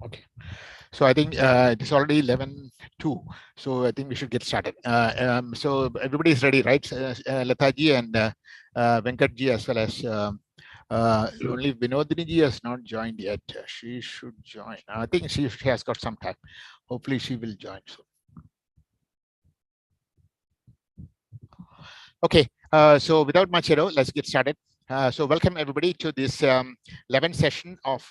Okay. So I think it is already 11:02. So I think we should get started. So everybody is ready, right? Lataji and Venkatji, as well as only Vinodini ji has not joined yet. She should join. I think she has got some time. Hopefully she will join soon. Okay, so without much ado, let's get started. So welcome everybody to this 11th session of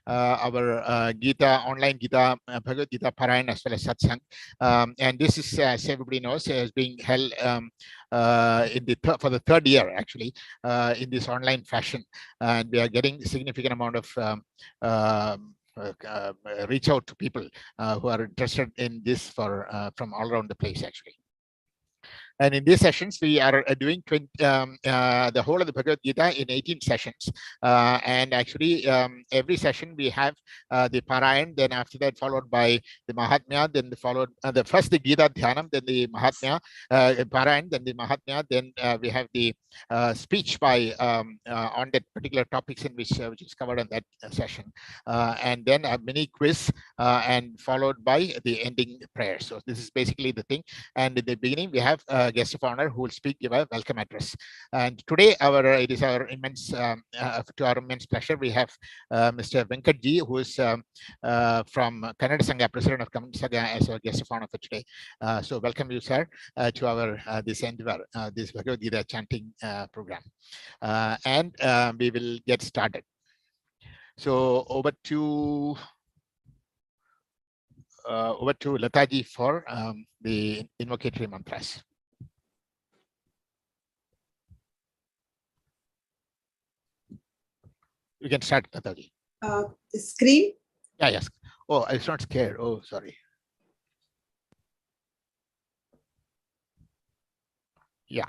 our Gita, online Gita, Bhagavad Gita Parayan, as well as Satsang. And this is, as everybody knows, is being held for the third year, actually, in this online fashion. And we are getting a significant amount of reach out to people who are interested in this from all around the place, actually. And in these sessions, we are doing the whole of the Bhagavad Gita in 18 sessions. And actually, every session we have the Parayan, then after that followed by the Mahatmya, then the first the Gita Dhyanam, then the Mahatmya, Parayan, then the Mahatmya, then we have the speech by on that particular topics in which is covered in that session. And then a mini quiz and followed by the ending prayer. So this is basically the thing. And in the beginning, we have a guest of honor who will speak, give a welcome address. And today, it is our immense, to our immense pleasure, we have Mr. Venkatji, who is from Kannada Sangha, president of Kannada Sangha, as our guest of honor for today. So welcome you, sir, to our this endeavor, this Bhagavad Gita chanting program. And we will get started. So over to Lataji for the invocatory mantras. You can start, Lataji. Screen? Yeah, yes. Oh, I was not scared. Oh, sorry. Yeah.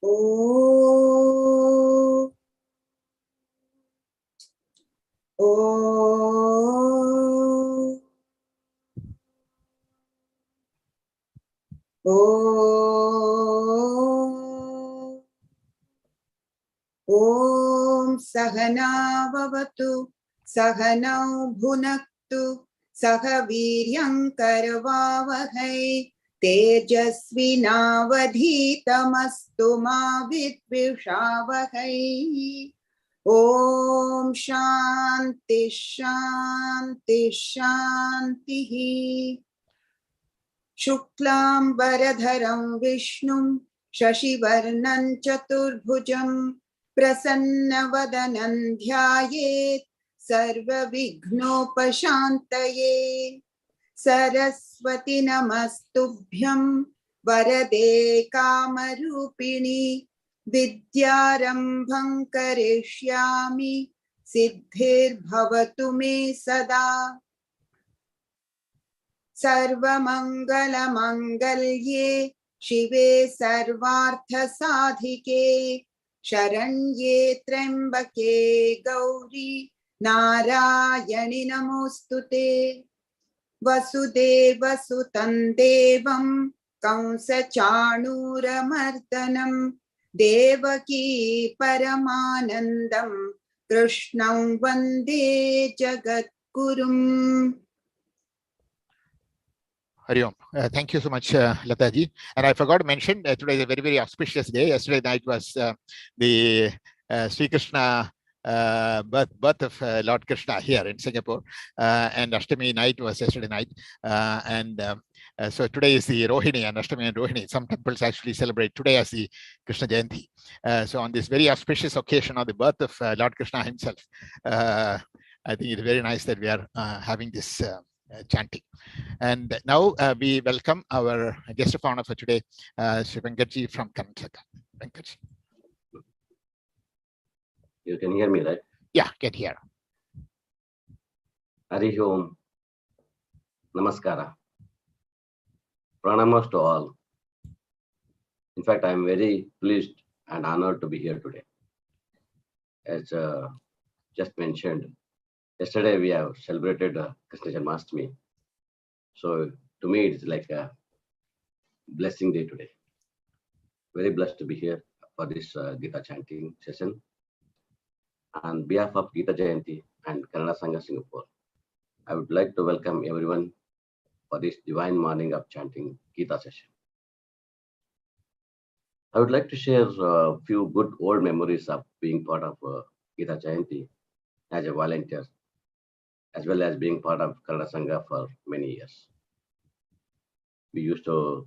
Oh. Oh. Oh. Om Sahana Vavatu Sahanau Bhunaktu Sahaviryam Karavavahai Tejasvinavadhitamastu ma vidvishavahai. Om Shanti Shanti Shanti. Shuklam Varadharam Vishnum Shashivarnam Chaturbhujam Prasanna Dhyayet Sarva Vignopashantaye. Saraswati Namastubhyam Varade Kamarupini Vidyarambham Karishyami Siddhir Bhavatu Me Sada. Sarva Mangala Mangalye Shive Sarvartha Sadhike Sharanye Trembake Gauri Narayani Namostute. Vasudeva Sutan Devam Kamsa Chanuramardanam Devaki Paramanandam Krishnam Vande Jagadgurum. Hari Om. Thank you so much, Lataji. And I forgot to mention, today is a very, very auspicious day. Yesterday night was the Sri Krishna birth of Lord Krishna here in Singapore, and Ashtami night was yesterday night, so today is the Rohini, and Ashtami and Rohini. Some temples actually celebrate today as the Krishna Jayanti. So on this very auspicious occasion of the birth of Lord Krishna himself, I think it's very nice that we are having this chanting. And now we welcome our guest of honor for today, Sri Venkatji from Kannada. Venkatji. You can hear me, right? Yeah, get here. Hari Om. Namaskara. Pranamas to all. In fact, I am very pleased and honored to be here today. As just mentioned, yesterday we have celebrated Krishna Janmashtami. So to me, it's like a blessing day today. Very blessed to be here for this Gita chanting session. On behalf of Gita Jayanti, and Kannada Sangha Singapore. I would like to welcome everyone for this divine morning of chanting Gita session. I would like to share a few good old memories of being part of Gita Jayanti as a volunteer, as well as being part of Kannada Sangha for many years. We used to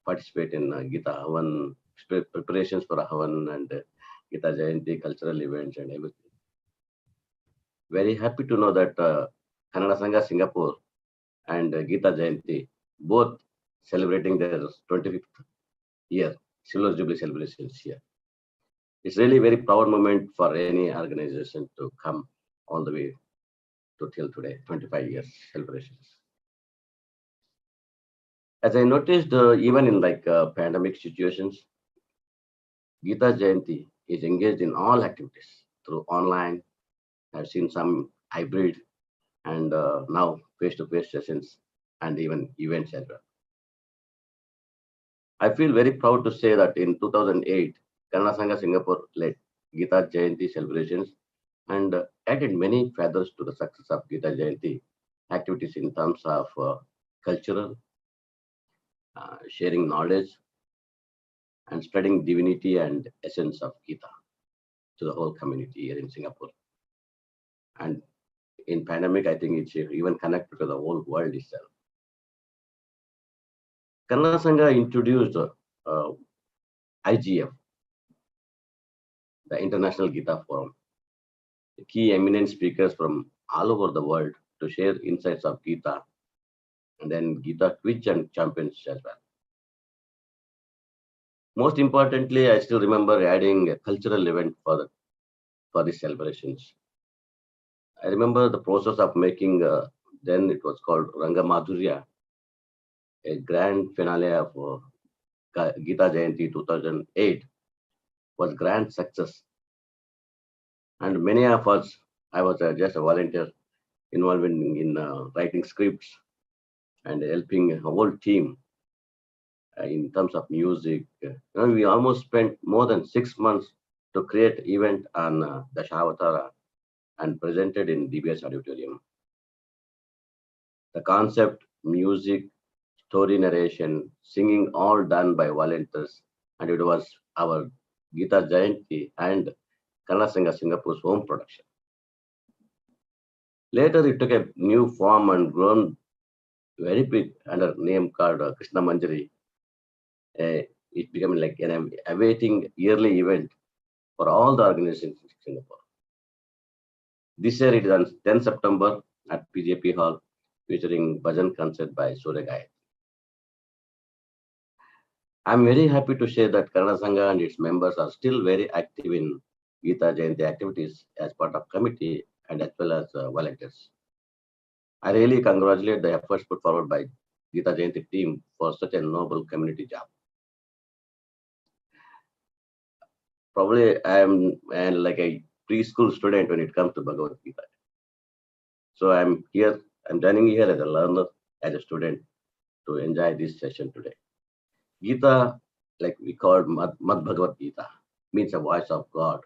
participate in Gita Havan, preparations for Havan and Gita Jayanti cultural events and everything. Very happy to know that Kannada Sangha Singapore and Gita Jayanti both celebrating their 25th year Silver Jubilee celebrations here. It's really a very proud moment for any organization to come all the way to till today, 25 years celebrations. As I noticed, even in pandemic situations, Gita Jayanti is engaged in all activities through online. I've seen some hybrid and now face-to-face sessions and even events as well. I feel very proud to say that in 2008, Kannada Sangha Singapore led Gita Jayanti celebrations and added many feathers to the success of Gita Jayanti activities in terms of cultural, sharing knowledge, and spreading divinity and essence of Gita to the whole community here in Singapore. And in pandemic, I think it's even connected to the whole world itself. Kannada Sangha introduced IGF, the International Gita Forum, key eminent speakers from all over the world to share insights of Gita, and then Gita quiz and champions as well. Most importantly, I still remember adding a cultural event for the celebrations. I remember the process of making, then it was called Ranga Madhurya, a grand finale of Gita Jayanti 2008 was grand success. And many of us, I was just a volunteer involved in writing scripts and helping a whole team in terms of music. We almost spent more than 6 months to create event on Dashavatara and presented in DBS Auditorium. The concept, music, story narration, singing, all done by volunteers, and it was our Gita Jayanti and Kannada Sangha Singapore's home production. Later, it took a new form and grown very big under name called Krishna Manjari. It became like an awaiting yearly event for all the organizations in Singapore. This year it is on 10 September at PJP Hall, featuring bhajan concert by Surya Gayatri. I'm very happy to share that Kannada Sangha and its members are still very active in Gita Jayanti activities as part of committee and as well as volunteers. I really congratulate the efforts put forward by Gita Jayanti team for such a noble community job. Probably I am like a preschool student when it comes to Bhagavad Gita. So I'm joining here as a learner, as a student to enjoy this session today. Gita, like we call Mad Bhagavad Gita, means a voice of God.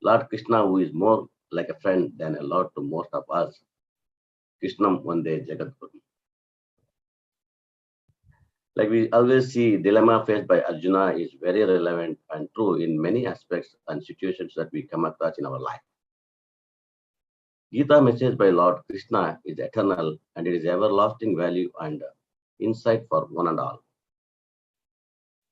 Lord Krishna, who is more like a friend than a lord to most of us. Krishnam Vande Jagadguru. Like we always see, dilemma faced by Arjuna is very relevant and true in many aspects and situations that we come across in our life. Gita message by Lord Krishna is eternal and it is everlasting value and insight for one and all.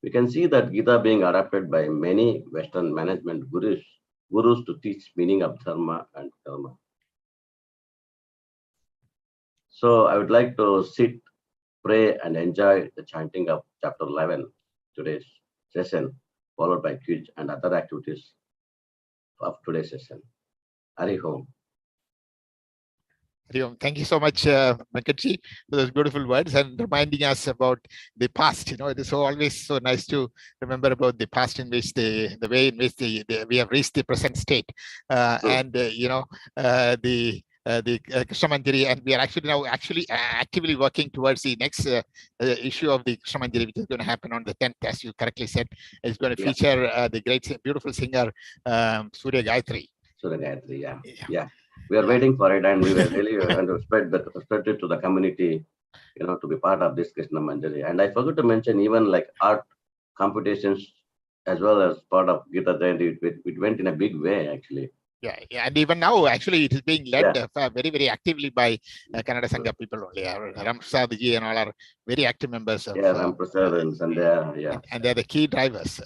We can see that Gita being adopted by many Western management gurus to teach meaning of dharma and karma. So I would like to sit, pray, and enjoy the chanting of chapter 11, today's session, followed by quiz and other activities of today's session. Hari Om. Thank you so much, Venkatji, for those beautiful words and reminding us about the past. It is always so nice to remember about the past in which the way in which we have reached the present state, and the Krishna Manjari, and we are actually actively working towards the next issue of the Krishna Manjari, which is going to happen on the 10th, as you correctly said. It's going to feature the great, beautiful singer Surya Gayatri. Surya Gayatri, yeah. we are waiting for it, and we were really going to spread it to the community, to be part of this Krishna Manjari. And I forgot to mention even like art competitions as well as part of Gita Jayanti. It went in a big way actually. Yeah, and even now, actually, it is being led very, very actively by Kannada Sangha people only. Ram Prasad ji and all are very active members of. Ram Prasad and Sandhya, and they're the key drivers.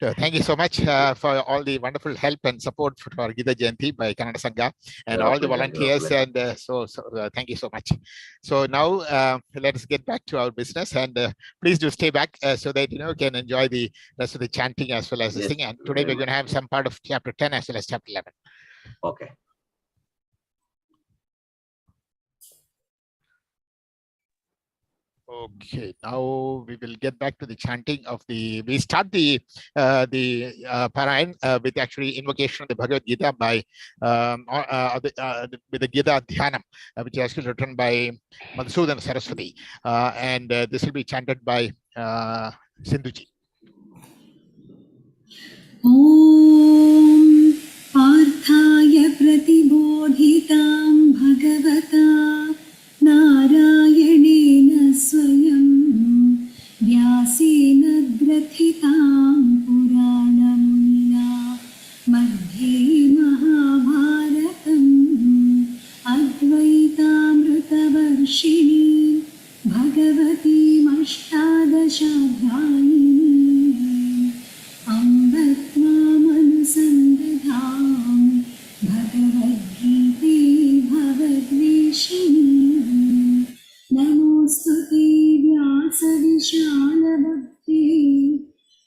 So thank you so much for all the wonderful help and support for Gita Jayanti by Kannada Sangha and all the volunteers. And so thank you so much. So now let us get back to our business, and please do stay back so that you can enjoy the rest of the chanting as well as the singing. And today we're going to have some part of chapter 10 as well as chapter 11. Okay. Okay, now we will get back to the chanting of we start the Parayan with actually invocation of the Bhagavad Gita by with the Gita Dhyanam, which is actually written by Madhusudan Saraswati, and this will be chanted by Sindhuji. Om Parthaya Pratibodhitam Bhagavata Narayanena Swayam Vyasena Grathitam Puranamuna Madhye Mahabharatam Advaitamritavarshini Bhagavati Mashtadashadhyayini Ambatmamanusandadham Bhagavad-gite Bhavadveshini Namostute Vyasa-vishala-bhakti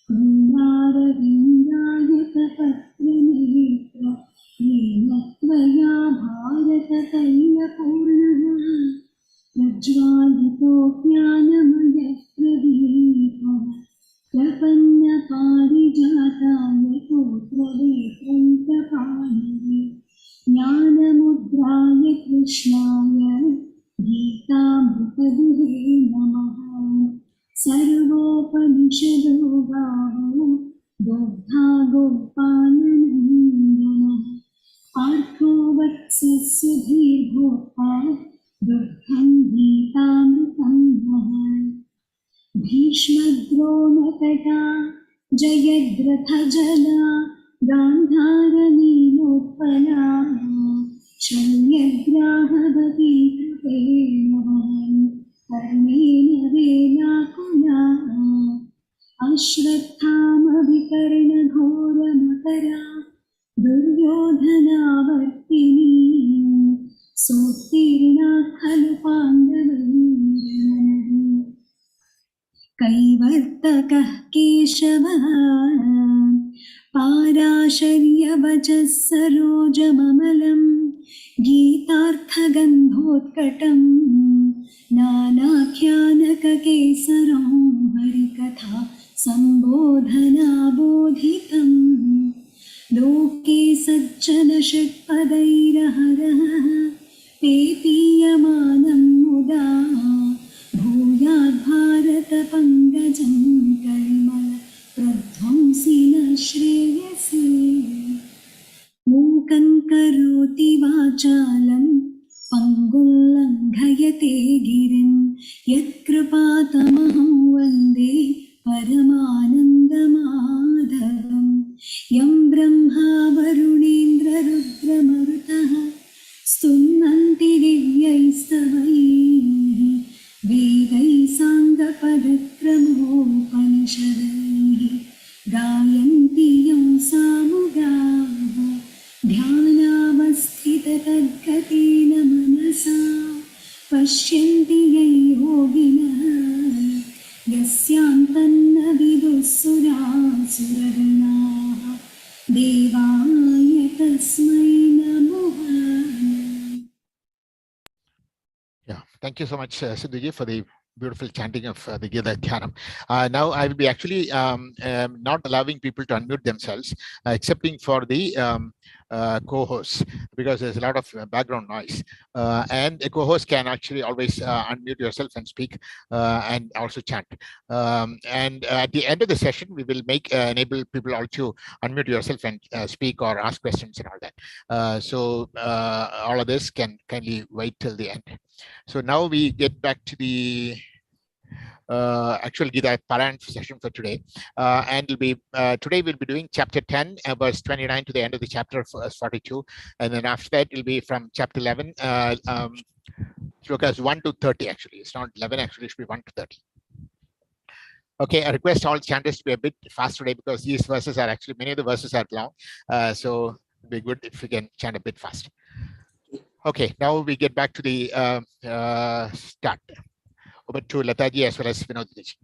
Punarvindayaka-patra-netra Yena tvaya bharata-taiya-purnaha Prajvalito jnanamaya-pradipam Prapanna-parijataya putra-vetrantapānaye Jnana-mudraya Krishnaya Gita-mrita-duhe namaha Sarvopanishado gaho Dogdha Gopālanandana Artho vatsasya dhirgopā Dugdham Gita-mritam maha Bhishma-dronatata Jayadratha-jala Gandhara-nilotpala Shalyagraha-bhati Krupena Karmena-vela-kula Ashratham-abhikarna-ghora-makara Duryodhana-vartini Sotirna-khalu-pandavayirana Kaivartakah Keshavah Parasharyavachah sarojamamalam Gītārtha-gandhotkattam Nānākhyanaka-kesaram Harikatha Sambodhana-bodhitam Loke sajjana-षट्पदैरहरः Pepīyamanam mudā Bhūyāt bharata-pangajam karimala pradhvamsina shreyase Mūkam karoti vācālam pangulanghayate girim Yatkripātamaham vande paramanandamadhavam Yam brahma varunendra rudra marutaha Stunnanti divyaistavaihi Vedai sangapadakramopanishadaihi Gayanti yam samugāva Dhyanavasthita tadgatina manasa Pashyanti yairoginah Yasyantanna vidussura-suraganaha Devāya tasmai namoha. Yeah, thank you so much, Sindhuji, for the beautiful chanting of the Gita Dhyanam. Now I will be actually not allowing people to unmute themselves, excepting for the co-hosts, because there's a lot of background noise. And a co-host can actually always unmute yourself and speak and also chant. And at the end of the session, we will enable people all to unmute yourself and speak or ask questions and all that. So all of this can kindly wait till the end. So now we get back to the actual Gita Parayan session for today. And it'll be today we'll be doing chapter 10, verse 29 to the end of the chapter, verse 42. And then after that, it'll be from chapter 11, slokas 1 to 30, actually. It's not 11, actually, it should be 1 to 30. Okay, I request all chanters to be a bit fast today, because these verses are actually, many of the verses are long. So it'd be good if we can chant a bit fast. Okay, now we get back to the start. Over to Lataji as well as Vinodji.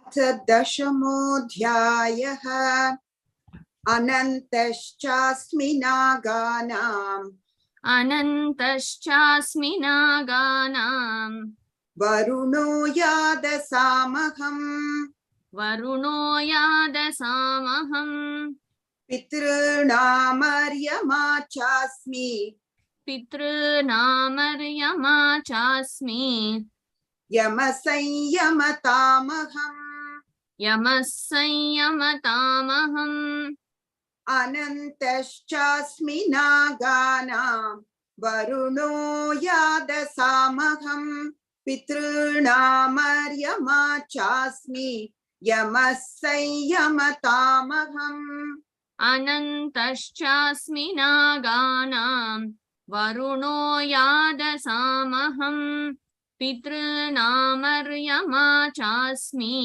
अथ दशमोऽध्यायः अनन्तश्चास्मि नागानाम् अनन्तश्चास्मि नागानां वरुणो यादसामहम् वरुणो यादसामहं पितॄणामर्यमा चास्मि पितॄणामर्यमा चास्मि यमसंयमतामहम् यमः संयमतामहम् अनन्तश्चास्मि नागानाम् वरुणो यादसामहम् पितॄणामर्यमा चास्मि यमः संयमतामहम् अनन्तश्चास्मि नागानां वरुणो यादसामहं पितॄणामर्यमा चास्मि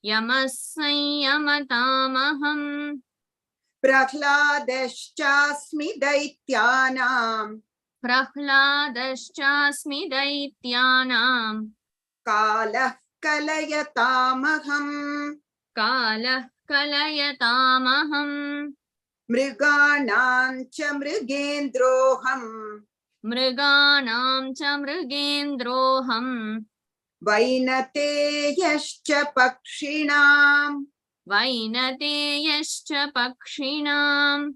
यमः संयमतामहम् प्रह्लादश्चास्मि दैत्यानां कालः कलयतामहम् कालः कलयतामहम् मृगाणां च मृगेन्द्रोऽहम् मृगाणां च मृगेन्द्रोऽहम् वैनतेयश्च पक्षिणाम् वैनतेयश्च पक्षिणाम्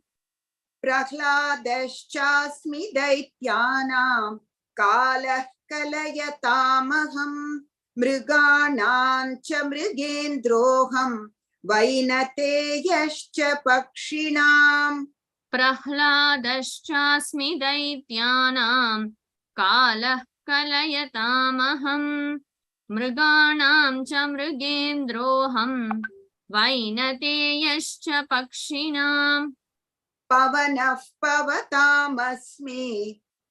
प्रह्लादश्चास्मि दैत्यानां कालः कलयतामहम् मृगाणां च मृगेन्द्रोऽहम् वैनतेयश्च पक्षिणाम् प्रह्लादश्चास्मि दैत्यानां कालः कलयतामहम् मृगाणां च मृगेन्द्रोऽहम् वैनतेयश्च पक्षिणाम् पवनः पवतामस्मि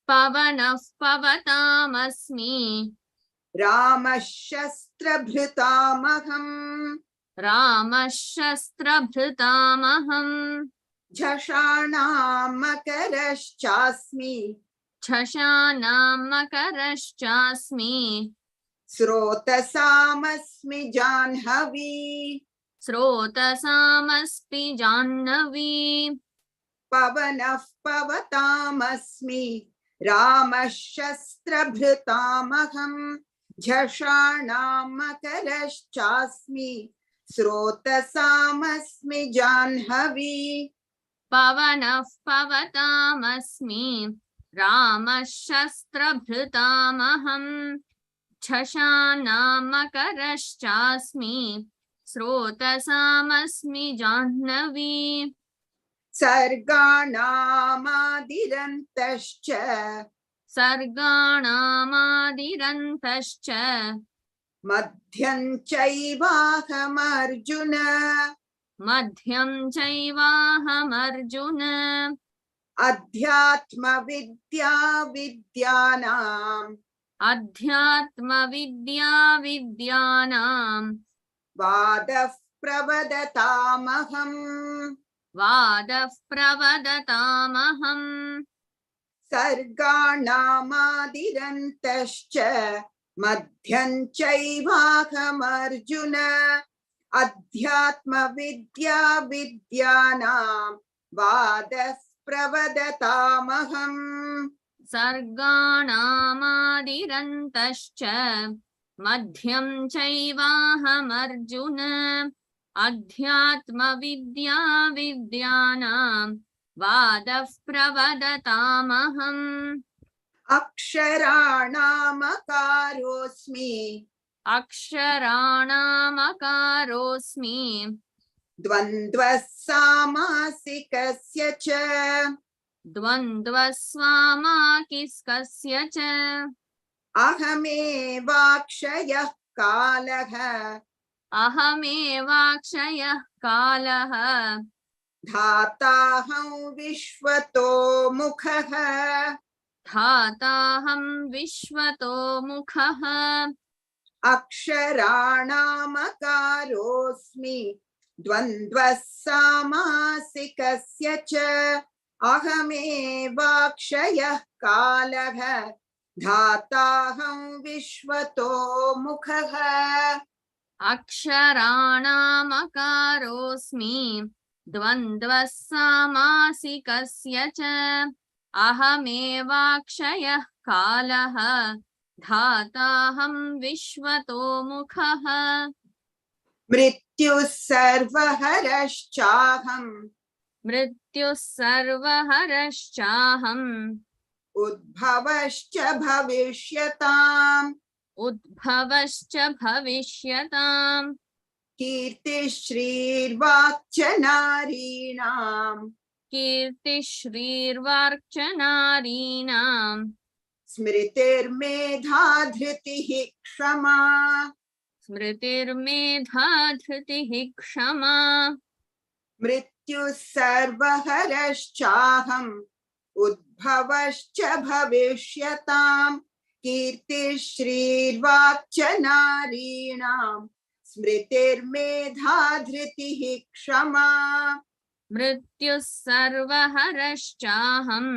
पवनः पवतामस्मि रामः शस्त्रभृतामहम् रामः शस्त्रभृतामहम् झषाणां मकरश्चास्मि झषाणां मकरश्चास्मि स्रोतसामस्मि जाह्नवी स्रोतसामस्मि जाह्नवी पवनः पवतामस्मि रामः शस्त्रभृतामहम् झषाणां मकरश्चास्मि स्रोतसामस्मि जाह्नवी पवनः पवतामस्मि रामः शस्त्रभृतामहम् झषाणां मकरश्चास्मि स्रोतसामस्मि जाह्नवी सर्गाणामादिरन्तश्च सर्गाणामादिरन्तश्च मध्यं चैवाहमर्जुन मध्यं चैवाहमर्जुन अध्यात्मविद्या विद्यानाम् अध्यात्मविद्या विद्यानां वादः प्रवदतामहम् वादः प्रवदतामहम् सर्गाणामादिरन्तश्च मध्यं चैवाहमर्जुन अध्यात्मविद्या विद्यानां वादः प्रवदतामहम् सर्गाणामादिरन्तश्च मध्यं चैवाहमर्जुन अध्यात्मविद्या विद्यानां वादः प्रवदतामहम् अक्षराणामकारोऽस्मि अक्षराणामकारोऽस्मि द्वन्द्वः सामासिकस्य च द्वन्द्वस्वामाकिस्कस्य च अहमेवाक्षयः कालः अहमेवाक्षयः कालः धाताहं विश्वतो मुखः धाताहं विश्वतो मुखः अक्षराणामकारोऽस्मि द्वन्द्वः सामासिकस्य च अहमेवाक्षयः कालः धाताहं विश्वतो मुखः अक्षराणामकारोऽस्मि द्वन्द्वः सामासिकस्य च अहमेवाक्षयः कालः धाताहं विश्वतो मुखः मृत्युः सर्वहरश्चाहम् मृत्युः सर्वहरश्चाहम् उद्भवश्च भविष्यताम् उद्भवश्च भविष्यताम् कीर्तिश्रीर्वाक्च नारीणाम् कीर्तिश्रीर्वार्चनारीणाम् स्मृतिर्मेधा धृतिः क्षमा स्मृतिर्मेधा धृतिः क्षमा मृत्युः सर्वहरश्चाहम् उद्भवश्च भविष्यताम् कीर्तिश्रीर्वाक्च नारीणाम् स्मृतिर्मेधा धृतिः क्षमा मृत्युः सर्वहरश्चाहम्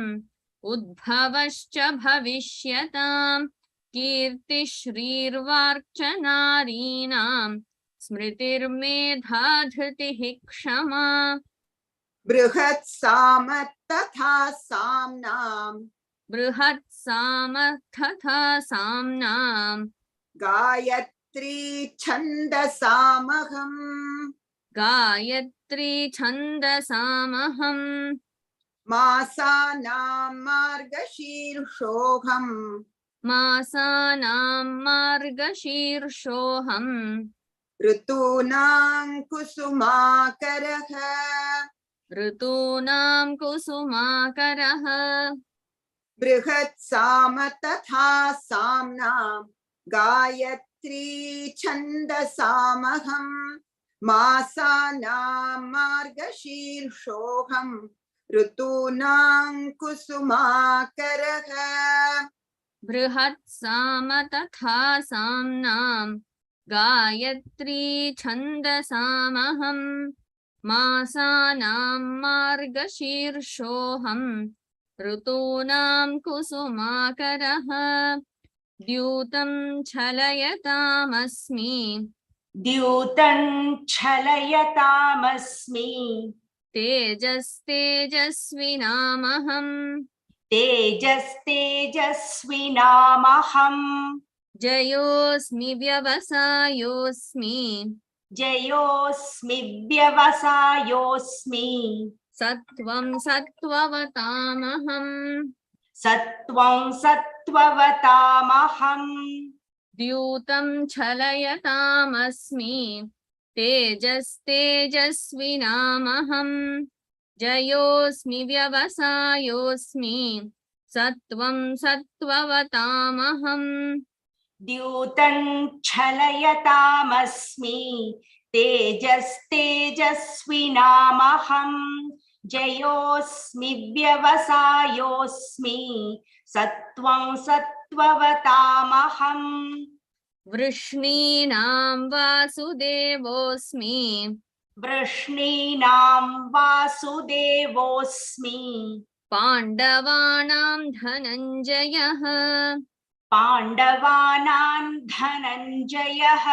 उद्भवश्च भविष्यताम् कीर्तिश्रीर्वार्चनारीणाम् स्मृतिर्मेधा धृतिः क्षमा बृहत्साम तथा साम्नाम् बृहत्सामथथा साम्नाम् गायत्री छन्दसामहम् गायत्री छन्दसामहम् मासानां मार्गशीर्षोऽहम् मासानां मार्गशीर्षोऽहम् ऋतूनां कुसुमाकरः ऋतूनां कुसुमाकरः बृहत्साम तथा साम्नां गायत्री छन्दसामहम् मासानां मार्गशीर्षोऽहम् ऋतूनां कुसुमाकरः बृहत्साम तथा साम्नां गायत्री छन्दसामहम् मासानां मार्गशीर्षोऽहम् ऋतूनां कुसुमाकरः द्यूतं छलयतामस्मि द्यूतं छलयतामस्मि तेजस्तेजस्विनामहम् तेजस्तेजस्विनामहम् जयोऽस्मि व्यवसायोऽस्मि जयोऽस्मि व्यवसायोऽस्मि सत्त्वं सत्त्ववतामहम् सत्त्वं सत्त्ववतामहम् द्यूतं छलयतामस्मि तेजस्तेजस्विनामहम् जयोऽस्मि व्यवसायोऽस्मि सत्त्वं सत्त्ववतामहम् द्यूतं छलयतामस्मि तेजस्तेजस्विनामहम् जयोऽस्मि व्यवसायोऽस्मि सत्त्वं सत्त्ववतामहम् वृष्णीनां वासुदेवोऽस्मि वृष्णीनां वासुदेवोऽस्मि पाण्डवानां धनञ्जयः पाण्डवानां धनञ्जयः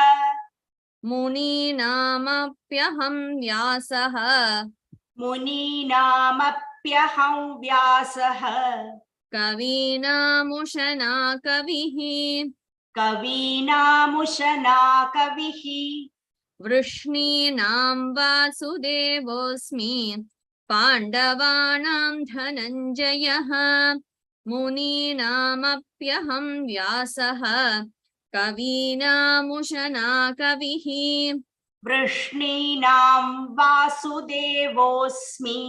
मुनीनामप्यहं व्यासः मुनीनामप्यहं व्यासः कवीनामुशना कविः कवीनामुशना कविः वृष्णीनां वासुदेवोऽस्मि पाण्डवानां धनञ्जयः मुनीनामप्यहं व्यासः कवीनामुशना कविः वृष्णीनां वासुदेवोऽस्मि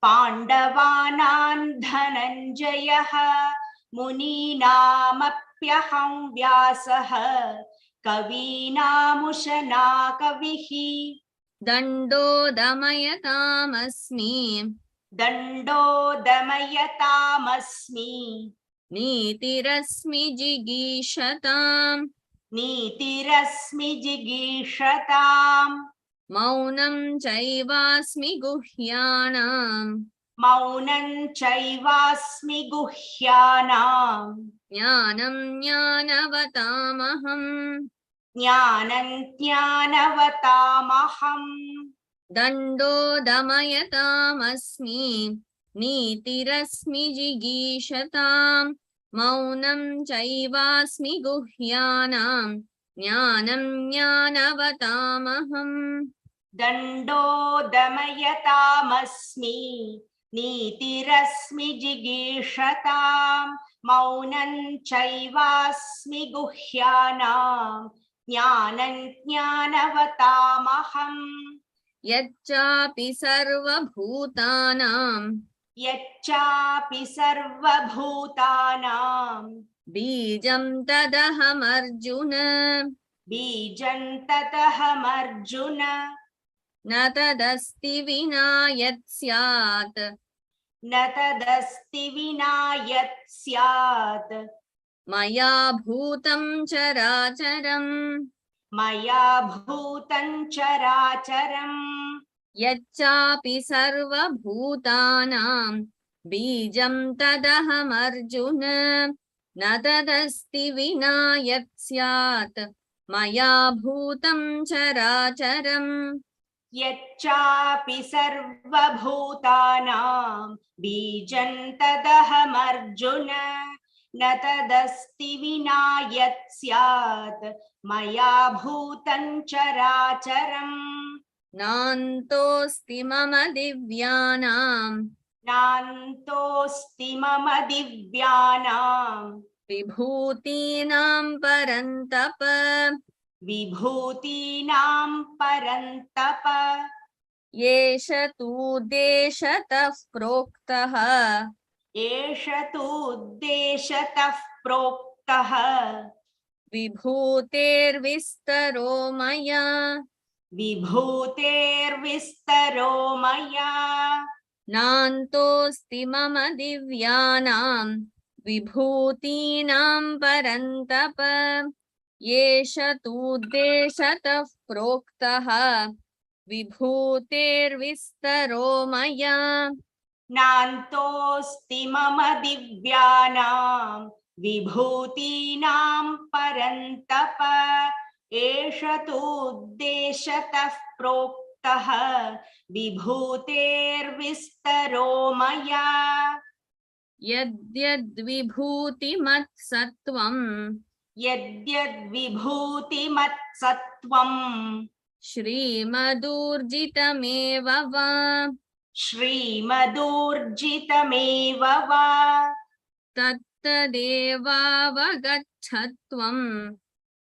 पाण्डवानां धनञ्जयः मुनीनामप्यहं व्यासः कवीनामुशना कविः दण्डो दमयतामस्मि दण्डो दमयतामस्मि नीतिरस्मि जिगीषताम् नीतिरस्मि जिगीषताम् मौनं चैवास्मि गुह्यानाम् मौनं चैवास्मि गुह्यानाम् ज्ञानं ज्ञानवतामहम् ज्ञानं ज्ञानवतामहम् दण्डो दमयतामस्मि नीतिरस्मि जिगीषताम् मौनं चैवास्मि गुह्यानाम् ज्ञानं ज्ञानवतामहम् दण्डो दमयतामस्मि नीतिरस्मि जिगीषताम् मौनं चैवास्मि गुह्यानाम् ज्ञानं ज्ञानवतामहम् यच्चापि सर्वभूतानां यच्चापि सर्वभूतानां बीजं तदहमर्जुन बीजं ततहमर्जुन न तदस्ति विना यत् स्यात् न तदस्ति विना यत् स्यात् मया भूतं चराचरम् मया भूतं चराचरम् यच्चापि सर्वभूतानां बीजं तदहमर्जुन न तदस्ति विना यत् स्यात् मया भूतं चराचरम् यच्चापि सर्वभूतानां बीजं तदहमर्जुन न तदस्ति विना यत् स्यात् मया भूतं चराचरम् नान्तोऽस्ति मम दिव्यानां नान्तोऽस्ति मम दिव्यानां विभूतीनां परन्तप विभूतीनां परन्तप येष तूद्देशतः प्रोक्तः एष तूद्देशतः प्रोक्तः विभूतेर्विस्तरो मया विभूतेर्विस्तरो मया नान्तोऽस्ति मम दिव्यानां विभूतीनां परन्तप येष तूद्देशतः प्रोक्तः विभूतेर्विस्तरो मया नान्तोऽस्ति मम दिव्यानां विभूतीनां परन्तप एष तूद्देशतः प्रोक्तः विभूतेर्विस्तरो मया यद्यद्विभूतिमत्सत्त्वम् यद्यद्विभूतिमत्सत्त्वम् श्रीमदूर्जितमेव वा श्रीमदूर्जितमेव वा तत्तदेवावगच्छत्वम्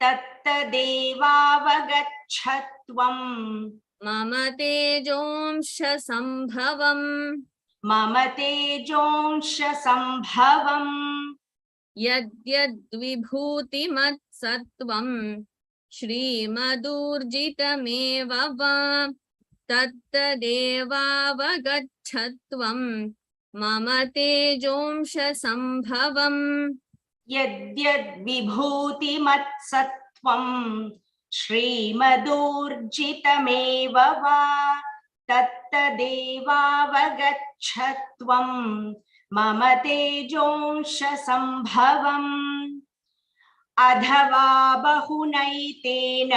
तत्तदेवावगच्छत्वम् मम तेजोंश सम्भवम् मम तेजोंश सम्भवम् यद्यद्विभूतिमत्सत्त्वम् श्रीमदूर्जितमेव वा तत्तदेवावगच्छत्वम् मम तेजोंश सम्भवम् यद्यद्विभूतिमत्सत्त्वम् श्रीमदूर्जितमेव वा तत्तदेवावगच्छत्वम् मम तेजोंश सम्भवम् अथवा बहुनैतेन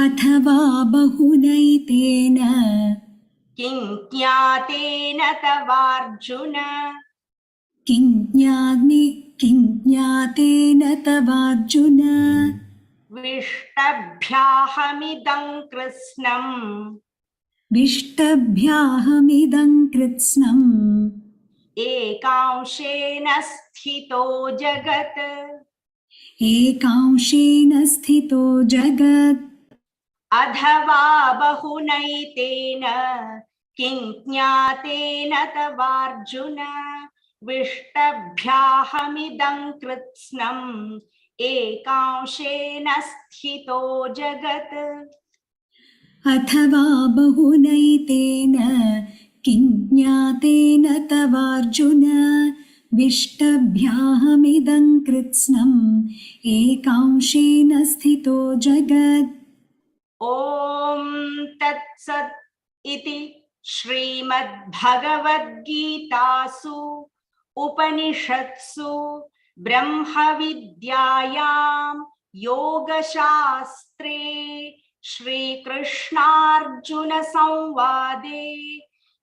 अथवा बहुनैतेन किं ज्ञातेन तवार्जुन किं ज्ञातेन तवार्जुन विष्टभ्याहमिदं कृत्स्नम् विष्टभ्याहमिदं कृत्स्नम् एकांशेन स्थितो जगत् एकांशेन स्थितो जगत् अथवा बहुनैतेन किं ज्ञातेन तवार्जुन विष्टभ्याहमिदं कृत्स्नम् एकांशेन स्थितो जगत् अथवा बहुनैतेन किं ज्ञातेन तवार्जुन विष्टभ्याहमिदं कृत्स्नम् एकांशेन स्थितो जगत् ॐ तत्सत् इति श्रीमद्भगवद्गीतासु उपनिषत्सु ब्रह्मविद्यायां योगशास्त्रे श्रीकृष्णार्जुनसंवादे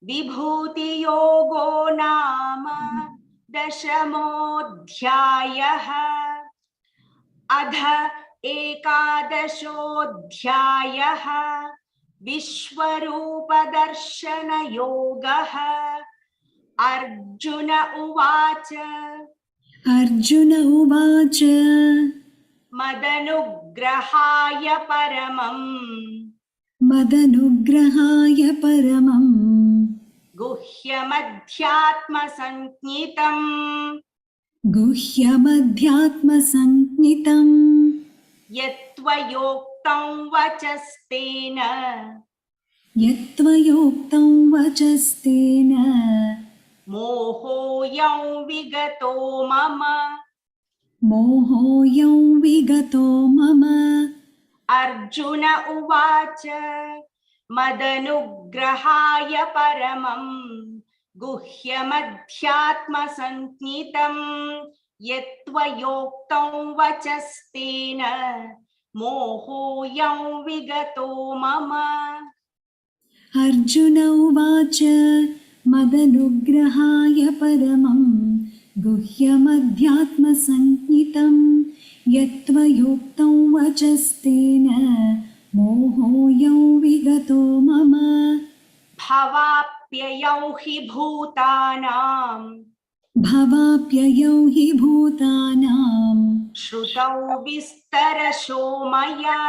विभूतियोगो नाम दशमोऽध्यायः अध एकादशोऽध्यायः विश्वरूपदर्शनयोगः अर्जुन उवाच अर्जुन उवाच मदनुग्रहाय परमम् गुह्यमध्यात्मसञ्ज्ञितम् यत्त्वयोक्तं वचस्तेन मोहोऽयं विगतो मम अर्जुन उवाच मदनुग्रहाय परमं गुह्यमध्यात्मसञ्ज्ञितं यत्त्वयोक्तं वचस्तेन मोहोऽयं विगतो मम अर्जुन उवाच मदनुग्रहाय परमं गुह्यमध्यात्मसञ्ज्ञितं यत्त्वयोक्तं वचस्तेन मोहोऽयं विगतो मम भवाप्ययौ हि भूतानां श्रुतौ विस्तरशो मया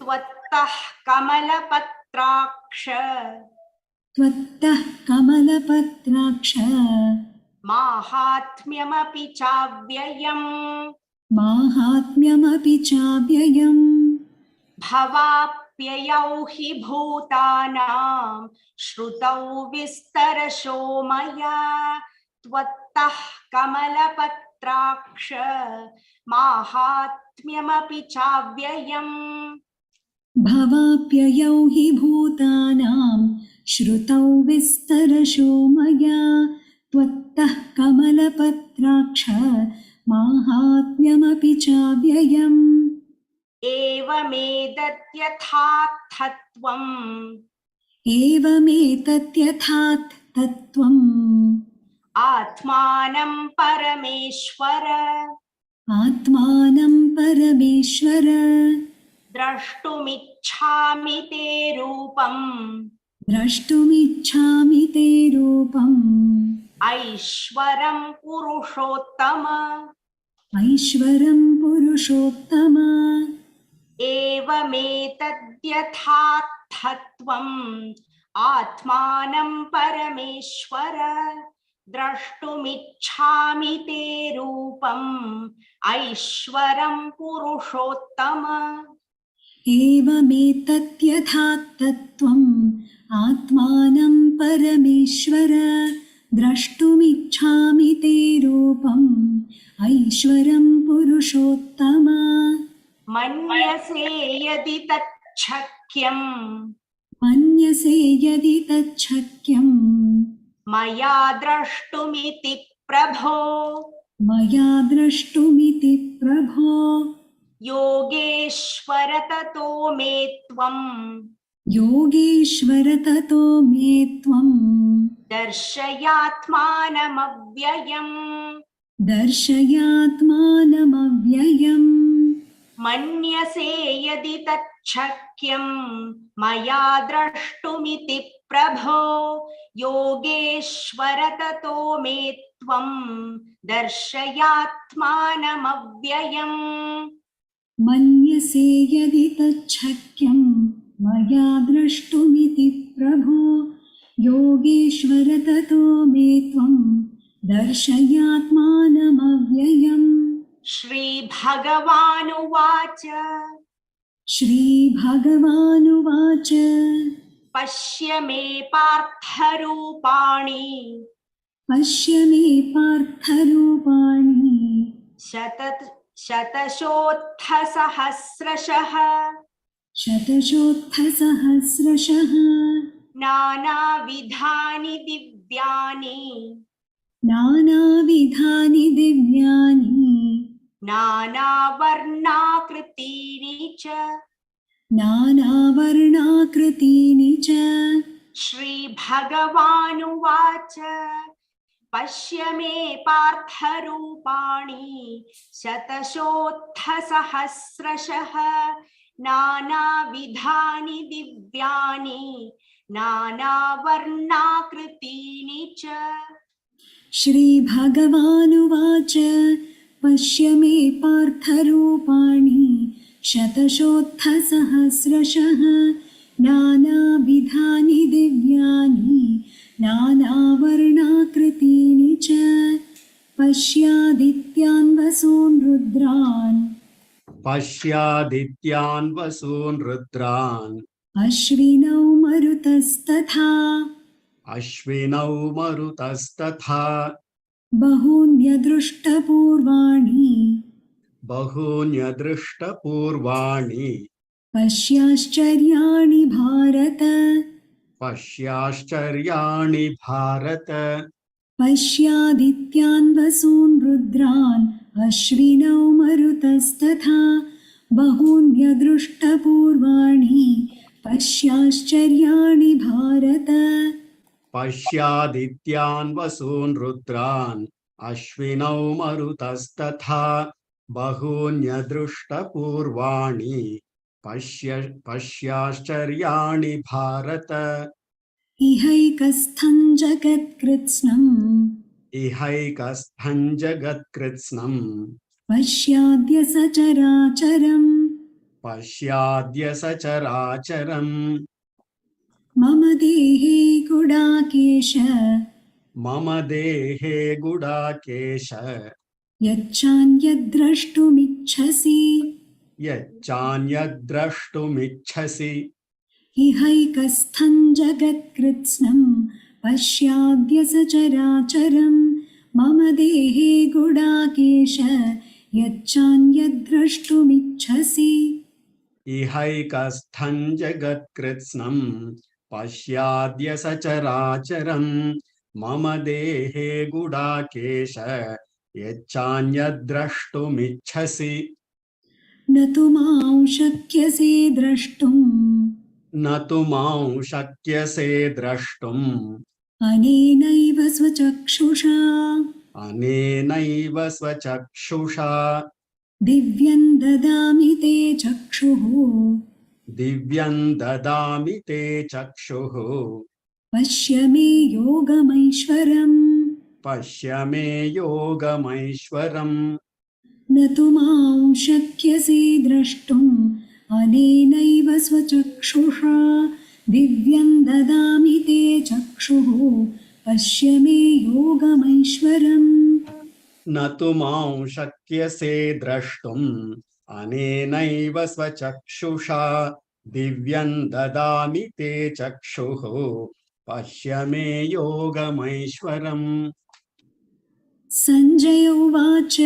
त्वत्तः कमलपत्राक्ष माहात्म्यमपि चाव्ययम् भवाप्ययौ हि भूतानां श्रुतौ विस्तरशो मया त्वत्तः कमलपत्राक्ष माहात्म्यमपि चाव्ययम् भवाप्ययौ हि भूतानां श्रुतौ विस्तरशो मया त्वत्तः कमलपत्राक्ष माहात्म्यमपि चाव्ययम् एवमेतद्यथार्थत्वम् आत्मानं परमेश्वर द्रष्टुमिच्छामि ते रूपम् ऐश्वरं पुरुषोत्तम एवमेतद्यथार्थत्वम् आत्मानं परमेश्वर द्रष्टुमिच्छामि ते रूपम् ऐश्वरं पुरुषोत्तम एवमेतद्यथार्थत्वम् आत्मानं परमेश्वर द्रष्टुमिच्छामि ते रूपम् ऐश्वरं पुरुषोत्तम मन्यसे यदि तच्छक्यम् मया द्रष्टुमिति प्रभो योगेश्वर ततो मे त्वम् दर्शयात्मानमव्ययम् दर्शयात्मानमव्ययम् मन्यसे यदि तच्छक्यं मया द्रष्टुमिति प्रभो योगेश्वर ततो मे त्वं दर्शयात्मानमव्ययम् मन्यसे यदि तच्छक्यं मया द्रष्टुमिति प्रभो योगेश्वर ततो मे त्वं दर्शयात्मानमव्ययम् श्रीभगवानुवाच श्रीभगवानुवाच पश्य मे पार्थरूपाणि पश्य मे पार्थरूपाणि शतशोत्थसहस्रशः शतशोत्थसहस्रशः नानाविधानि दिव्यानि नानाविधानि दिव्यानि नानावर्णाकृतीनि च नानावर्णाकृतीनि च श्रीभगवानुवाच पश्य मे पार्थरूपाणि शतशोत्थसहस्रशः नानाविधानि दिव्यानि नानावर्णाकृतीनि च श्रीभगवानुवाच पश्य मे पार्थरूपाणि शतशोत्थसहस्रशः नानाविधानि दिव्यानि नानावर्णाकृतीनि च पश्यादित्यान् वसून् रुद्रान् पश्यादित्यान् वसून् रुद्रान् अश्विनौ मरुतस्तथा अश्विनौ मरुतस्तथा बहून्यदृष्टपूर्वाणि बहून्यदृष्टपूर्वाणि पश्याश्चर्याणि भारत पश्याश्चर्याणि भारत पश्यादित्यान् वसून् रुद्रान् अश्विनौ मरुतस्तथा बहून्यदृष्टपूर्वाणि पश्याश्चर्याणि भारत पश्यादित्यान् वसून् रुद्रान् अश्विनौ मरुतस्तथा बहून्यदृष्टपूर्वाणि पश्याश्चर्याणि भारत इहैकस्थं जगत्कृत्स्नम् इहैकस्थं जगत्कृत्स्नम् पश्याद्य सचराचरम् पश्याद्य सचराचरम् मम देहे गुडाकेश मम देहे गुडाकेश यच्चान्यद्द्रष्टुमिच्छसि यच्चान्यद्द्रष्टुमिच्छसि इहैकस्थं जगत्कृत्स्नं पश्याद्य सचराचरम् मम देहे गुडाकेश यच्चान्यद्द्रष्टुमिच्छसि इहैकस्थं जगत्कृत्स्नम् पश्याद्य सचराचरम् मम देहे गुडाकेश यच्चान्यद्द्रष्टुमिच्छसि न तु मां शक्यसे द्रष्टुम् न तु मां शक्यसे द्रष्टुम् अनेनैव स्वचक्षुषा अनेनैव स्वचक्षुषा दिव्यं ददामि ते चक्षुः दिव्यं ददामि ते चक्षुः पश्य मे योगमैश्वरम् पश्य मे योगमैश्वरम् न तु मां शक्यसे द्रष्टुम् अनेनैव स्वचक्षुषा दिव्यं ददामि ते चक्षुः पश्य मे योगमैश्वरम् न तु मां शक्यसे द्रष्टुम् अनेनैव स्वचक्षुषा दिव्यं ददामि ते चक्षुः पश्य मे योगमैश्वरम् सञ्जय उवाच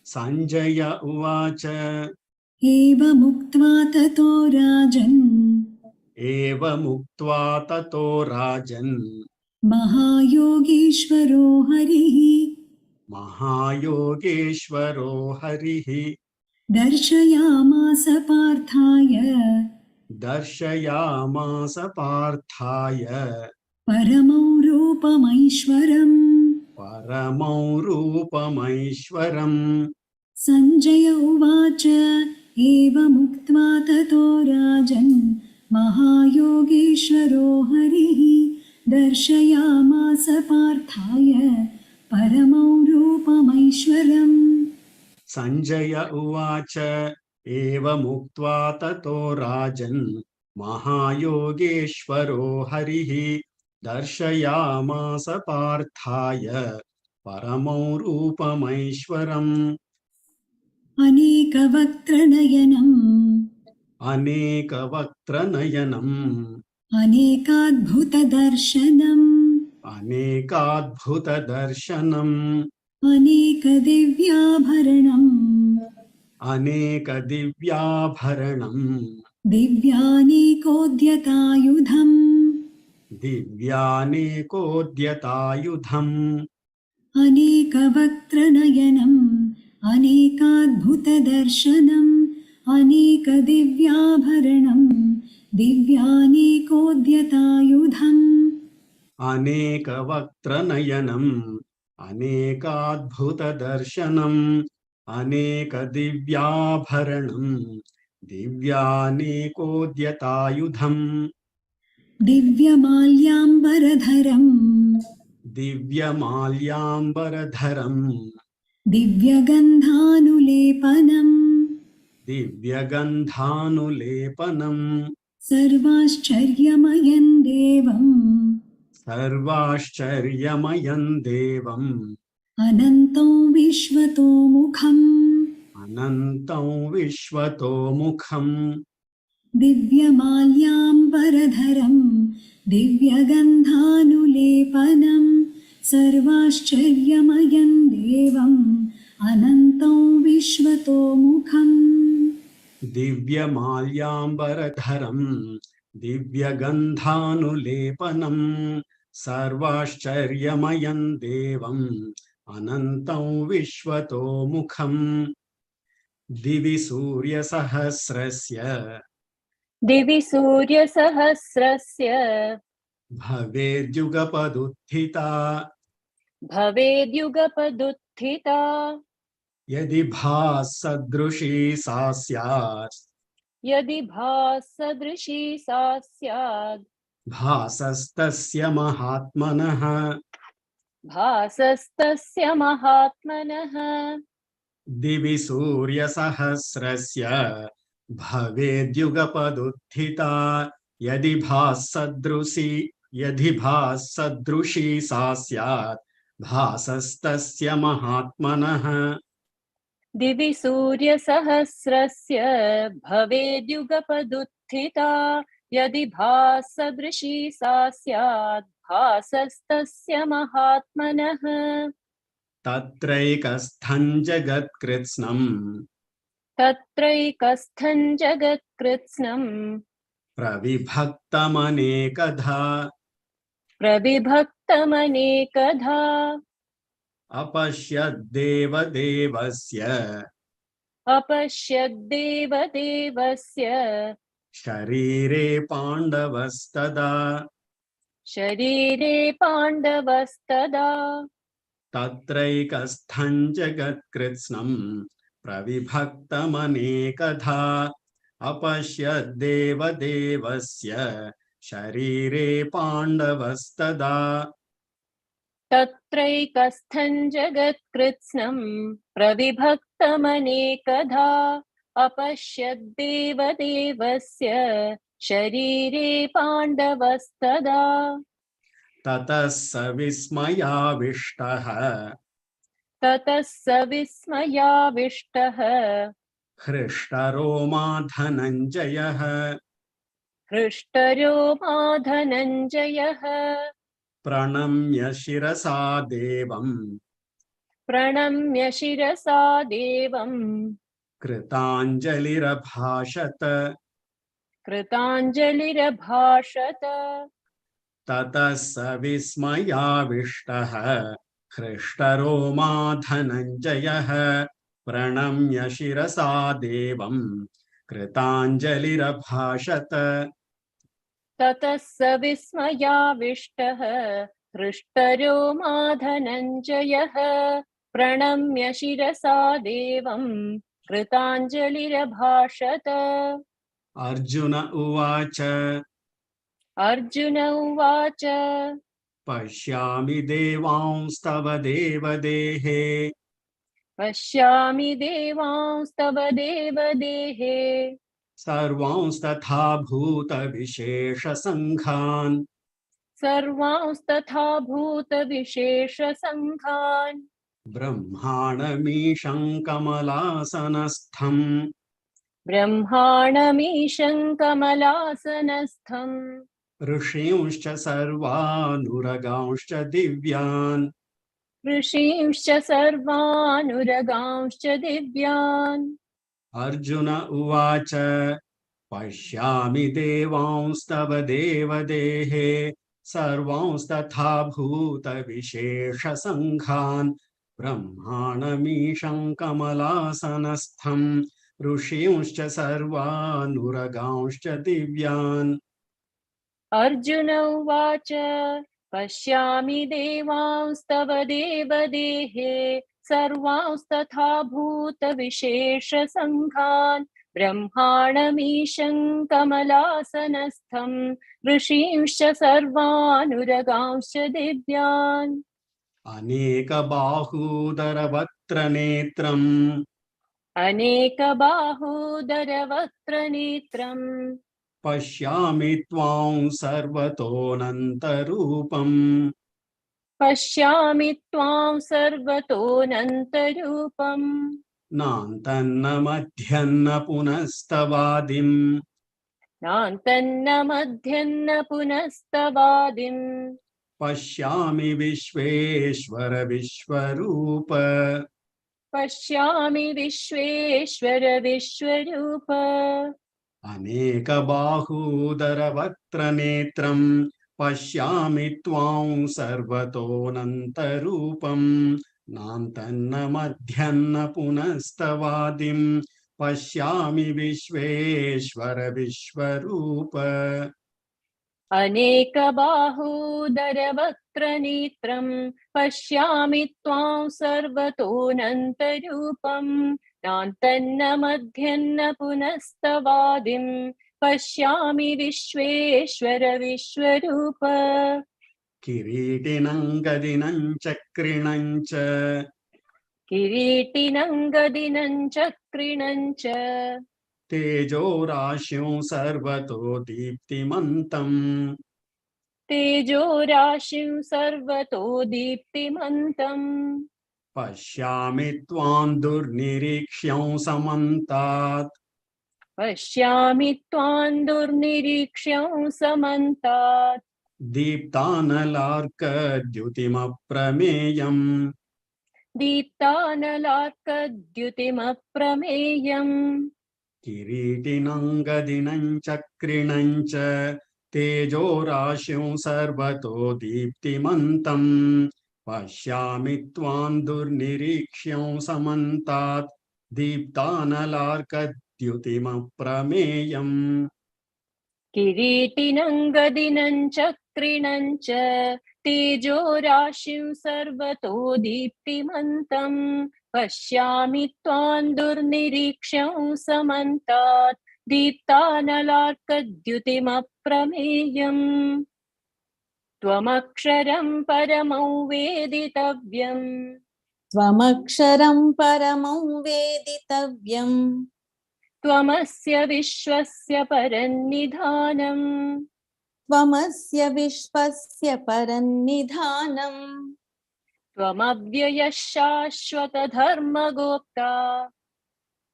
सञ्जय उवाच एवमुक्त्वा ततो राजन् एवमुक्त्वा ततो राजन् महायोगीश्वरो हरिः महायोगेश्वरो हरिः दर्शयामास पार्थाय पार्थाय परमं रूपमैश्वरम् परमौ रूपमैश्वरम् सञ्जय उवाच एवमुक्त्वा ततो राजन् महायोगेश्वरो हरिः दर्शयामास पार्थाय परमौ रूपमैश्वरम् सञ्जय उवाच एवमुक्त्वा ततो राजन् महायोगेश्वरो हरिः दर्शयामास पार्थाय परमौ रूपमैश्वरम् अनेकवक्त्रनयनम् अनेकवक्त्रनयनम् अनेकाद्भुतदर्शनम् अनेकाद्भुतदर्शनम् अनेकदिव्याभरणम् अनेकदिव्याभरणम् दिव्यानेकोद्यतायुधम् दिव्यानेकोद्यतायुधम् अनेकवक्त्रनयनम् अनेकाद्भुतदर्शनम् अनेकदिव्याभरणम् दिव्यानेकोद्यतायुधम् अनेकवक्त्रनयनम् अनेकाद्भुतदर्शनम् अनेकदिव्याभरणम् दिव्यानेकोद्यतायुधम् दिव्यमाल्याम्बरधरम् दिव्यमाल्याम्बरधरम् दिव्यगन्धानुलेपनम् दिव्यगन्धानुलेपनम् सर्वाश्चर्यमयम् देवम् सर्वाश्चर्यमयम् देवम् अनन्तं विश्वतोमुखम् अनन्तं विश्वतोमुखम् दिव्यमाल्याम्बरधरम् दिव्यगन्धानुलेपनम् सर्वाश्चर्यमयम् देवम् अनन्तं विश्वतोमुखम् दिव्यमाल्याम्बरधरम् दिव्यगन्धानुलेपनम् सर्वाश्चर्यमयम् देवम् अनन्तं विश्वतोमुखम् दिवि सूर्यसहस्रस्य दिवि सूर्यसहस्रस्य भवेद्युगपदुत्थिता भवेद्युगपदुत्थिता यदि भाससदृशी सा स्यात् यदि भाससदृशी सा स्यात् भासस्तस्य महात्मनः भासस्तस्य महात्मनः दिवि सूर्यसहस्रस्य भवेद्युगपदुत्थिता यदि भाससदृशी सा स्यात् भासस्तस्य महात्मनः दिवि सूर्यसहस्रस्य भवेद्युगपदुत्थिता यदि भाससदृशी सा स्यात् भासस्तस्य महात्मनः तत्रैकस्थं जगत्कृत्स्नम् तत्रैकस्थं जगत्कृत्स्नम् प्रविभक्तमनेकधा अपश्यद्देवदेवस्य शरीरे पाण्डवस्तदा तत्रैकस्थं जगत्कृत्स्नम् प्रविभक्तमनेकधा अपश्यद्देवदेवस्य शरीरे पाण्डवस्तदा तत्रैकस्थं जगत्कृत्स्नम् प्रविभक्तमनेकधा अपश्यद्देवदेवस्य शरीरे पाण्डवस्तदा ततः स विस्मयाविष्टः हृष्टरोमा धनञ्जयः प्रणम्य शिरसा देवम् कृताञ्जलिरभाषत ततः स विस्मयाविष्टः हृष्टरोमा धनञ्जयः प्रणम्य शिरसा देवम् कृताञ्जलिरभाषत ततः स विस्मयाविष्टः हृष्टरो मा धनञ्जयः प्रणम्य शिरसा देवं कृताञ्जलिरभाषत। अर्जुन उवाच अर्जुन उवाच पश्यामि देवांस्तव देवदेहे पश्यामि देवांस्तव देवदेहे सर्वांस्तथा भूतविशेषसङ्घान् सर्वांस्तथा भूतविशेषसङ्घान् ब्रह्माणमीशं कमलासनस्थम् ब्रह्माणमीशं कमलासनस्थम् ऋषींश्च सर्वानुरगांश्च दिव्यान् ऋषींश्च सर्वानुरगांश्च दिव्यान्। अर्जुन उवाच पश्यामि देवांस्तव देवदेहे सर्वांस्तथा भूतविशेषसङ्घान् ब्रह्माणमीशं कमलासनस्थम् ऋषींश्च सर्वानुरगांश्च दिव्यान्। अर्जुन उवाच पश्यामि देवांस्तव देवदेहे सर्वांस्तथा भूतविशेषसङ्घान् ब्रह्माणमीशं कमलासनस्थं ऋषींश्च सर्वानुरगांश्च दिव्यान्। अनेकबाहूदरवक्त्रनेत्रम् अनेकबाहूदरवक्त्रनेत्रम् पश्यामि त्वां सर्वतोऽनन्तरूपम् पश्यामि त्वां सर्वतोऽनन्तरूपम् नान्तन्न मध्यन्न पुनस्तवादिम् नान्तन्न मध्यन्न पुनस्तवादिम् पश्यामि विश्वेश्वर विश्वरूप पश्यामि विश्वेश्वर विश्वरूप। अनेकबाहूदरवक्त्रनेत्रम् पश्यामि त्वां सर्वतोऽनन्तरूपम् नान्तन्न मध्यन्न पुनस्तवादिम् पश्यामि विश्वेश्वर विश्वरूप। अनेकबाहूदरवक्त्रनेत्रं पश्यामि त्वां सर्वतोऽनन्तरूपं नान्तन्न मध्यन्न पुनस्तवादिं पश्यामि विश्वेश्वर विश्वरूप। किरीटिनं गदिनं चक्रिणं च किरीटिनं गदिनं चक्रिणं च तेजोराशिं सर्वतो दीप्तिमन्तम् तेजोराशिं सर्वतो दीप्तिमन्तम् पश्यामि त्वां दुर्निरीक्ष्यं समन्तात् पश्यामि त्वां दुर्निरीक्ष्यं समन्तात् दीप्तानलार्कद्युतिमप्रमेयम् दीप्तानलार्कद्युतिमप्रमेयम् किरीटिनं गदिनं चक्रिणं च तेजोराशिं सर्वतो दीप्तिमन्तम् पश्यामि त्वां दुर्निरीक्ष्यं समन्तात् दीप्तानलार्कद्युतिमप्रमेयम् किरीटिनं गदिनं चक्रिणं च तेजोराशिं सर्वतो दीप्तिमन्तम् पश्यामि त्वां दुर्निरीक्ष्यं समन्तात् दीप्तानलार्कद्युतिमप्रमेयम् त्वमक्षरं परमं वेदितव्यम् त्वमक्षरं परमं वेदितव्यम् त्वमस्य विश्वस्य परन्निधानम् त्वमस्य विश्वस्य परन्निधानम् त्वमव्ययः शाश्वतधर्मगोप्ता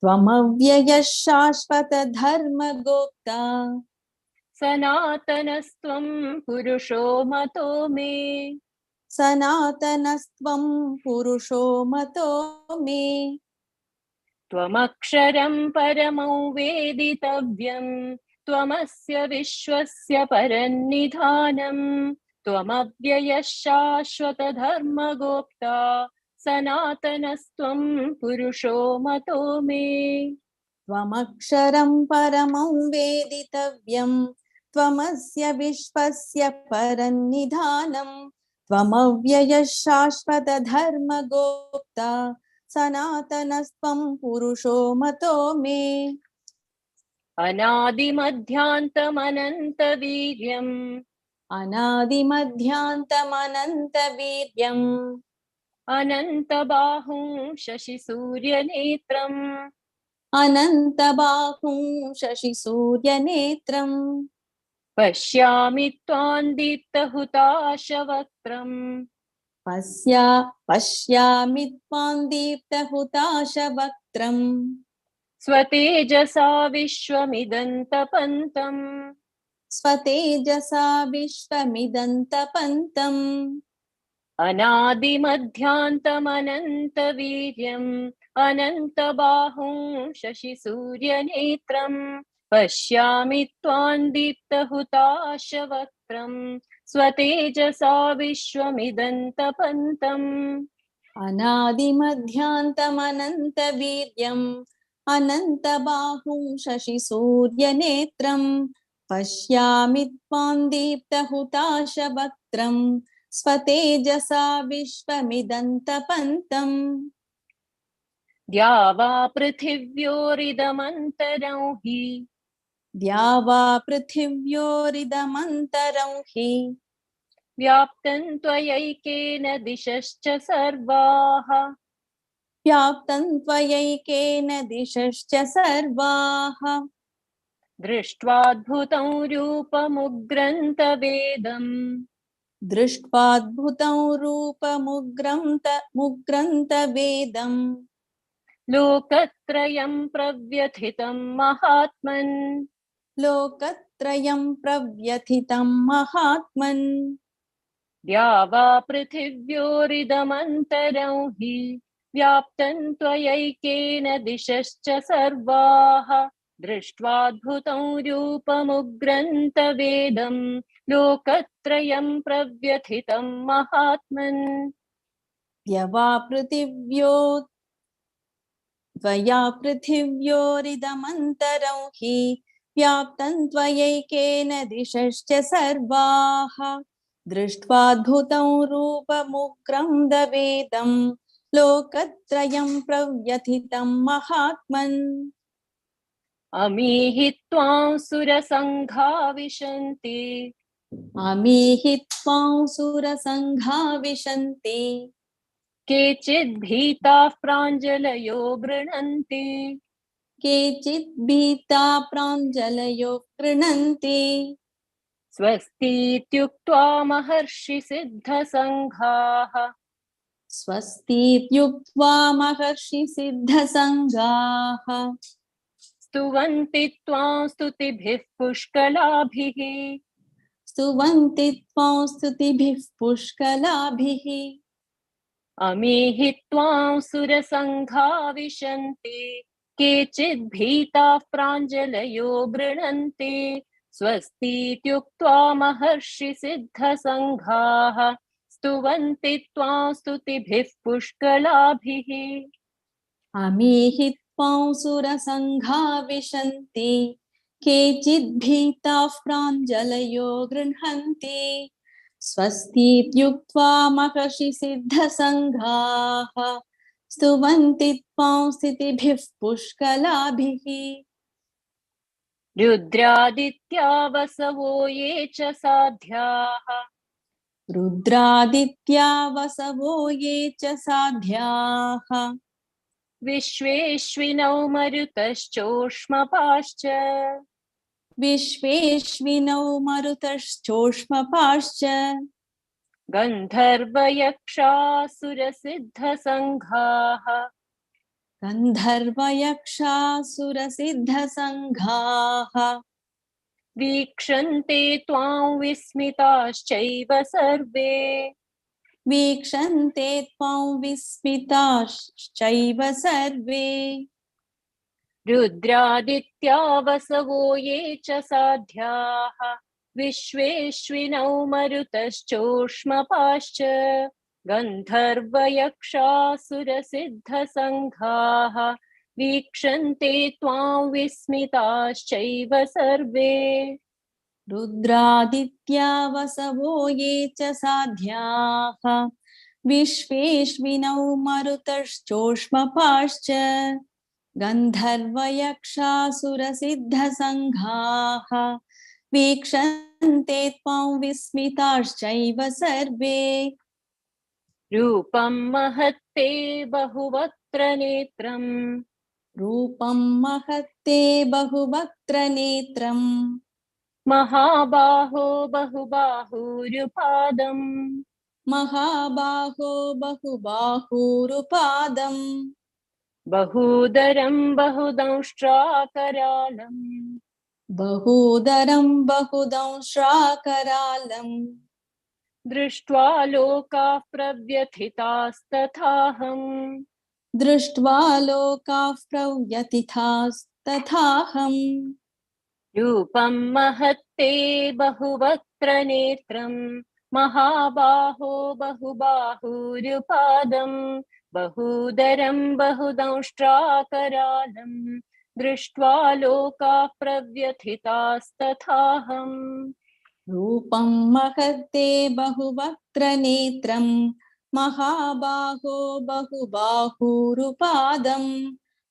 त्वमव्ययः शाश्वतधर्मगोप्ता सनातनस्त्वं पुरुषो मतो मे सनातनस्त्वं पुरुषो मतो मे त्वमक्षरं परमं वेदितव्यम् त्वमस्य विश्वस्य परन्निधानम् त्वमव्ययः शाश्वतधर्मगोप्ता सनातनस्त्वं पुरुषो मतो मे त्वमक्षरं परमं वेदितव्यम् त्वमस्य विश्वस्य परन्निधानम् त्वमव्ययः शाश्वतधर्मगोप्ता सनातनस्त्वं पुरुषो मतो मे अनादिमध्यान्तमनन्तवीर्यम् अनादिमध्यान्तमनन्तवीर्यम् अनन्तबाहुं शशिसूर्यनेत्रम् अनन्तबाहुं शशिसूर्यनेत्रम् पश्यामि त्वां दीप्तहुताशवक्त्रम् पश्यामि त्वां दीप्तहुताशवक्त्रम् स्वतेजसा विश्वमिदन्तपन्तम् स्वतेजसा विश्वमिदन्तपन्तम् अनादिमध्यान्तमनन्तवीर्यम् अनन्तबाहुं शशिसूर्यनेत्रम् पश्यामि त्वां दीप्तहुताशवक्त्रम् स्वतेजसा विश्वमिदन्तपन्तम् अनादिमध्यान्तमनन्तवीर्यम् अनन्तबाहुं शशिसूर्यनेत्रम् पश्यामि त्वां दीप्तहुताशवक्त्रम् स्वतेजसा विश्वमिदन्तपन्तम् द्या वा पृथिव्योरिदमन्तरं हि द्या वा पृथिव्योरिदमन्तरं हि व्याप्तं त्वयैकेन दिशश्च सर्वाः व्याप्तं त्वयैकेन दिशश्च सर्वाः दृष्ट्वाद्भुतं रूपमुग्रन्तवेदम् दृष्ट्वाद्भुतं रूपमुग्रन्तवेदम् लोकत्रयं प्रव्यथितं महात्मन् लोकत्रयं प्रव्यथितं महात्मन् द्या वा पृथिव्योरिदमन्तरं हि व्याप्तं त्वयैकेन दिशश्च सर्वाः दृष्ट्वाद्भुतं रूपमुग्रन्तवेदम् लोकत्रयं प्रव्यथितं महात्मन् द्यवा पृथिव्यो त्वया पृथिव्योरिदमन्तरं हि व्याप्तं त्वयैकेन दिशश्च सर्वाः दृष्ट्वाद्भुतं रूपमुग्रं दवेदं लोकत्रयं प्रव्यथितं महात्मन् अमीहि त्वां सुरसङ्घा विशन्ति अमीहि त्वां सुरसङ्घा विशन्ति केचिद् भीताः प्राञ्जलयो गृह्णन्ति केचित् भीता प्राञ्जलयो गृह्णन्ति स्वस्तीत्युक्त्वा महर्षि सिद्धसङ्घाः स्वस्तीत्युक्त्वा महर्षि सिद्धसङ्घाः स्तुवन्ति त्वां स्तुतिभिः पुष्कलाभिः स्तुवन्ति त्वां स्तुतिभिः पुष्कलाभिः अमीहि त्वां सुरसङ्घा विशन्ति केचिद् भीताः प्राञ्जलयो गृह्णन्ति स्वस्तीत्युक्त्वा महर्षि सिद्धसङ्घाः स्तुवन्ति त्वां स्तुतिभिः पुष्कलाभिः अमीहि त्वां सुरसङ्घा विशन्ति केचित् भीताः प्राञ्जलयो गृह्णन्ति स्वस्तीत्युक्त्वा महर्षि सिद्धसङ्घाः स्तुवन्ति त्वां स्तुतिभिः पुष्कलाभिः रुद्रादित्या वसवो ये च साध्याः रुद्रादित्या वसवो ये च साध्याः विश्वेश्विनौ मरुतश्चोष्मपाश्च विश्वेश्विनौ मरुतश्चोष्मपाश्च गन्धर्वयक्षासुरसिद्धसङ्घाः गन्धर्वयक्षासुरसिद्धसङ्घाः वीक्षन्ते त्वां विस्मिताश्चैव सर्वे वीक्षन्ते त्वां विस्मिताश्चैव सर्वे रुद्रादित्या वसवो ये च साध्याः विश्वेश्विनौ मरुतश्चोष्मपाश्च गन्धर्वयक्षासुरसिद्धसङ्घाः वीक्षन्ते त्वां विस्मिताश्चैव सर्वे रुद्रादित्या वसवो ये च साध्याः विश्वेश्विनौ मरुतश्चोष्मपाश्च गन्धर्वयक्षासुरसिद्धसङ्घाः वीक्षन्ते त्वां विस्मिताश्चैव सर्वे रूपं महत्ते बहुवक्त्र नेत्रम् रूपं महत्ते बहुवक्त्रनेत्रम् महाबाहो बहुबाहुरुपादम् महाबाहो बहुबाहुरुपादम् बहूदरं बहुदंष्ट्राकरालम् बहूदरं बहुदंष्ट्राकरालम् दृष्ट्वा लोकाः प्रव्यथितास्तथाहम् दृष्ट्वा लोकाः प्रव्यथितास्तथाहम् रूपं महत्ते बहुवक्त्र नेत्रम् महाबाहो बहुबाहुरुपादम् बहूदरं बहुदंष्ट्राकरालम् दृष्ट्वा लोकाः प्रव्यथितास्तथाहम् रूपं महत्ते बहुवक्त्रनेत्रम् महाबाहो बहुबाहुरुपादम्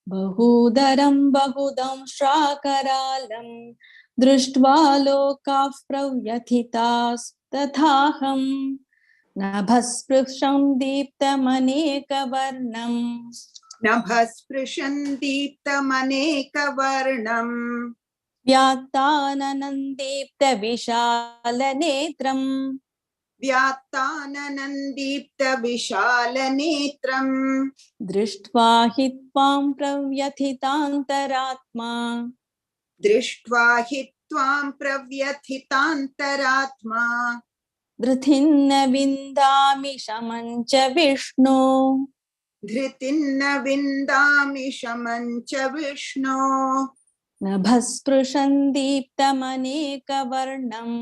बहूदरं बहुदंष्ट्राकरालम् दृष्ट्वा लोकाः प्रव्यथितास्तथाहम् नभस्पृशं दीप्तमनेकवर्णम् नभस्पृशं दीप्तमनेकवर्णम् व्यात्ताननन्दीप्तविशालनेत्रम् व्यात्ताननन्दीप्तविशालनेत्रम् दृष्ट्वा हि त्वां प्रव्यथितान्तरात्मा दृष्ट्वा हि त्वां प्रव्यथितान्तरात्मा धृतिन्न विन्दामि शमं च विष्णो धृतिन्न विन्दामि शमं च विष्णो नभस्पृशं दीप्तमनेकवर्णम्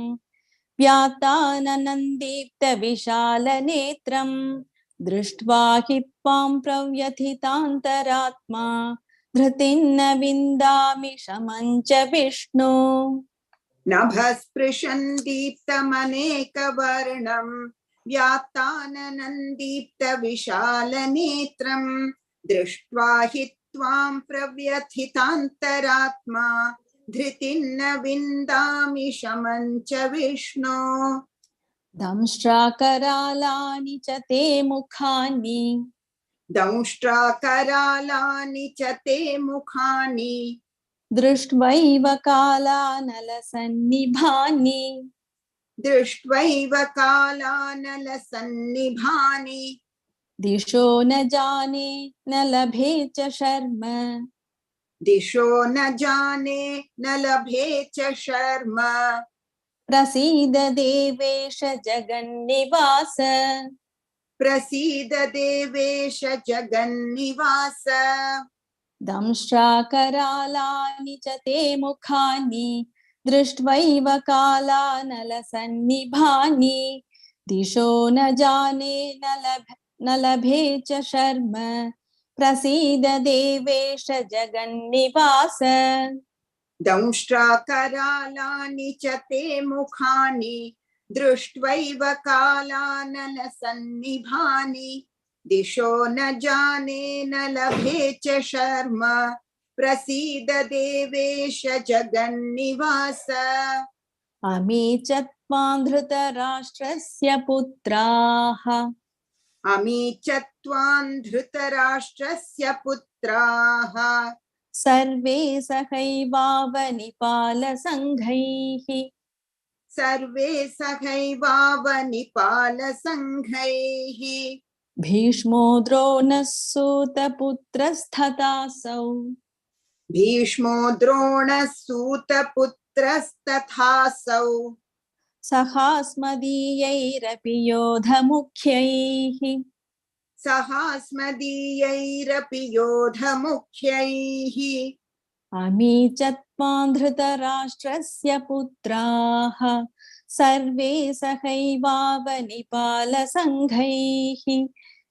व्यात्ताननन्दीप्तविशालनेत्रम् दृष्ट्वा हि त्वां प्रव्यथितान्तरात्मा धृतिन्न विन्दामि शमं च विष्णो नभस्पृशं दीप्तमनेकवर्णम् व्यात्ताननन्दीप्तविशालनेत्रम् दृष्ट्वा हि त्वां प्रव्यथितान्तरात्मा धृतिन्न विन्दामि शमं च विष्णो दंष्ट्राकरालानि च ते मुखानि दंष्ट्राकरालानि च ते मुखानि दृष्ट्वैव कालानलसन्निभानि दृष्ट्वैव कालानलसन्निभानि दिशो न जाने न लभे च शर्म दिशो न जाने न लभे च शर्म प्रसीद देवेश जगन्निवास प्रसीद देवेश जगन्निवास दंष्ट्राकरालानि च ते मुखानि दृष्ट्वैव कालानलसन्निभानि दिशो न जाने न लभे च शर्म प्रसीद देवेश जगन्निवास दंष्ट्राकरालानि च ते मुखानि दृष्ट्वैव कालानलसन्निभानि दिशो न जाने न लभे च शर्म प्रसीद देवेश जगन्निवास अमी च त्वां धृतराष्ट्रस्य पुत्राः अमी च त्वां धृतराष्ट्रस्य पुत्राः सर्वे सहैवावनिपालसङ्घैः सर्वे सहैवावनिपालसङ्घैः भीष्मो द्रोणः सूतपुत्रस्तथासौ भीष्मो द्रोणः सूतपुत्रस्तथासौ सहास्मदीयैरपि योधमुख्यैः सहास्मदीयैरपि योधमुख्यैः अमी च त्वां धृतराष्ट्रस्य पुत्राः सर्वे सहैवावनिपालसङ्घैः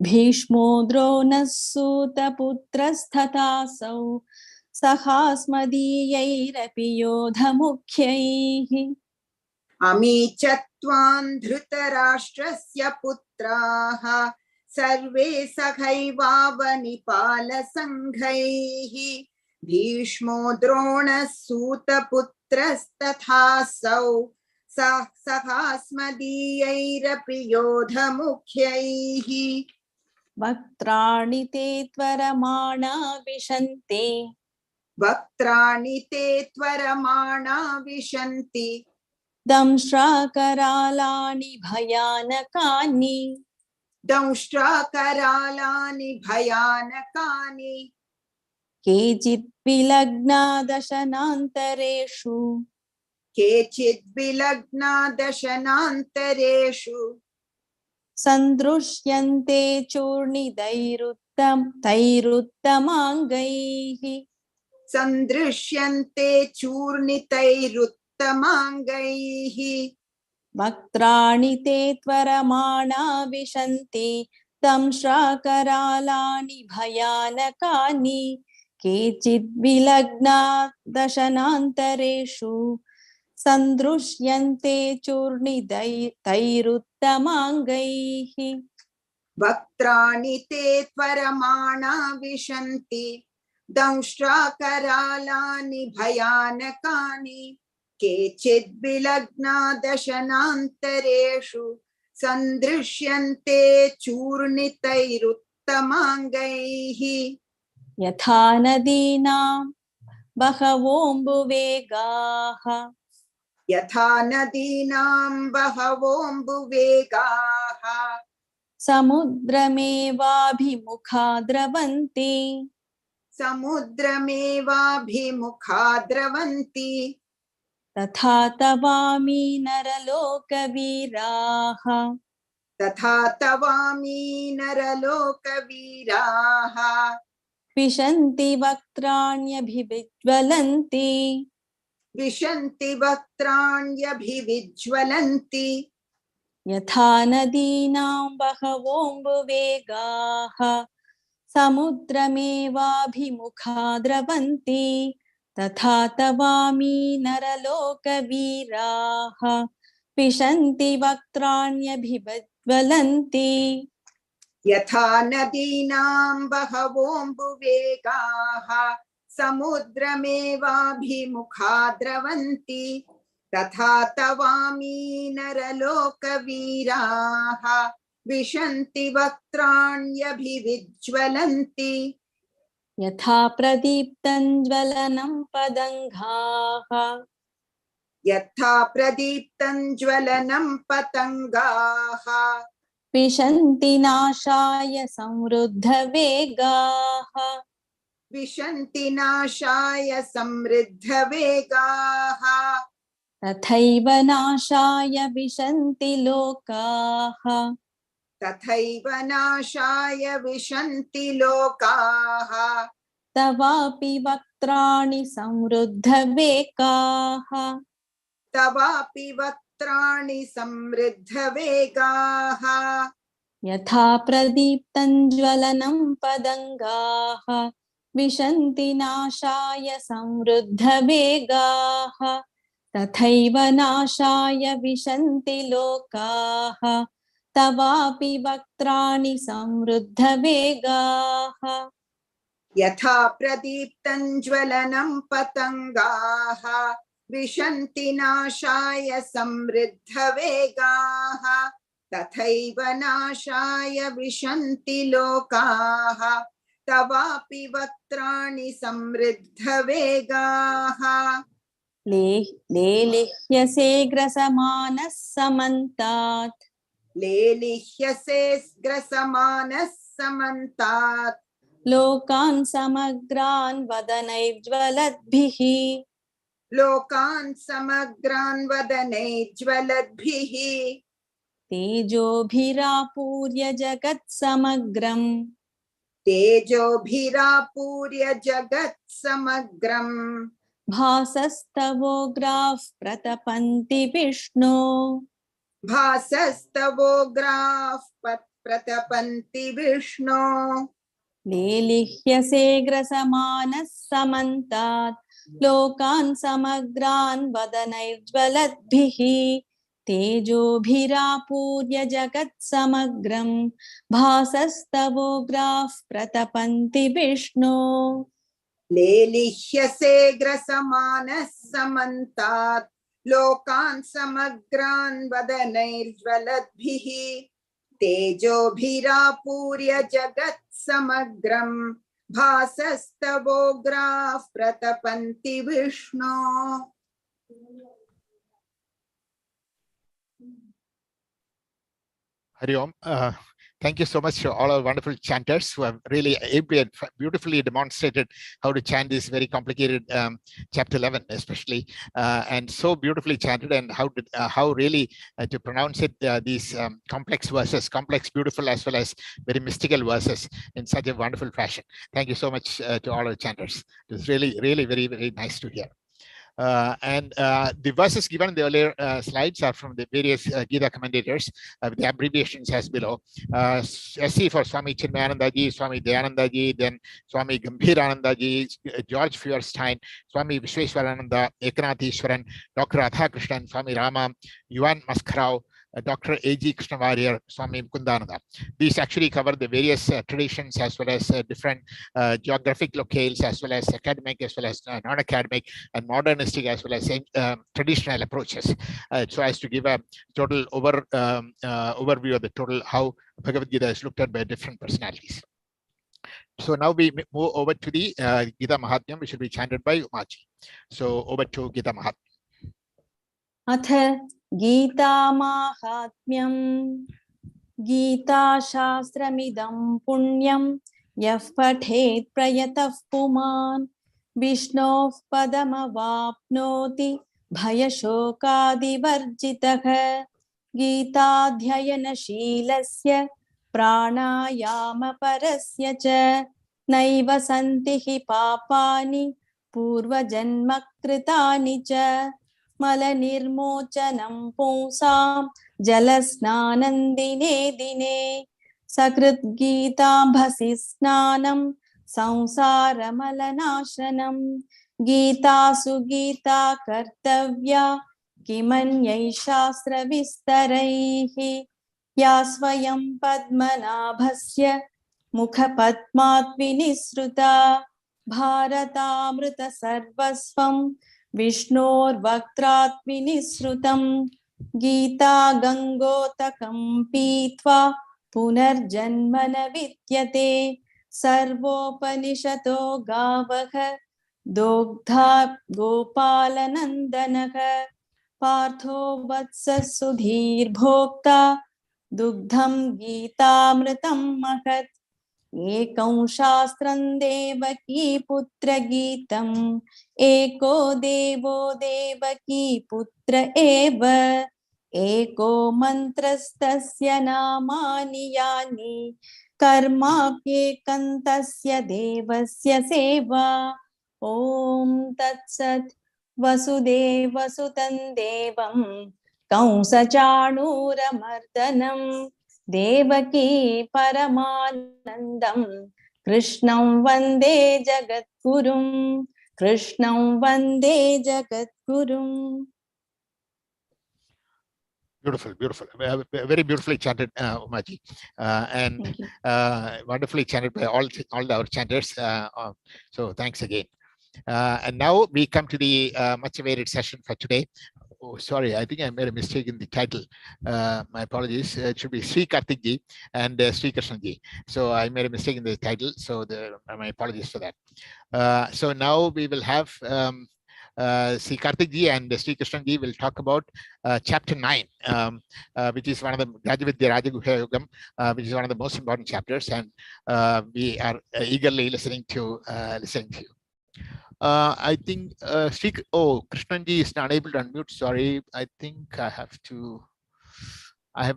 भीष्मो द्रोणः सूतपुत्रस्तथासौ सहास्मदीयैरपि योधमुख्यैः अमी च त्वां धृतराष्ट्रस्य पुत्राः सर्वे सहैवावनिपालसङ्घैः भीष्मो द्रोणः सूतपुत्रस्तथासौ सहास्मदीयैरपि योधमुख्यैः वक्त्राणि ते त्वरमाणा विशन्ति वक्त्राणि ते त्वरमाणा विशन्ति दंष्ट्राकरालानि भयानकानि दंष्ट्राकरालानि भयानकानि केचित् विलग्ना दशनान्तरेषु केचिद् विलग्ना दशनान्तरेषु सन्दृश्यन्ते चूर्णितैरुत्तमाङ्गैः सन्दृश्यन्ते चूर्णितैरुत्तमाङ्गैः वक्त्राणि ते त्वरमाणा विशन्ति दंष्ट्राकरालानि भयानकानि केचित् विलग्ना दशनान्तरेषु सन्दृश्यन्ते चूर्णितैरुत्तमाङ्गैः वक्त्राणि ते त्वरमाणा विशन्ति दंष्ट्राकरालानि भयानकानि केचिद् विलग्ना दशनान्तरेषु सन्दृश्यन्ते चूर्णितैरुत्तमाङ्गैः यथा नदीनां बहवोऽम्बुवेगाः यथा नदीनां बहवोऽम्बुवेगाः समुद्रमेवाभिमुखा द्रवन्ति समुद्रमेवाभिमुखा द्रवन्ति तथा तवामि नरलोकवीराः तथा तवामि नरलोकवीराः विशन्ति वक्त्राण्यभिविज्वलन्ति विशन्ति वक्त्राण्यभिविज्वलन्ति यथा नदीनां बहवोऽम्बुवेगाः समुद्रमेवाभिमुखा द्रवन्ति तथा तवामि नरलोकवीराः विशन्ति वक्त्राण्यभिविज्वलन्ति यथा नदीनां बहवोऽम्बुवेगाः समुद्रमेवाभिमुखा द्रवन्ति तथा तवामि नरलोकवीराः विशन्ति वक्त्राण्यभिविज्वलन्ति यथा प्रदीप्तं ज्वलनं पतङ्गाः यथा प्रदीप्तं ज्वलनं पतङ्गाः विशन्ति नाशाय समृद्धवेगाः विशन्ति नाशाय समृद्धवेगाः तथैव नाशाय विशन्ति लोकाः तथैव नाशाय विशन्ति लोकाः तवापि वक्त्राणि समृद्धवेगाः तवापि वक्त्राणि समृद्धवेगाः यथा प्रदीप्तं ज्वलनं पतङ्गाः विशन्ति नाशाय समृद्धवेगाः तथैव नाशाय विशन्ति लोकाः तवापि वक्त्राणि समृद्धवेगाः यथा प्रदीप्तं ज्वलनं पतङ्गाः विशन्ति नाशाय समृद्धवेगाः तथैव नाशाय विशन्ति लोकाः तवापि वक्त्राणि समृद्धवेगाः लेलिह्यसे ग्रसमानः समन्तात् लेलिह्यसे ग्रसमानः समन्तात् लोकान् समग्रान् वदनैर्ज्वलद्भिः लोकान् समग्रान् वदनैर्ज्वलद्भिः तेजोभिरापूर्य जगत्समग्रम् तेजोभिरापूर्य जगत्समग्रम् भासस्तवोग्राः प्रतपन्ति विष्णो भासस्तवोग्राः प्रतपन्ति विष्णो लेलिह्यसे ग्रसमानः समन्तात् लोकान् समग्रान् वदनैर्ज्वलद्भिः तेजोभिरापूर्य जगत्समग्रं भासस्तवोग्राः प्रतपन्ति विष्णो लेलिह्यसे ग्रसमानः समन्तात् लोकान् समग्रान् वदनैर्ज्वलद्भिः तेजोभिरापूर्य जगत् समग्रं भासस्तवोग्राः प्रतपन्ति विष्णो. Hari Om. Thank you so much to all our wonderful chanters who have really ably and beautifully demonstrated how to chant this very complicated chapter 11, especially, and so beautifully chanted, and how really to pronounce it, these complex verses, complex, beautiful, as well as very mystical verses in such a wonderful fashion. Thank you so much to all our chanters. It was really, really very, very nice to hear. The verses given in the earlier slides are from the various Gita commentators with the abbreviations as below. SC for Swami Chinmayanandaji, Swami Dayanandaji, then Swami Gambhiranandaji, George Feuerstein, Swami Vishweshwarananda, Ekanathishwaran, Dr. Radhakrishnan, Swami Rama, Yuan Maskarao, Dr. A.G. Krishnavarya, Swami Mukundananda. These actually cover the various traditions as well as different geographic locales, as well as academic, as well as non-academic, and modernistic, as well as traditional approaches, so as to give a total overview of the total how Bhagavad Gita is looked at by different personalities. So now we move over to the Gita Mahatmyam, which will be chanted by Umaji. So over to Gita Mahatmyam. अथ गीतामाहात्म्यं गीताशास्त्रमिदं पुण्यं यः पठेत् प्रयतः पुमान् विष्णोः पदमवाप्नोति भयशोकादिवर्जितः गीताध्ययनशीलस्य प्राणायामपरस्य च नैव सन्ति हि पापानि पूर्वजन्मकृतानि च मलनिर्मोचनं पुंसां जलस्नानं दिने दिने सकृत् गीताम्भसि स्नानं संसारमलनाशनं गीतासु गीता कर्तव्या किमन्यैः शास्त्रविस्तरैः या स्वयं पद्मनाभस्य मुखपद्मात् विनिसृता भारतामृत सर्वस्वं विष्णोर्वक्त्रात् विनिसृतं गीता गंगोतकं पीत्वा पुनर्जन्म न विद्यते सर्वोपनिषतो गावः दोग्धा गोपालनन्दनः पार्थो वत्सः सुधीर्भोक्ता दुग्धं गीतामृतं महत् एकं शास्त्रं देवकी पुत्र गीतम् एको देवो देवकी पुत्र एव एको मन्त्रस्तस्य नामानि यानि कर्माप्येकं तस्य देवस्य सेवा ॐ तत्सत् वसुदेवसुतं देवं कंसचाणूरमर्दनं देवकी परमानन्दं कृष्णं वन्दे जगद्गुरुं कृष्णं वन्दे जगद्गुरुं. Beautiful, beautiful, very beautifully chanted, Umaji, and wonderfully chanted by all our chanters. So thanks again. And now we come to the much awaited session for today. Oh, sorry, I think I made a mistake in the title. My apologies. It should be Sri Karthik Ji and Sri Krishna Ji. So I made a mistake in the title. So my apologies for that. So now we will have Sri Karthik Ji and Sri Krishna Ji will talk about chapter 9, which is one of the Rajavidya Rajaguhya Yogam, which is one of the most important chapters, and we are eagerly listening to you. I think Krishnanji is not able to unmute. Sorry, I think I have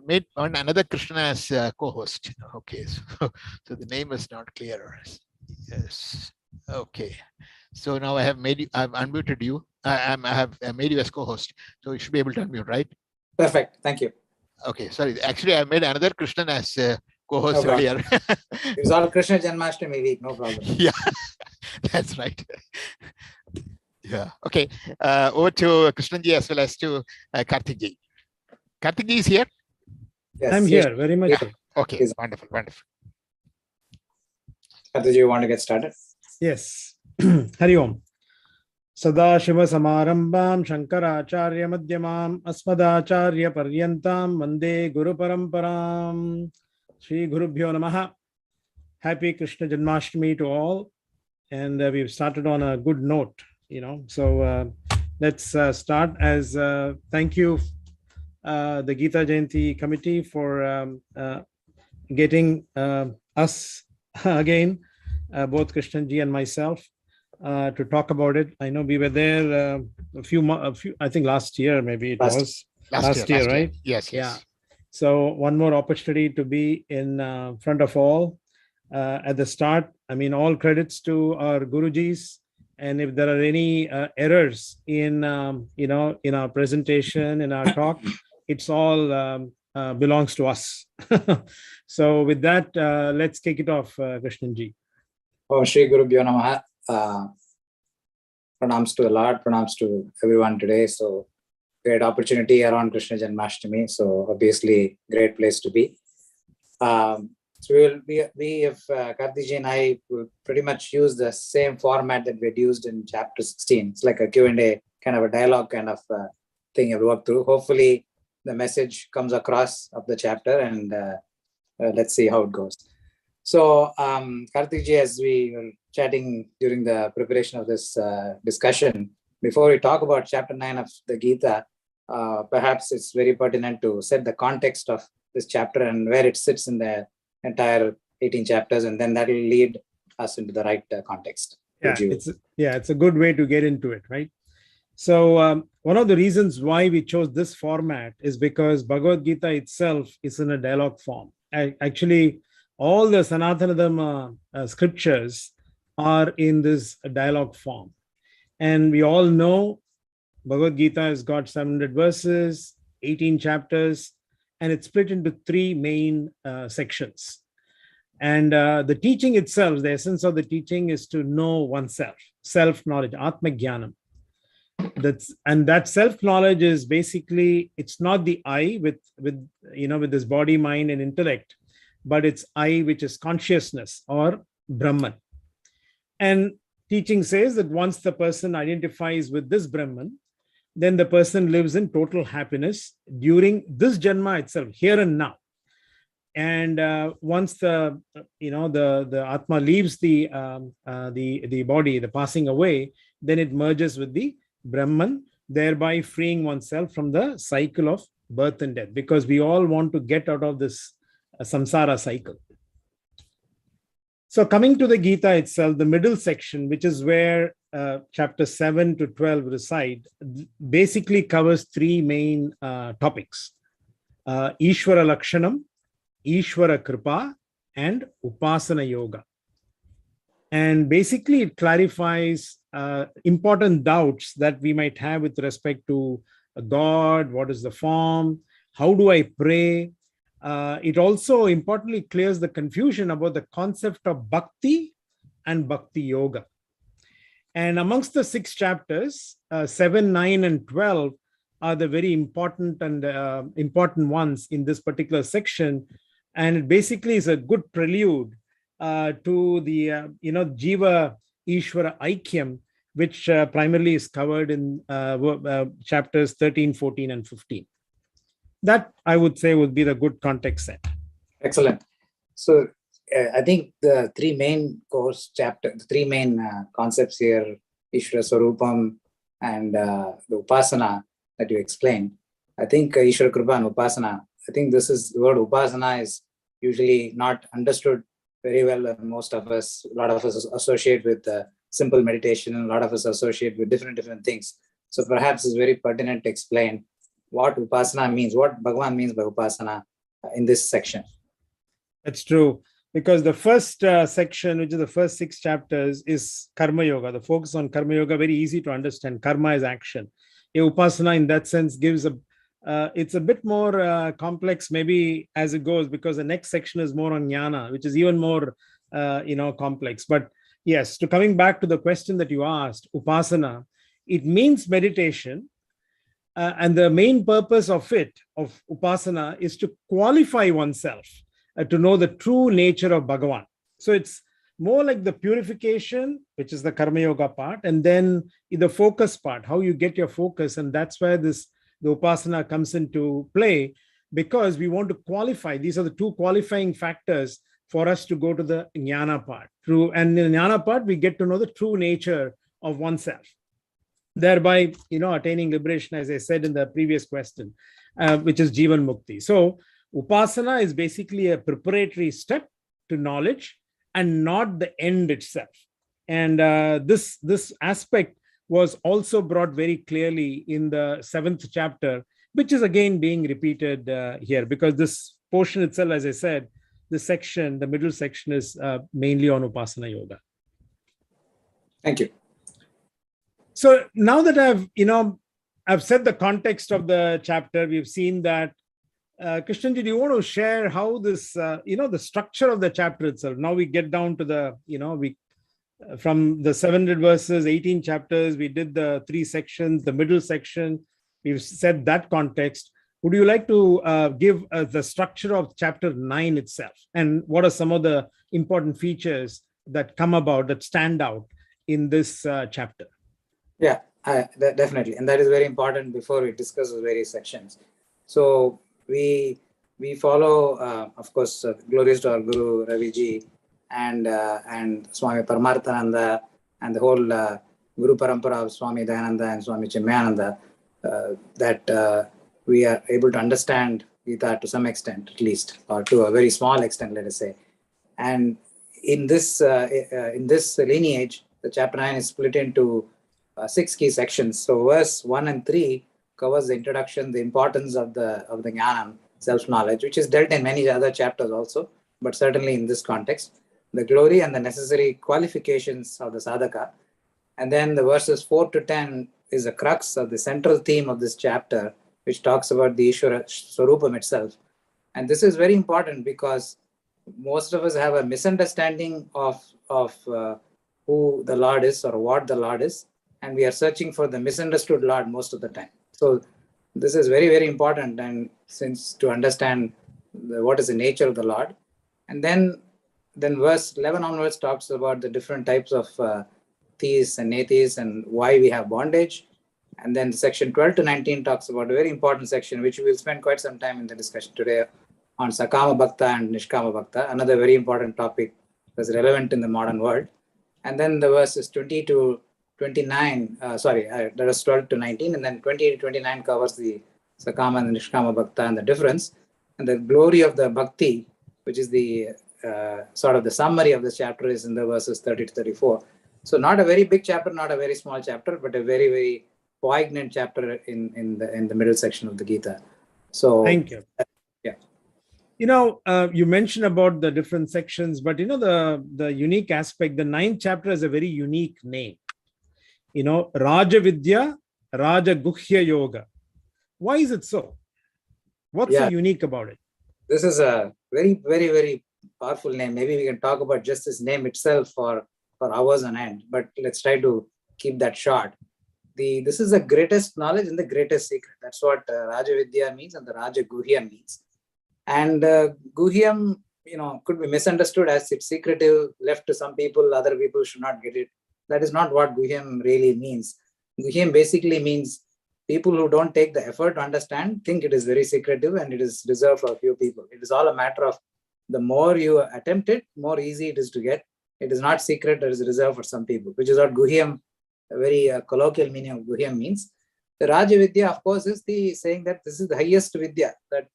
made another Krishna as co-host. Okay, so the name is not clear. Yes. Okay. So now I've unmuted you. I have made you as co-host. So you should be able to unmute, right? Perfect. Thank you. Okay. Sorry. Actually, I made another Krishna as co-host earlier. It's all Krishna Janmashtami week. No problem. Yeah, that's right. Yeah. Okay. Over to Krishnanji as well as to Karthikji. Karthikji is here. Yes, I'm here, very much Yeah. so. Okay. Yes. Wonderful. Wonderful. Karthik, you want to get started? Yes. Hari Om. Sadashiva Samarambam Shankaracharya Madhyamam Asmadacharya Paryantam Vande Guru Paramparam. Shri Gurubhyo Namaha. Happy Krishna Janmashtami to all. And we've started on a good note, So let's start as thank you, the Gita Jayanti committee for getting us again, both Krishnanji and myself, to talk about it. I know we were there a few, I think last year, maybe it was last year, right? Yes. Yeah. So one more opportunity to be in front of all at the start. I mean, all credits to our Gurujis. And if there are any errors in, in our presentation, in our talk, it's all belongs to us. So with that, let's kick it off, Krishnanji. Oh, Shri Gurubhyo Namaha. Pranams to the Lord, pranams to everyone today. So great opportunity around Krishna Janmashtami. So obviously great place to be. So we have Karthikji and I will pretty much use the same format that we had used in chapter 16. It's like a Q&A, kind of a dialogue kind of thing you'll work through. Hopefully the message comes across of the chapter, and let's see how it goes. So Karthikji, as we were chatting during the preparation of this discussion, before we talk about chapter 9 of the Gita, perhaps it's very pertinent to set the context of this chapter and where it sits in the entire 18 chapters, and then that will lead us into the right context. It's a good way to get into it, right? So one of the reasons why we chose this format is because Bhagavad Gita itself is in a dialogue form. Actually, all the Sanatana Dharma scriptures are in this dialogue form. And we all know Bhagavad Gita has got 700 verses, 18 chapters, and it's split into 3 main sections. And the teaching itself, the essence of the teaching is to know oneself, self-knowledge, Atma Jnanam. And that self-knowledge is basically, it's not the I with this body, mind, and intellect, but it's I, which is consciousness or Brahman. And teaching says that once the person identifies with this Brahman, then the person lives in total happiness during this Janma itself, here and now. And once the Atma leaves the body, the passing away, then it merges with the Brahman, thereby freeing oneself from the cycle of birth and death, because we all want to get out of this samsara cycle. So coming to the Gita itself, the middle section, which is where chapter 7 to 12 reside, basically covers 3 main topics: Ishvara Lakshanam, Ishvara Kripa, and Upasana Yoga. And basically it clarifies important doubts that we might have with respect to God, what is the form, how do I pray. It also importantly clears the confusion about the concept of Bhakti and Bhakti Yoga. And amongst the 6 chapters, 7, 9, and 12 are the very important and important ones in this particular section. And it basically is a good prelude to the Jiva Ishvara Aikyam, which primarily is covered in chapters 13, 14, and 15. That I would say would be the good context set. Excellent. So I think the 3 main the 3 main concepts here, Ishvara Swarupam and the Upasana that you explained. I think Ishvara Kripa and Upasana, I think the word Upasana is usually not understood very well. Most of us, a lot of us associate with simple meditation, and a lot of us associate with different things. So perhaps it's very pertinent to explain what Upasana means, what Bhagavan means by Upasana in this section. That's true. Because the first section, which is the first 6 chapters, is Karma Yoga. The focus on Karma Yoga, very easy to understand. Karma is action. Upasana in that sense gives it's a bit more complex maybe as it goes, because the next section is more on Jnana, which is even more complex. But yes, coming back to the question that you asked, Upasana it means meditation. And the main purpose of Upasana, is to qualify oneself to know the true nature of Bhagavan. So it's more like the purification, which is the Karma Yoga part, and then the focus part, how you get your focus. And that's where the Upasana comes into play, because we want to qualify. These are the two qualifying factors for us to go to the Jnana part. And in the Jnana part, we get to know the true nature of oneself, thereby, attaining liberation, as I said in the previous question, which is Jivan Mukti. So Upasana is basically a preparatory step to knowledge and not the end itself. And this aspect was also brought very clearly in the 7th chapter, which is again being repeated here, because this portion itself, as I said, the middle section is mainly on Upasana Yoga. Thank you. So now that I've set the context of the chapter, we've seen that, Krishnan, do you want to share how this, the structure of the chapter itself? Now we get down to from the 700 verses, 18 chapters, we did the 3 sections, the middle section, we've set that context. Would you like to give the structure of chapter 9 itself? And what are some of the important features that come about, that stand out in this chapter? Yeah, definitely. And that is very important before we discuss the various sections. So we follow, of course, glorious to our Guru Raviji and Swami Paramarthananda and the whole Guru Parampara of Swami Dayananda and Swami Chinmayananda, that we are able to understand Gita to some extent, at least, or to a very small extent, let us say. And in this lineage, the chapter 9 is split into 6 key sections. So verse 1 and 3 covers the introduction, the importance of the Jnana, self-knowledge, which is dealt in many other chapters also, but certainly in this context, the glory and the necessary qualifications of the sadhaka. And then the verses 4 to 10 is the crux of the central theme of this chapter, which talks about the Ishvara Swarupam itself. And this is very important because most of us have a misunderstanding of who the Lord is or what the Lord is. And we are searching for the misunderstood Lord most of the time. So this is very, very important, and since to understand what is the nature of the Lord. And then verse 11 onwards talks about the different types of theists and atheists and why we have bondage. And then section 12 to 19 talks about a very important section, which we will spend quite some time in the discussion today, on Sakama Bhakta and Nishkama Bhakta, another very important topic that's relevant in the modern world. And then the verses 20 to 29, that was 12 to 19, and then 20 to 29 covers the Sakama and the Nishkama Bhakta and the difference. And the glory of the Bhakti, which is the sort of the summary of this chapter, is in the verses 30 to 34. So not a very big chapter, not a very small chapter, but a very, very poignant chapter in the middle section of the Gita. So thank you. Yeah. You mentioned about the different sections, but the unique aspect, the 9th chapter is a very unique name. Raja Vidya, Raja Guhya Yoga. Why is it so? What's so unique about it? This is a very, very, very powerful name. Maybe we can talk about just this name itself for hours on end, but let's try to keep that short. This is the greatest knowledge and the greatest secret. That's what Raja Vidya means and the Raja Guhyam means. And Guhyam, could be misunderstood as it's secretive, left to some people, other people should not get it. That is not what Guhyam really means. Guhyam basically means people who don't take the effort to understand think it is very secretive and it is reserved for a few people. It is all a matter of the more you attempt it, more easy it is to get. It is not secret, it is reserved for some people, which is what Guhyam, a very colloquial meaning of Guhyam means. The Raja Vidya, of course, is the saying that this is the highest Vidya that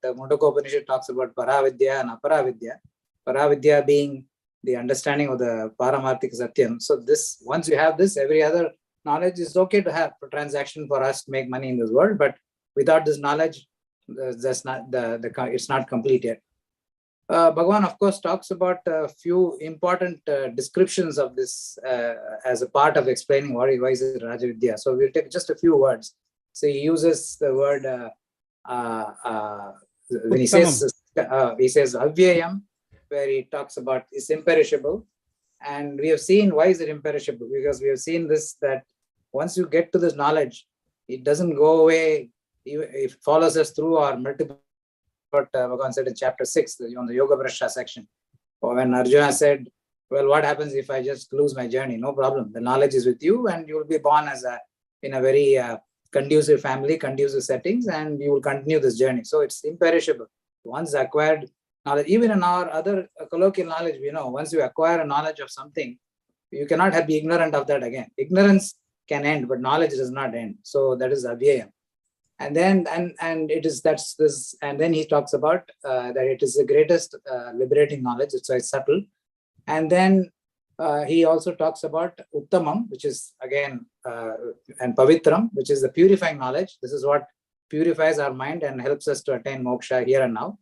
Mundaka Upanishad talks about, Paravidya and Aparavidya. Paravidya being the understanding of the Paramarthika Satyam. So this, once you have this, every other knowledge is okay to have for transaction for us to make money in this world. But without this knowledge, that's not it's not complete yet. Bhagavan, of course, talks about a few important descriptions of this as a part of explaining why is it Raja Vidya. So we'll take just a few words. So he uses the word when he says Avyayam, where he talks about is imperishable. And we have seen why is it imperishable, because we have seen this, that once you get to this knowledge, it doesn't go away. It follows us through our multiple, what Bhagavan said in chapter 6, on the Yoga Brashya section. Or when Arjuna said, well, what happens if I just lose my journey? No problem. The knowledge is with you, and you will be born in a very conducive family, conducive settings, and you will continue this journey. So it's imperishable. Once acquired knowledge, even in our other colloquial knowledge, we know once you acquire a knowledge of something, you cannot be ignorant of that again. Ignorance can end, but knowledge does not end. So that is avyayam. And then and then he talks about that it is the greatest liberating knowledge. It's very subtle. And then he also talks about uttamam, which is again and pavitram, which is the purifying knowledge. This is what purifies our mind and helps us to attain moksha here and now.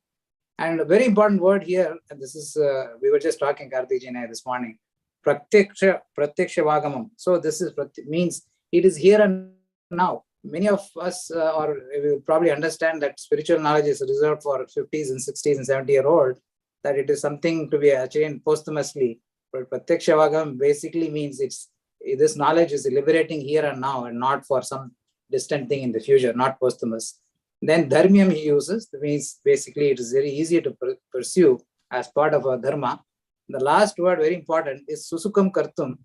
And a very important word here, and this is we were just talking, Karthik and I, this morning, pratyaksha vagamam. So this is means it is here and now. Many of us we will probably understand that spiritual knowledge is reserved for 50s and 60s and 70-year-old, that it is something to be attained posthumously. But pratyaksha vagam basically means this knowledge is liberating here and now and not for some distant thing in the future, not posthumous. Then dharmyam he uses, means basically it is very easy to pursue as part of a dharma. The last word, very important, is susukam kartum.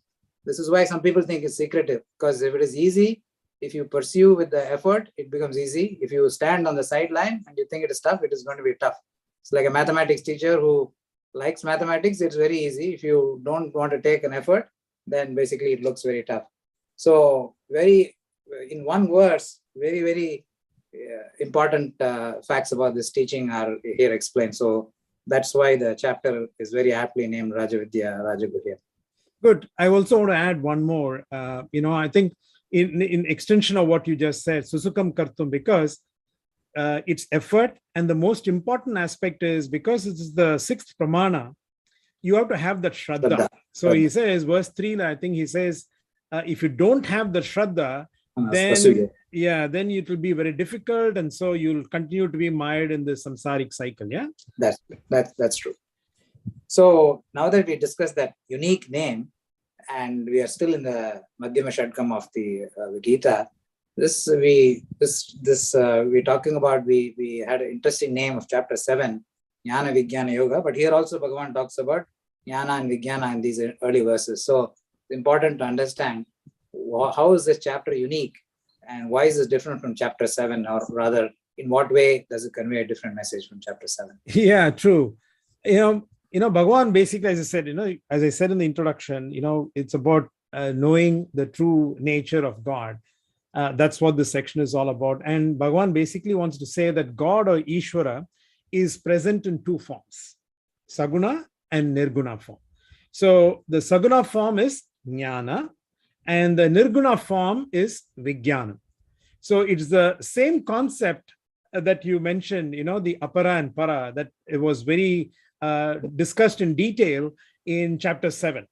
This is why some people think it's secretive, because if it is easy, if you pursue with the effort, it becomes easy. If you stand on the sideline and you think it is tough, it is going to be tough. It's like a mathematics teacher who likes mathematics, it's very easy. If you don't want to take an effort, then basically it looks very tough. So in one verse, very, very important facts about this teaching are here explained. So that's why the chapter is very aptly named Rajavidya Rajagurya. Good. I also want to add one more. I think in extension of what you just said, susukam kartum, because it's effort, and the most important aspect is because it is the sixth pramana, you have to have that shraddha. So he says, verse 3, I think he says, if you don't have the shraddha, then it will be very difficult, and so you'll continue to be mired in the samsaric cycle. Yeah, that's true. So now that we discussed that unique name, and we are still in the Madhyama Shadkam of the Gita, we're talking about, we had an interesting name of chapter 7, Jnana Vijnana Yoga, but here also Bhagavan talks about Jnana and Vijnana in these early verses. So it's important to understand how is this chapter unique and why is this different from chapter 7, or rather, in what way does it convey a different message from chapter 7? Yeah, true. Bhagavan basically, as I said in the introduction, it's about knowing the true nature of God. That's what this section is all about. And Bhagavan basically wants to say that God, or Ishvara, is present in two forms, Saguna and Nirguna form. So the Saguna form is Jnana, and the Nirguna form is Vijnana. So it's the same concept that you mentioned, the Apara and Para, that it was very discussed in detail in chapter 7.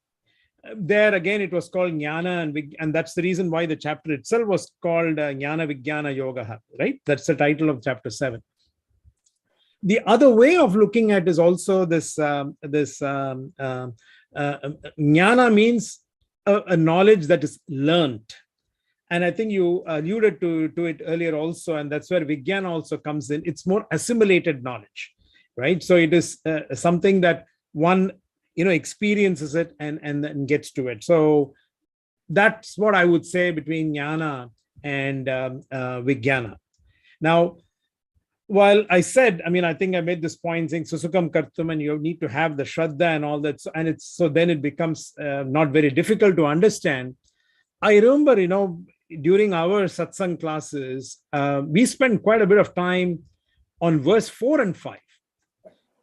There again, it was called Jnana, and that's the reason why the chapter itself was called Jnana Vijnana Yoga, right? That's the title of chapter 7. The other way of looking at is also this Jnana means a knowledge that is learned. And I think you alluded to it earlier also, and that's where Vijnana also comes in. It's more assimilated knowledge, right? So it is something that one experiences it and then gets to it. So that's what I would say between Jnana and Vijnana. Now, while I said, I think I made this point saying susukam kartum, and you need to have the shraddha and all that, so then it becomes not very difficult to understand. I remember, during our satsang classes, we spent quite a bit of time on verse 4 and 5.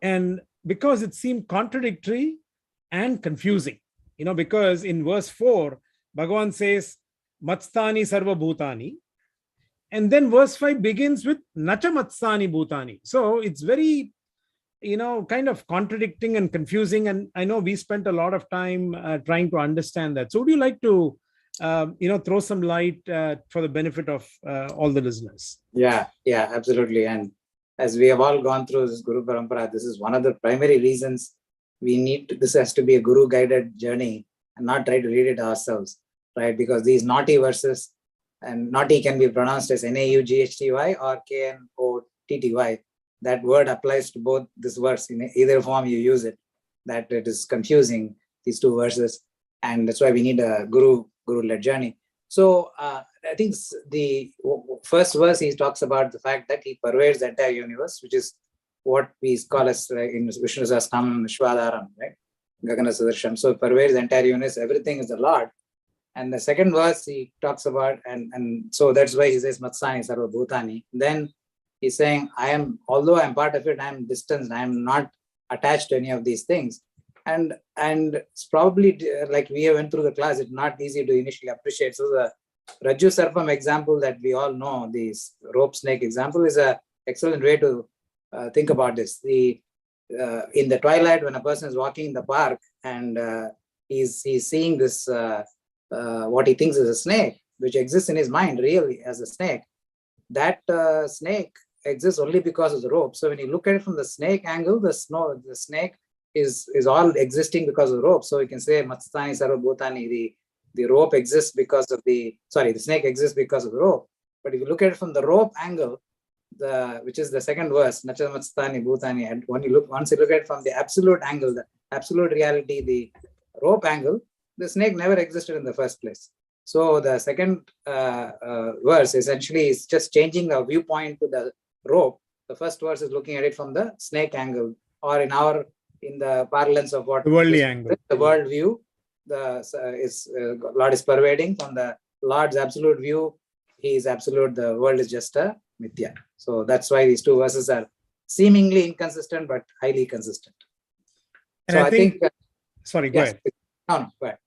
And because it seemed contradictory and confusing, because in verse 4, Bhagavan says, Matstani sarva bhutani. And then verse 5 begins with Nacha Matstani bhutani. So it's very, kind of contradicting and confusing. And I know we spent a lot of time trying to understand that. So would you like to, throw some light for the benefit of all the listeners? Yeah, absolutely. And as we have all gone through this Guru Parampara, this is one of the primary reasons this has to be a Guru guided journey and not try to read it ourselves. right? Because these naughty verses, and naughty can be pronounced as Naughty or Knotty. That word applies to both this verse. In either form you use it, that it is confusing, these two verses. And that's why we need a guru-led journey. So I think the first verse, he talks about the fact that he pervades the entire universe, which is what we call as in Vishnu Sahasranam Vishwadaram, right? Gagana Sadarsham. So pervades the entire universe, everything is the Lord. And the second verse he talks about, and so that's why he says Matsani Sarva Bhutani. Then he's saying, although I'm part of it, I'm distanced, I'm not attached to any of these things. And it's probably like we went through the class, it's not easy to initially appreciate. So the Rajju Sarpam example that we all know, the rope snake example, is an excellent way to think about this. In the twilight, when a person is walking in the park and he's seeing this, what he thinks is a snake, which exists in his mind really as a snake, that snake exists only because of the rope. So when you look at it from the snake angle, the snake is all existing because of the rope. So you can say Matsani Sarva Bhutani, the rope exists because of the snake exists because of the rope. But if you look at it from the rope angle, which is the second verse, Nacha Matsani Bhutani, and once you look at it from the absolute angle, the absolute reality, the rope angle, the snake never existed in the first place. So the second verse essentially is just changing the viewpoint to the rope. The first verse is looking at it from the snake angle, or in the parlance of what The worldly angle. The world view, Lord is pervading. From the Lord's absolute view, he is absolute. The world is just a mithya. So that's why these two verses are seemingly inconsistent but highly consistent. And so I think sorry, go ahead. No, go ahead.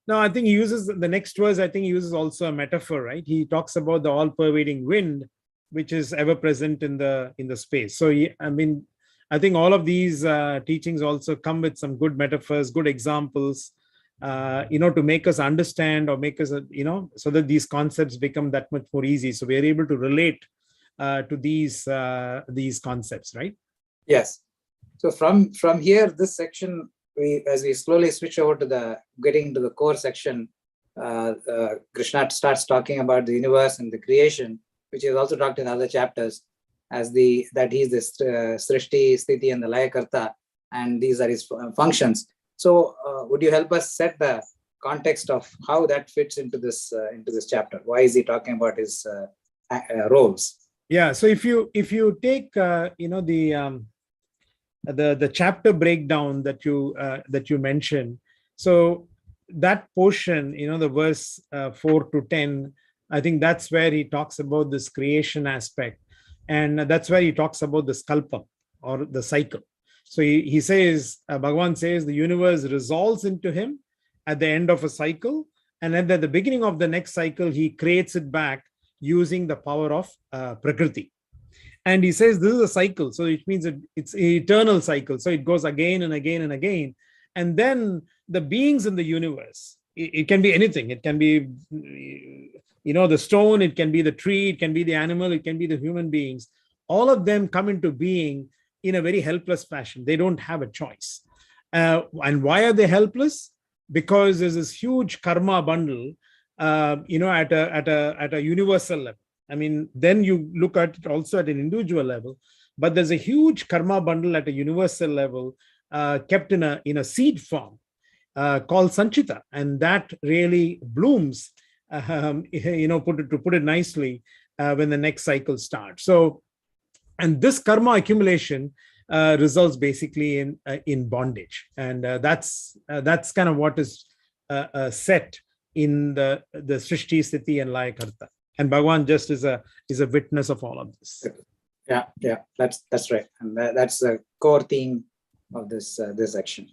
No, I think he uses the next verse. I think he uses also a metaphor, right? He talks about the all-pervading wind, which is ever present in the space. So I think all of these teachings also come with some good metaphors, good examples, to make us understand or make us, so that these concepts become that much more easy. So we are able to relate to these concepts, right? Yes. So from here, this section, as we slowly switch over to getting to the core section, Krishna starts talking about the universe and the creation, which is also talked in other chapters, that he's the Srishti, Sthiti, and the Layakarta, and these are his functions. So would you help us set the context of how that fits into this chapter? Why is he talking about his roles? Yeah. So if you take the chapter breakdown that you mentioned, so that portion, the verse 4 to 10, I think that's where he talks about this creation aspect, and that's where he talks about the skalpa or the cycle. So he says, Bhagavan says, the universe resolves into him at the end of a cycle, and at the beginning of the next cycle, he creates it back using the power of Prakriti. And he says this is a cycle, so it means it's an eternal cycle. So it goes again and again and again. And then the beings in the universe, it can be anything. It can be, the stone, it can be the tree, it can be the animal, it can be the human beings. All of them come into being in a very helpless fashion. They don't have a choice. And why are they helpless? Because there's this huge karma bundle, at a universal level. I mean, then you look at it also at an individual level, but there's a huge karma bundle at a universal level, kept in a seed form called Sanchita, and that really blooms, to put it nicely, when the next cycle starts. So, and this karma accumulation results basically in bondage, and that's kind of what is set in the Srishti, Sthiti, and Layakarta. And Bhagavan just is a witness of all of this. Yeah, that's right, and that's the core theme of this section.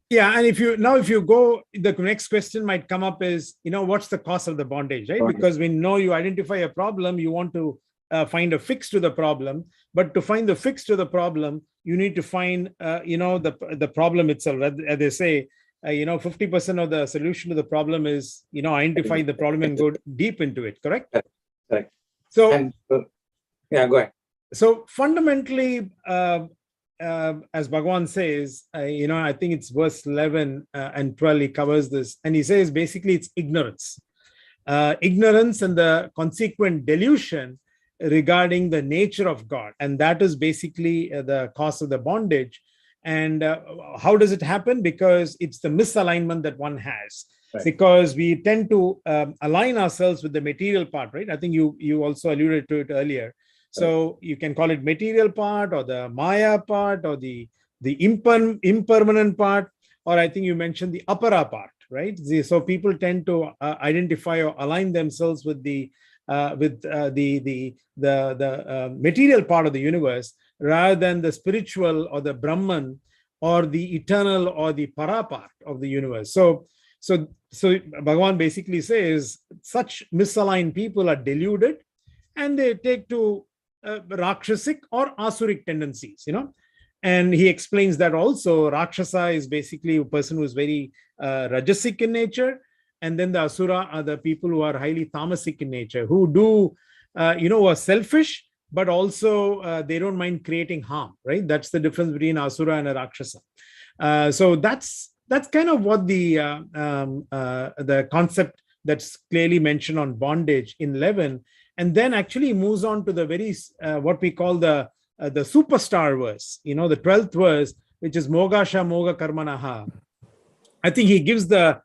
Yeah, and if you go, the next question might come up is, what's the cause of the bondage, right? Because we know you identify a problem, you want to find a fix to the problem, but to find the fix to the problem, you need to find, the problem itself. As they say, 50% of the solution to the problem is, identify the problem and go deep into it. Correct? Correct. So, yeah, go ahead. So fundamentally, as Bhagavan says, I think it's verse 11 and 12, he covers this. And he says, basically, it's ignorance. Ignorance and the consequent delusion regarding the nature of God. And that is basically the cause of the bondage. And how does it happen? Because it's the misalignment that one has. Right. Because we tend to align ourselves with the material part, right? I think you also alluded to it earlier. So you can call it material part or the Maya part or the impermanent part, or I think you mentioned the apara part, right? So people tend to identify or align themselves with the material part of the universe rather than the spiritual or the Brahman or the eternal or the para part of the universe. So Bhagavan basically says such misaligned people are deluded and they take to Rakshasic or Asuric tendencies, and he explains that also Rakshasa is basically a person who is very Rajasic in nature, and then the Asura are the people who are highly Tamasic in nature, who do, who are selfish, but also they don't mind creating harm, right? That's the difference between Asura and a Rakshasa. So that's kind of what the concept that's clearly mentioned on bondage in 11. And then actually moves on to the very, what we call the superstar verse, the 12th verse, which is Mogasha Moga Karmanaha. I think he gives the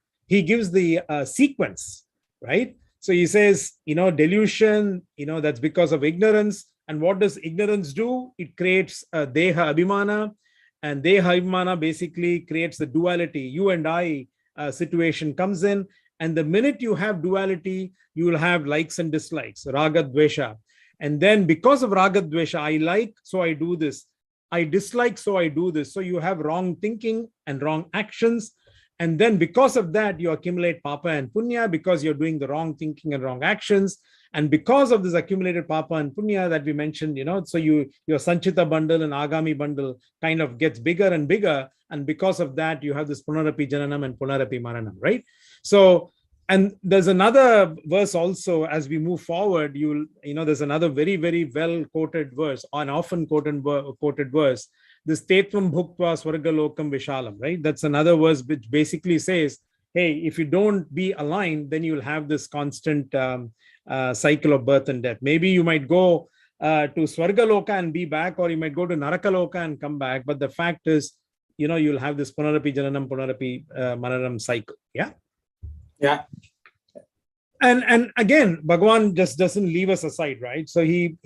sequence, right? So he says, delusion, that's because of ignorance. And what does ignorance do? It creates Deha Abhimana, and Deha Abhimana basically creates the duality. You and I situation comes in. And the minute you have duality, you will have likes and dislikes, raga dvesha. And then because of raga dvesha, I like, so I do this. I dislike, so I do this. So you have wrong thinking and wrong actions. And then because of that, you accumulate papa and punya because you're doing the wrong thinking and wrong actions. And because of this accumulated papa and punya that we mentioned, so your Sanchita bundle and Agami bundle kind of gets bigger and bigger. And because of that, you have this Punarapi Jananam and Punarapi Maranam, right? So, and there's another verse also as we move forward, there's another very, very well quoted verse, or an often quoted verse, this Tetvam Bhuktva Swargalokam Vishalam, right? That's another verse which basically says, hey, if you don't be aligned, then you'll have this constant cycle of birth and death. Maybe you might go to Swargaloka and be back, or you might go to Narakaloka and come back. But the fact is, you'll have this Punarapi Jananam, Punarapi Maranam cycle. Yeah. Yeah. And again, Bhagavan just doesn't leave us aside, right? So he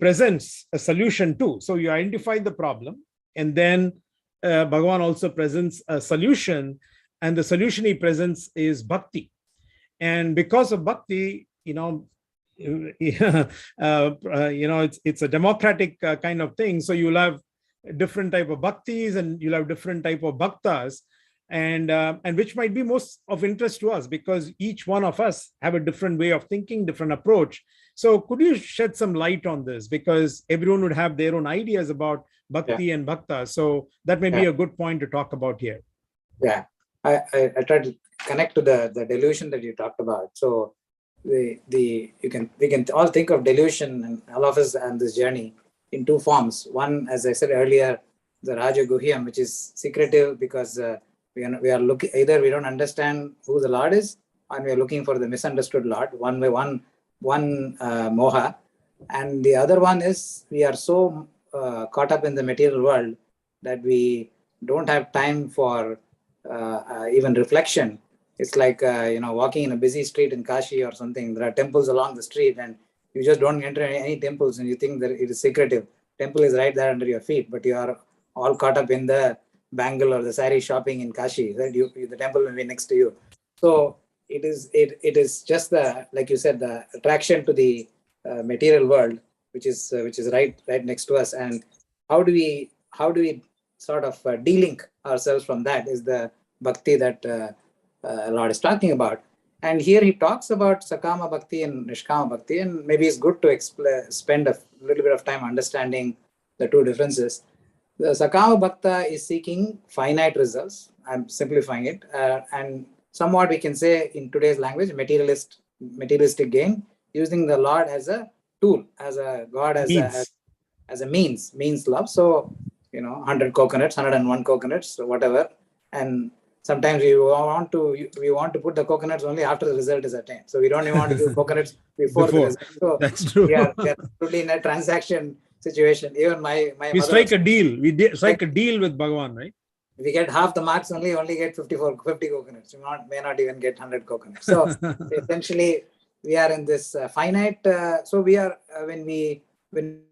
presents a solution too. So you identify the problem, and then Bhagavan also presents a solution, and the solution he presents is Bhakti. And because of Bhakti, it's a democratic kind of thing. So you'll have different type of bhaktis and you'll have different type of bhaktas, and which might be most of interest to us because each one of us have a different way of thinking, different approach. So could you shed some light on this? Because everyone would have their own ideas about bhakti and bhakta. So that may be a good point to talk about here. Yeah, I try to connect to the delusion that you talked about. So we can all think of delusion, and all of us on this journey, in two forms. One, as I said earlier, the Raja Guhyam, which is secretive because we are looking, either we don't understand who the Lord is, and we are looking for the misunderstood Lord, one moha. And the other one is we are so caught up in the material world that we don't have time for even reflection. It's like walking in a busy street in Kashi or something. There are temples along the street, and you just don't enter any temples, and you think that it is secretive. Temple is right there under your feet, but you are all caught up in the bangle or the sari shopping in Kashi. Right? The temple will be next to you. So it is just the, like you said, the attraction to the material world, which is right next to us. And how do we sort of de-link ourselves from that is the bhakti that Lord is talking about. And here he talks about Sakama Bhakti and Nishkama Bhakti, and maybe it's good to spend a little bit of time understanding the two differences. The Sakama Bhakta is seeking finite results. I'm simplifying it. And somewhat we can say in today's language, materialistic gain, using the Lord as a tool, as a God, as a means love. So 100 coconuts, 101 coconuts, whatever. And sometimes we want to put the coconuts only after the result is attained. So we don't even want to give coconuts before the result. So That's true. we are totally in a transaction situation. Even my We mother strike a deal. We strike a deal with Bhagavan, right? we get half the marks only get 50 coconuts. We may not even get 100 coconuts. So essentially, we are in this finite. So we are when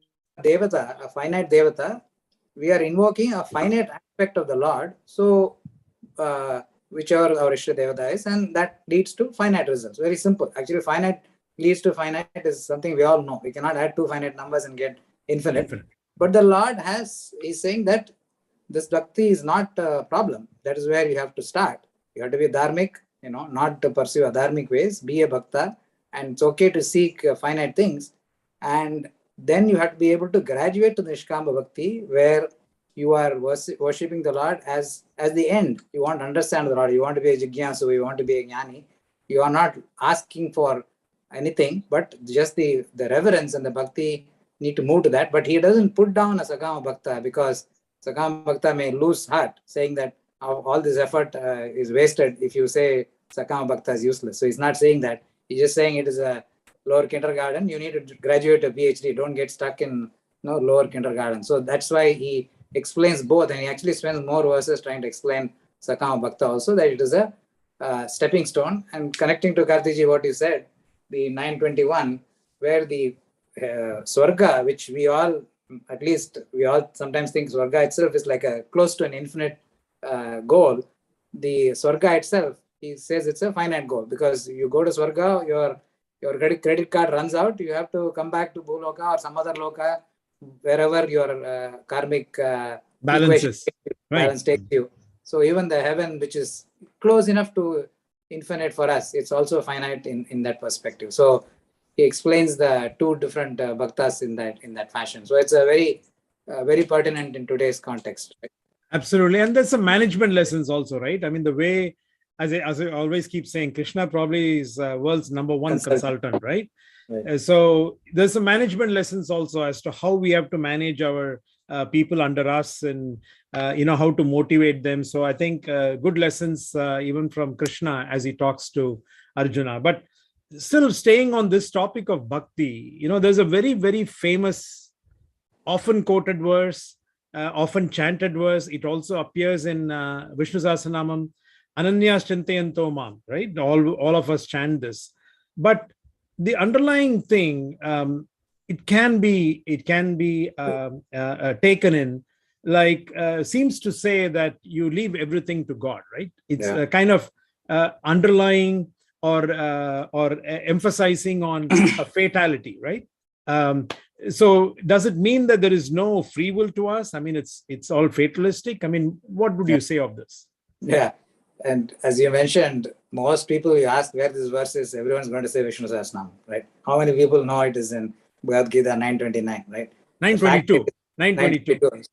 Devata, a finite Devata, we are invoking a finite aspect of the Lord. So whichever our Ishta Devata is, and that leads to finite results. Very simple. Actually, finite leads to finite is something we all know. We cannot add two finite numbers and get infinite. But the Lord is saying that this bhakti is not a problem. That is where you have to start. You have to be dharmic, not to pursue adharmic ways, be a bhakta, and it's okay to seek finite things. And then you have to be able to graduate to the Nishkama Bhakti, where you are worshipping the Lord as the end. You want to understand the Lord. You want to be a jigyasu. You want to be a jnani. You are not asking for anything, but just the reverence and the bhakti need to move to that. But he doesn't put down a Sakama Bhakta, because Sakama Bhakta may lose heart, saying that all this effort is wasted if you say Sakama Bhakta is useless. So he's not saying that. He's just saying it is a lower kindergarten. You need to graduate a PhD. Don't get stuck in lower kindergarten. So that's why he explains both, and he actually spends more verses trying to explain Sakama Bhakta also, that it is a stepping stone. And connecting to Kartiji, what you said, the 921, where the Swarga, which we all sometimes think Swarga itself is like a close to an infinite goal. The Swarga itself, he says it's a finite goal, because you go to Swarga, your credit card runs out, you have to come back to Bhuloka or some other loka, wherever your karmic balance takes you. So even the heaven, which is close enough to infinite for us, it's also finite in that perspective. So he explains the two different bhaktas in that fashion. So it's a very pertinent in today's context. Right? Absolutely. And there's some management lessons also, right? I mean, the way, as I always keep saying, Krishna probably is world's number one consultant, right? So there's some management lessons also as to how we have to manage our people under us, and how to motivate them. So I think good lessons even from Krishna as he talks to Arjuna. But still staying on this topic of bhakti, there's a very, very famous, often quoted verse, often chanted verse. It also appears in Vishnu Sahasranamam, Ananyas Chintayanto Mam, right? All of us chant this. But the underlying thing, it can be taken in, like, seems to say that you leave everything to God, right? It's kind of underlying or emphasizing on a fatality, right? So does it mean that there is no free will to us? I mean, it's all fatalistic. I mean, what would you say of this? Yeah. And as you mentioned, most people, you ask where this verse is, everyone's going to say Vishnu Sahasranam, right? How many people know it is in Bhagavad Gita 929, right? 922.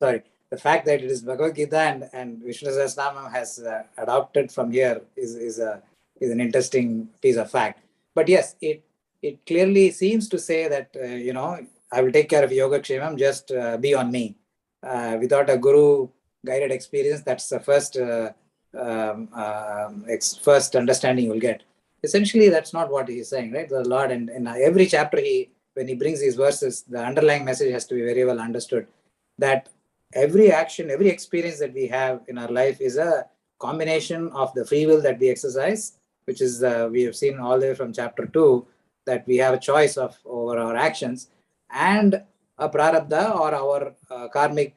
Sorry. The fact that it is Bhagavad Gita and Vishnu Sahasranam has adopted from here is an interesting piece of fact. But yes, it clearly seems to say that, I will take care of Yoga Kshemam, just be on me. Without a guru guided experience, that's the first understanding you'll get. Essentially, that's not what he's saying, right? The Lord, and in every chapter, when he brings these verses, the underlying message has to be very well understood, that every action, every experience that we have in our life is a combination of the free will that we exercise, which is we have seen all the way from chapter 2, that we have a choice over our actions, and a prarabdha, or our karmic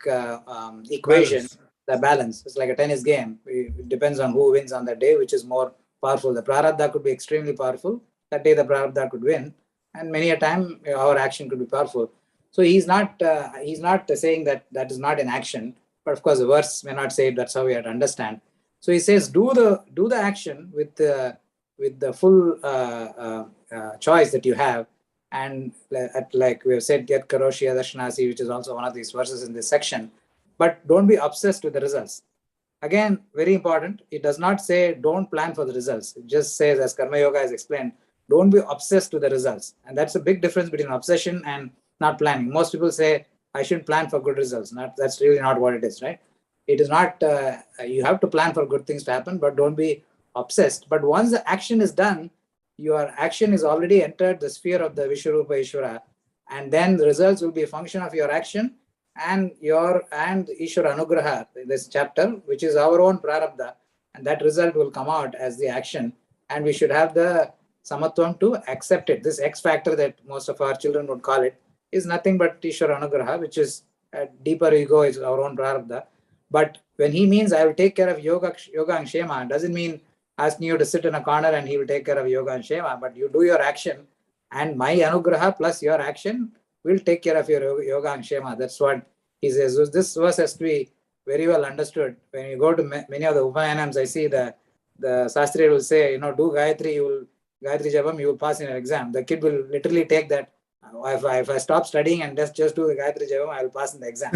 equation, the balance. It's like a tennis game. It depends on who wins on that day, which is more powerful. The prarabdha could be extremely powerful. That day the prarabdha could win, and many a time our action could be powerful. So he's not saying that is not in action, but of course the verse may not say it. That's how we have to understand. So he says, do the action with the full choice that you have, and like we have said, Yat Karoshi Adarshanasi, which is also one of these verses in this section. But don't be obsessed with the results. Again, very important. It does not say don't plan for the results. It just says, as Karma Yoga has explained, don't be obsessed with the results. And that's a big difference between obsession and not planning. Most people say, I should plan for good results. That's really not what it is, right? It is not, you have to plan for good things to happen, but don't be obsessed. But once the action is done, your action is already entered the sphere of the Vishwarupa Ishvara, and then the results will be a function of your action and Ishvara Anugraha, this chapter, which is our own prarabdha, and that result will come out as the action, and we should have the samatvam to accept it. This X factor that most of our children would call it is nothing but Ishvara Anugraha, which is a deeper ego, is our own prarabdha. But when he means I will take care of yoga and shema, doesn't mean asking you to sit in a corner and he will take care of yoga and shema, but you do your action, and my anugraha plus your action will take care of your yoga and shema. That's what he says. So this verse has to be very well understood. When you go to many of the Upayanams, I see the Shastri will say, do Gayatri Japam, you will pass in an exam. The kid will literally take that. If I stop studying and just do the Gayatri Japam, I will pass in the exam.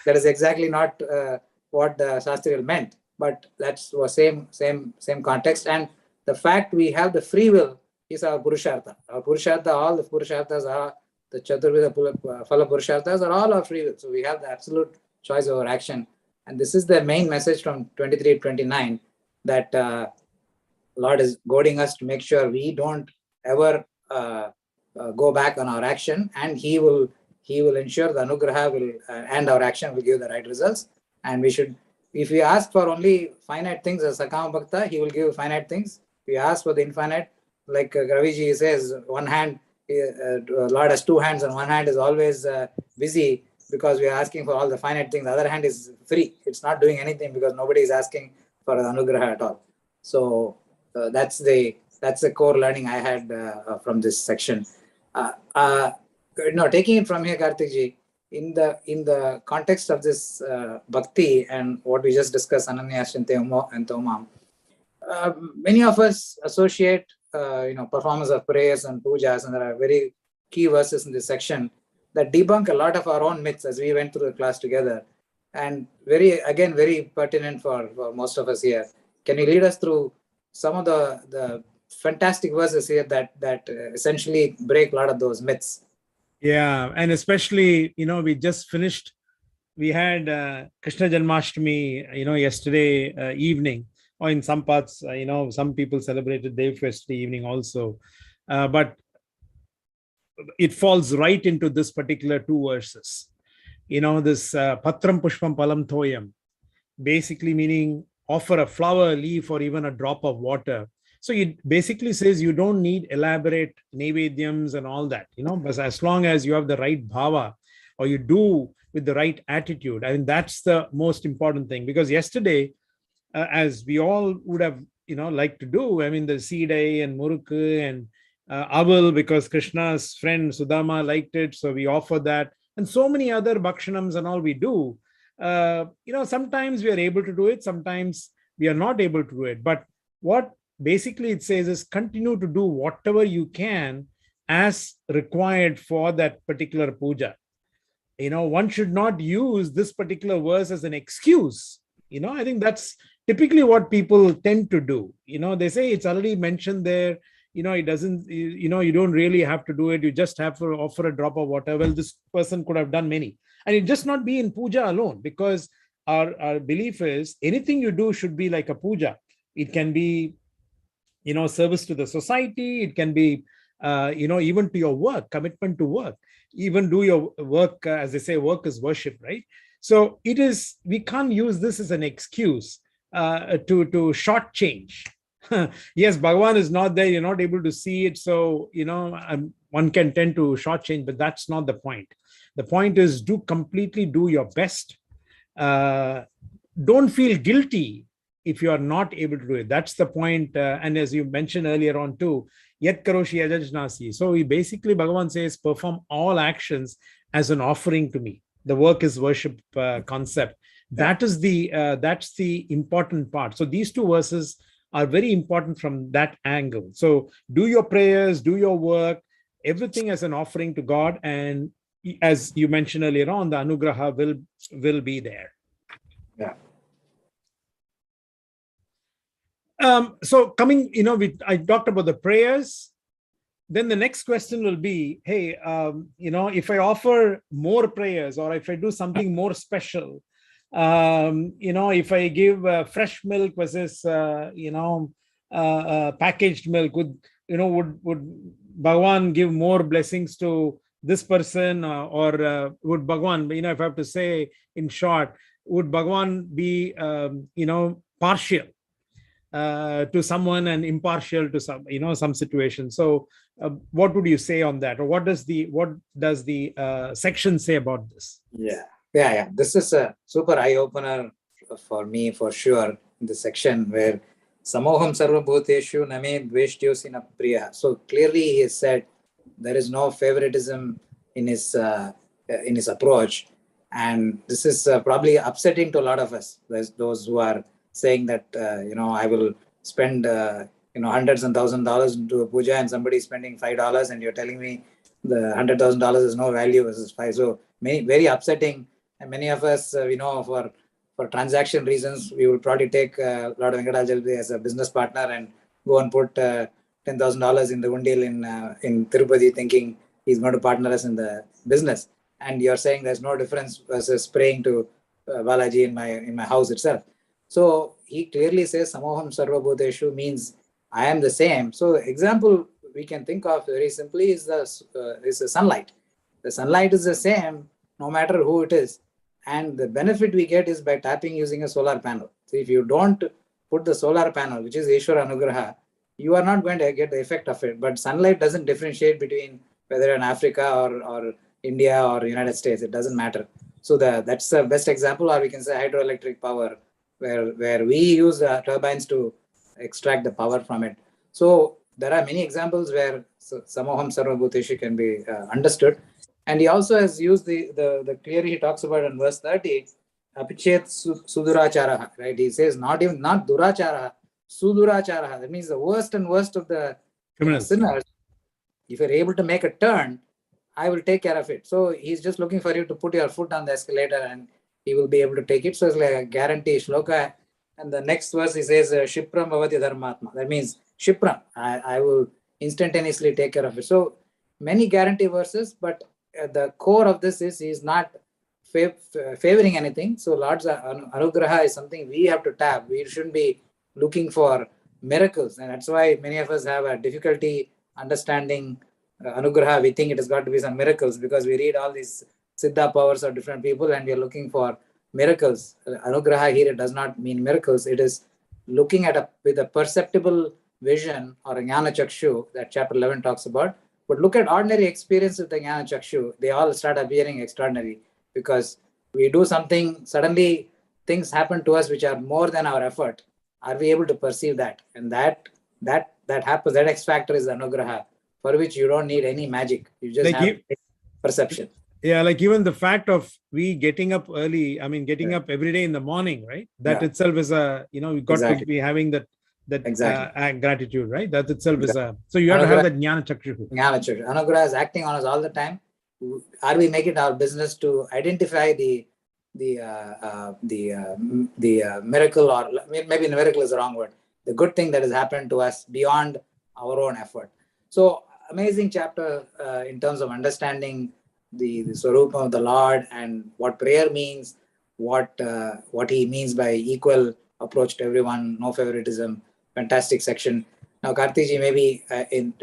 That is exactly not what the Shastri meant. But that's the same context. And the fact we have the free will is our Purushartha. Our Purushartha, all the Purusharthas are the Chaturveda Phala Purusharthas are all our free will. So we have the absolute choice of our action. And this is the main message from 23-29 that Lord is goading us to make sure we don't ever go back on our action, and He will ensure the Anugraha will and our action will give the right results. And we should, if we ask for only finite things as Sakama Bhakta, He will give finite things. If we ask for the infinite, like Raviji says, one hand, Lord has two hands, and one hand is always busy because we are asking for all the finite things. The other hand is free. It's not doing anything because nobody is asking for the Anugraha at all. So that's the core learning I had from this section. Taking it from here, Karthik ji, in the context of this bhakti and what we just discussed, Ananya, Shinte, and Tomam, many of us associate performance of prayers and pujas, and there are very key verses in this section that debunk a lot of our own myths as we went through the class together, and very pertinent for most of us here. Can you lead us through some of the fantastic verses here that essentially break a lot of those myths? Yeah, and especially, we just finished, we had Krishna Janmashtami, yesterday evening, or in some parts, some people celebrated Dev yesterday evening also. But it falls right into this particular two verses. This Patram Pushpam Palam Thoyam, basically meaning offer a flower, leaf, or even a drop of water. So it basically says you don't need elaborate nevedyams and all that, but as long as you have the right bhava, or you do with the right attitude. I mean, that's the most important thing. Because yesterday, as we all would have, liked to do, I mean, the Seedai and Murukku and Aval, because Krishna's friend Sudama liked it, so we offer that. And so many other bhakshanams and all we do. Sometimes we are able to do it, sometimes we are not able to do it. But what basically it says is continue to do whatever you can as required for that particular puja. One should not use this particular verse as an excuse. I think that's typically what people tend to do. They say it's already mentioned there. It doesn't, you don't really have to do it. You just have to offer a drop of water. Well, this person could have done many. And it just not be in puja alone, because our belief is anything you do should be like a puja. It can be, service to the society. It can be, even to your work, commitment to work. Even do your work, as they say, work is worship, right? So we can't use this as an excuse to shortchange. Yes, Bhagavan is not there. You're not able to see it. So, one can tend to shortchange, but that's not the point. The point is completely do your best. Don't feel guilty if you are not able to do it. That's the point. And as you mentioned earlier on too, yet karoshi ajajnasi. So basically Bhagavan says, perform all actions as an offering to me. The work is worship concept. That's the important part. So these two verses are very important from that angle. So do your prayers, do your work, everything as an offering to God. And as you mentioned earlier on, the anugraha will be there. Yeah. So coming, I talked about the prayers. then the next question will be, hey, if I offer more prayers, or if I do something more special, if I give fresh milk versus packaged milk, would Bhagwan give more blessings to this person, or would Bhagwan, if I have to say in short, would Bhagwan be partial to someone and impartial to some situation? So what would you say on that, or what does the section say about this? Yeah. This is a super eye-opener for me, for sure, in the section where Samoham sarva bhuteshu name dveshtyosi priya. So clearly he has said there is no favoritism in his approach, and this is probably upsetting to a lot of us. There's those who are saying that I will spend hundreds and $1,000s into a puja, and somebody is spending $5, and you're telling me the $100,000 is no value versus 5. So very upsetting. And many of us, for transaction reasons, we will probably take Lord Venkatachalam as a business partner and go and put $10,000 in the undil in Tirupati, thinking he's going to partner us in the business. And you're saying there's no difference versus praying to Balaji in my house itself. So he clearly says Samoham Sarva Bhuteshu means I am the same. So example we can think of very simply is the sunlight. The sunlight is the same no matter who it is. And the benefit we get is by tapping using a solar panel. So if you don't put the solar panel, which is Ishvara Anugraha, you are not going to get the effect of it. But sunlight doesn't differentiate between whether in Africa or India or United States. It doesn't matter. So that's the best example, or we can say hydroelectric power, where we use turbines to extract the power from it. So there are many examples where Samoham Sarva Bhuteshu can be understood. And he also has used the clearly he talks about in verse 30, Apichet Suduracharaha, right? He says not Duracharaha, Suduracharaha. That means the worst and worst of the sinners. If you're able to make a turn, I will take care of it. So he's just looking for you to put your foot on the escalator and he will be able to take it. So it's like a guarantee shloka. And the next verse he says, Shipram Bhavati Dharmatma. That means Shipram, I will instantaneously take care of it. So many guarantee verses, but the core of this is he is not favoring anything. So Lord's Anugraha is something we have to tap. We shouldn't be looking for miracles. And that's why many of us have a difficulty understanding Anugraha. We think it has got to be some miracles because we read all these Siddha powers of different people and we are looking for miracles. Anugraha here, it does not mean miracles. It is looking at with a perceptible vision or a Jnana Chakshu that chapter 11 talks about. But look at ordinary experience with the Jnana Chakshu. They all start appearing extraordinary because we do something, suddenly things happen to us which are more than our effort. Are we able to perceive that? And that happens. That X factor is Anugraha, for which you don't need any magic. You just have perception. Yeah, like even the fact of we getting up early, getting up every day in the morning, right? That itself is we got to be having that gratitude, right? That itself is so you have to have that Jnana Chakshu. Jnana Chakshu. Anugraha is acting on us all the time. Are we making it our business to identify the miracle, or maybe the miracle is the wrong word, the good thing that has happened to us beyond our own effort? So amazing chapter in terms of understanding the Swarupa of the Lord and what prayer means, what he means by equal approach to everyone, no favoritism. Fantastic section. Now, Kartiji, maybe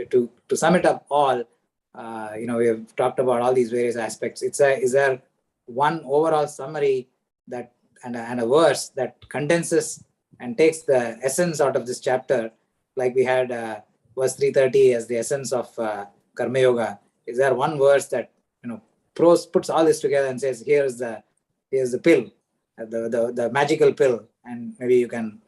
to sum it up all, we have talked about all these various aspects. Is there one overall summary that and a verse that condenses and takes the essence out of this chapter, like we had verse 330 as the essence of Karma Yoga? Is there one verse that puts all this together and says, here's the pill, the magical pill, and maybe you can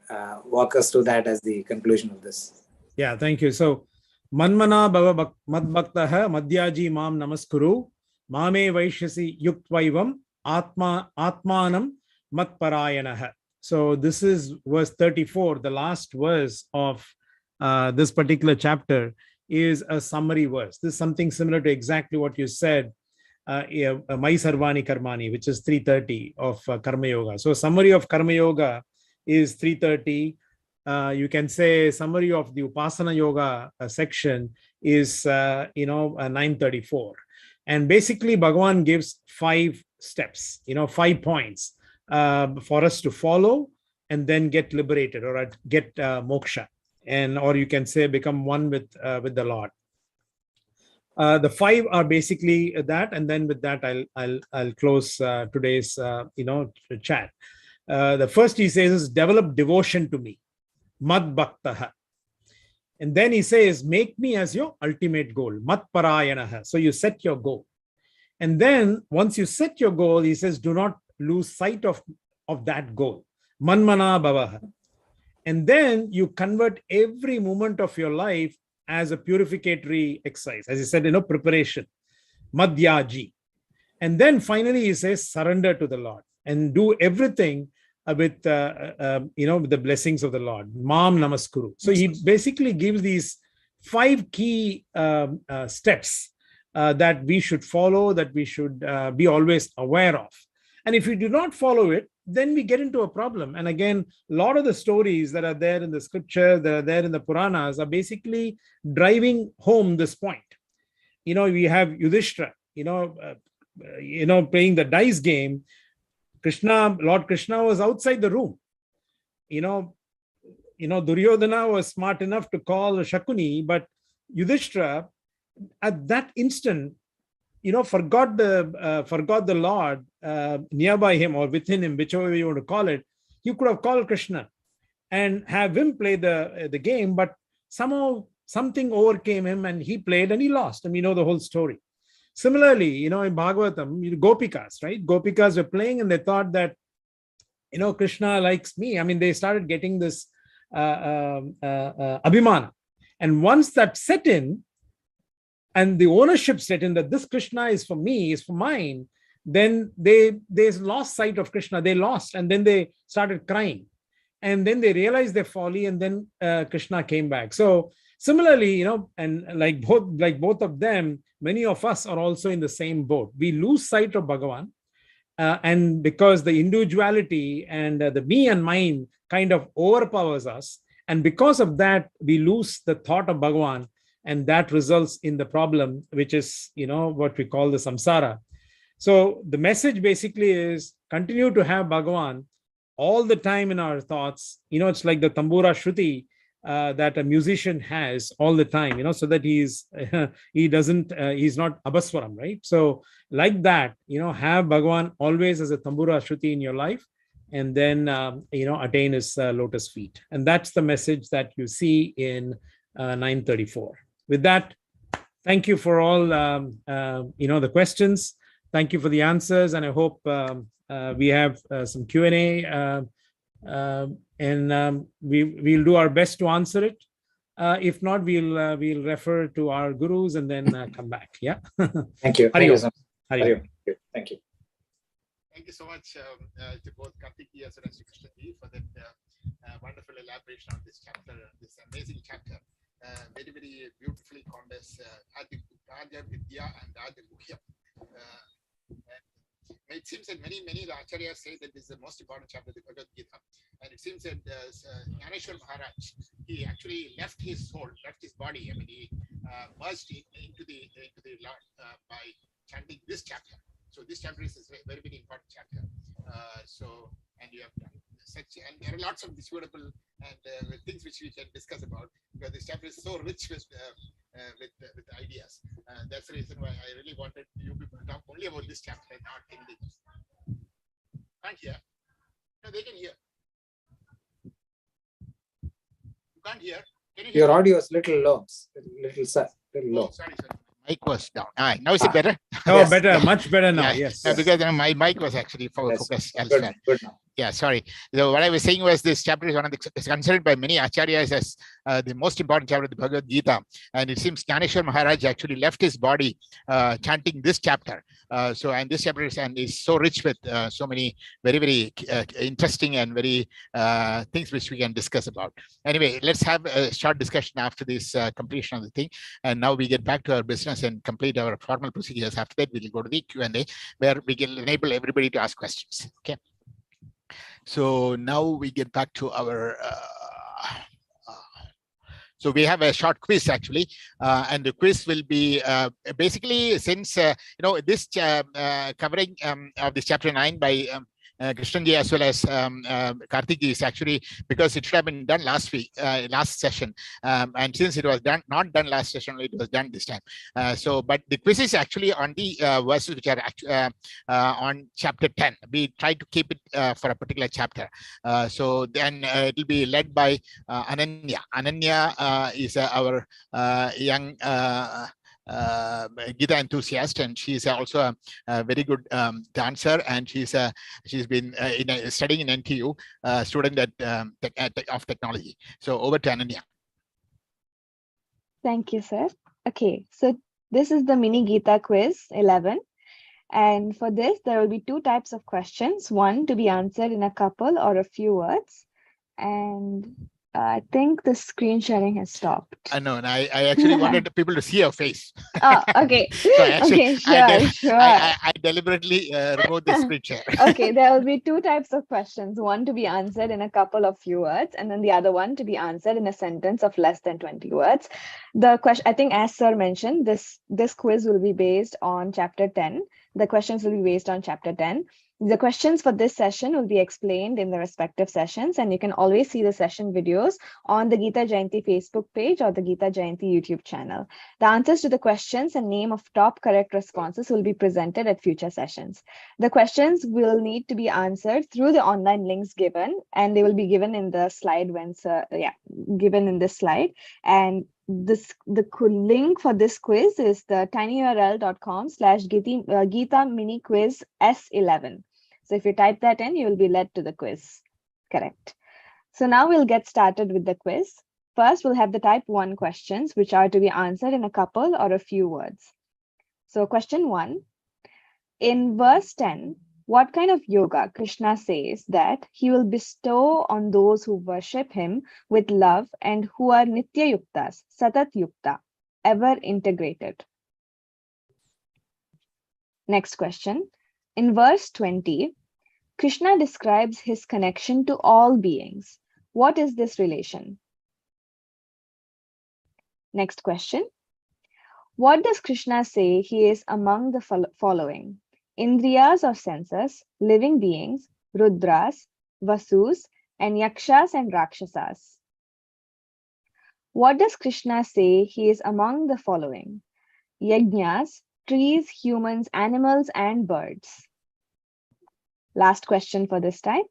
walk us through that as the conclusion of this. Yeah, thank you. So, Manmana Bhava Madbhaktaha Madhyaji Mam Namaskuru Mame Vaishyasi Yuktvaivam Atmanam Matparayanaha. So this is verse 34, the last verse of this particular chapter is a summary verse. This is something similar to exactly what you said, Mai Sarvani Karmani, which is 330 of Karma Yoga. So summary of Karma Yoga is 330. you can say summary of the Upasana Yoga section is 934, and basically Bhagavan gives 5 steps, 5 points for us to follow and then get liberated or get moksha, or you can say become one with the Lord. The 5 are basically that, and then with that I'll close today's chat. The first he says is develop devotion to me, mad bhaktaha. And then he says, make me as your ultimate goal, mat parayanaha. So you set your goal. And then once you set your goal, he says, do not lose sight of that goal, manmana bhavaha. And then you convert every moment of your life as a purificatory exercise. As he said, preparation, madhyaji. And then finally he says, surrender to the Lord and do everything with with the blessings of the Lord. Mam namaskuru. So he basically gives these 5 key steps that we should follow, that we should be always aware of. And if we do not follow it, then we get into a problem. And again, a lot of the stories that are there in the scripture, that are there in the Puranas, are basically driving home this point. We have Yudhishthira, playing the dice game. Lord Krishna was outside the room. Duryodhana was smart enough to call Shakuni, but Yudhishthira at that instant, forgot the Lord nearby him or within him, whichever way you want to call it. You could have called Krishna and have him play the game, but somehow something overcame him and he played and he lost. And we know the whole story. Similarly, in Bhagavatam, Gopikas, right? Gopikas were playing and they thought that, Krishna likes me. I mean, they started getting this abhimana. And once that set in, and the ownership set in that this Krishna is for me, is for mine, then they lost sight of Krishna. They lost, and then they started crying. And then they realized their folly, and then Krishna came back. So similarly, and like both of them, many of us are also in the same boat. We lose sight of Bhagavan, and because the individuality and the me and mine kind of overpowers us, and because of that, we lose the thought of Bhagavan, and that results in the problem, which is, what we call the samsara. So the message basically is continue to have Bhagavan all the time in our thoughts. It's like the tambura shruti that a musician has all the time, so that he's not abaswaram, right? So like that, have Bhagavan always as a tambura shruti in your life, and then, attain his lotus feet. And that's the message that you see in 934. With that, thank you for all, the questions. Thank you for the answers. And I hope we have some Q&A, and we'll do our best to answer it. If not, we'll refer to our gurus and then come back. Yeah. Thank you. Thank you so much. Thank you. Thank you. Thank you so much to both Karthiki as well as to Krishnaji for that wonderful elaboration on this chapter, this amazing chapter. Very, very beautifully called as Adya Vidya and Adya Mukhya. It seems that many acharyas say that this is the most important chapter of the Bhagavad Gita. And it seems that Jnaneshwar Maharaj, he actually left his soul, left his body. I mean, he merged into the Lord by chanting this chapter. So this chapter is a very, very important chapter. And you have done such, and there are lots of disputable and things which we can discuss about, because this chapter is so rich with ideas. That's the reason why I really wanted you people to talk only about this chapter and not anything else. Can't hear? No, they can hear. You can't hear? Can you hear? Your audio is little low. Little low. Oh, sorry. Mic was down. Now is it better? Oh, Yes. better, much better now. Yeah. Yes. Because my mic was actually focused elsewhere. Good now. Yeah, sorry. So what I was saying was this chapter is is considered by many acharyas as the most important chapter of the Bhagavad Gita. And it seems Jnaneshwar Maharaj actually left his body chanting this chapter. And this chapter is so rich with so many very, very interesting and very things which we can discuss about. Anyway, let's have a short discussion after this completion of the thing. And now we get back to our business and complete our formal procedures. After that, we'll go to the Q&A, where we can enable everybody to ask questions. Okay. So now we get back to our So we have a short quiz actually, and the quiz will be basically, since this covering of this chapter 9 by Krishnanji as well as Karthikji is actually because it should have been done last week, last session, and since it was not done last session, it was done this time. But the quiz is actually on the verses which are on chapter 10. We try to keep it for a particular chapter. So then it will be led by Ananya. Ananya is our young Gita enthusiast, and she's also a very good dancer, and she's been studying in NTU, student of technology. So over to Ananya. Thank you, sir. Okay, so this is the mini Gita quiz 11. And for this, there will be two types of questions, one to be answered in a couple or a few words. And I think the screen sharing has stopped. I know, and I actually wanted people to see your face. Oh, okay. So actually, Okay, sure. I deliberately removed the screen share. Okay, there will be two types of questions, one to be answered in a couple of few words, and then the other one to be answered in a sentence of less than 20 words. The question, I think, as sir mentioned, this quiz will be based on chapter 10. The questions will be based on chapter 10. The questions for this session will be explained in the respective sessions, and you can always see the session videos on the Gita Jayanti Facebook page or the Gita Jayanti YouTube channel. The answers to the questions and name of top correct responses will be presented at future sessions. The questions will need to be answered through the online links given, and they will be given in the slide given in this slide. And the link for this quiz is the tinyurl.com/Gita mini quiz S11. So if you type that in, you will be led to the quiz. Correct. So now we'll get started with the quiz. First, we'll have the type 1 questions, which are to be answered in a couple or a few words. So question 1, in verse 10, what kind of yoga Krishna says that he will bestow on those who worship him with love and who are nitya yuktas, satat yukta, ever integrated? Next question. In verse 20, Krishna describes his connection to all beings. What is this relation? Next question. What does Krishna say he is among the following? Indriyas or senses, living beings, Rudras, Vasus, and Yakshas and Rakshasas. What does Krishna say he is among the following? Yajnas, trees, humans, animals, and birds. Last question for this type.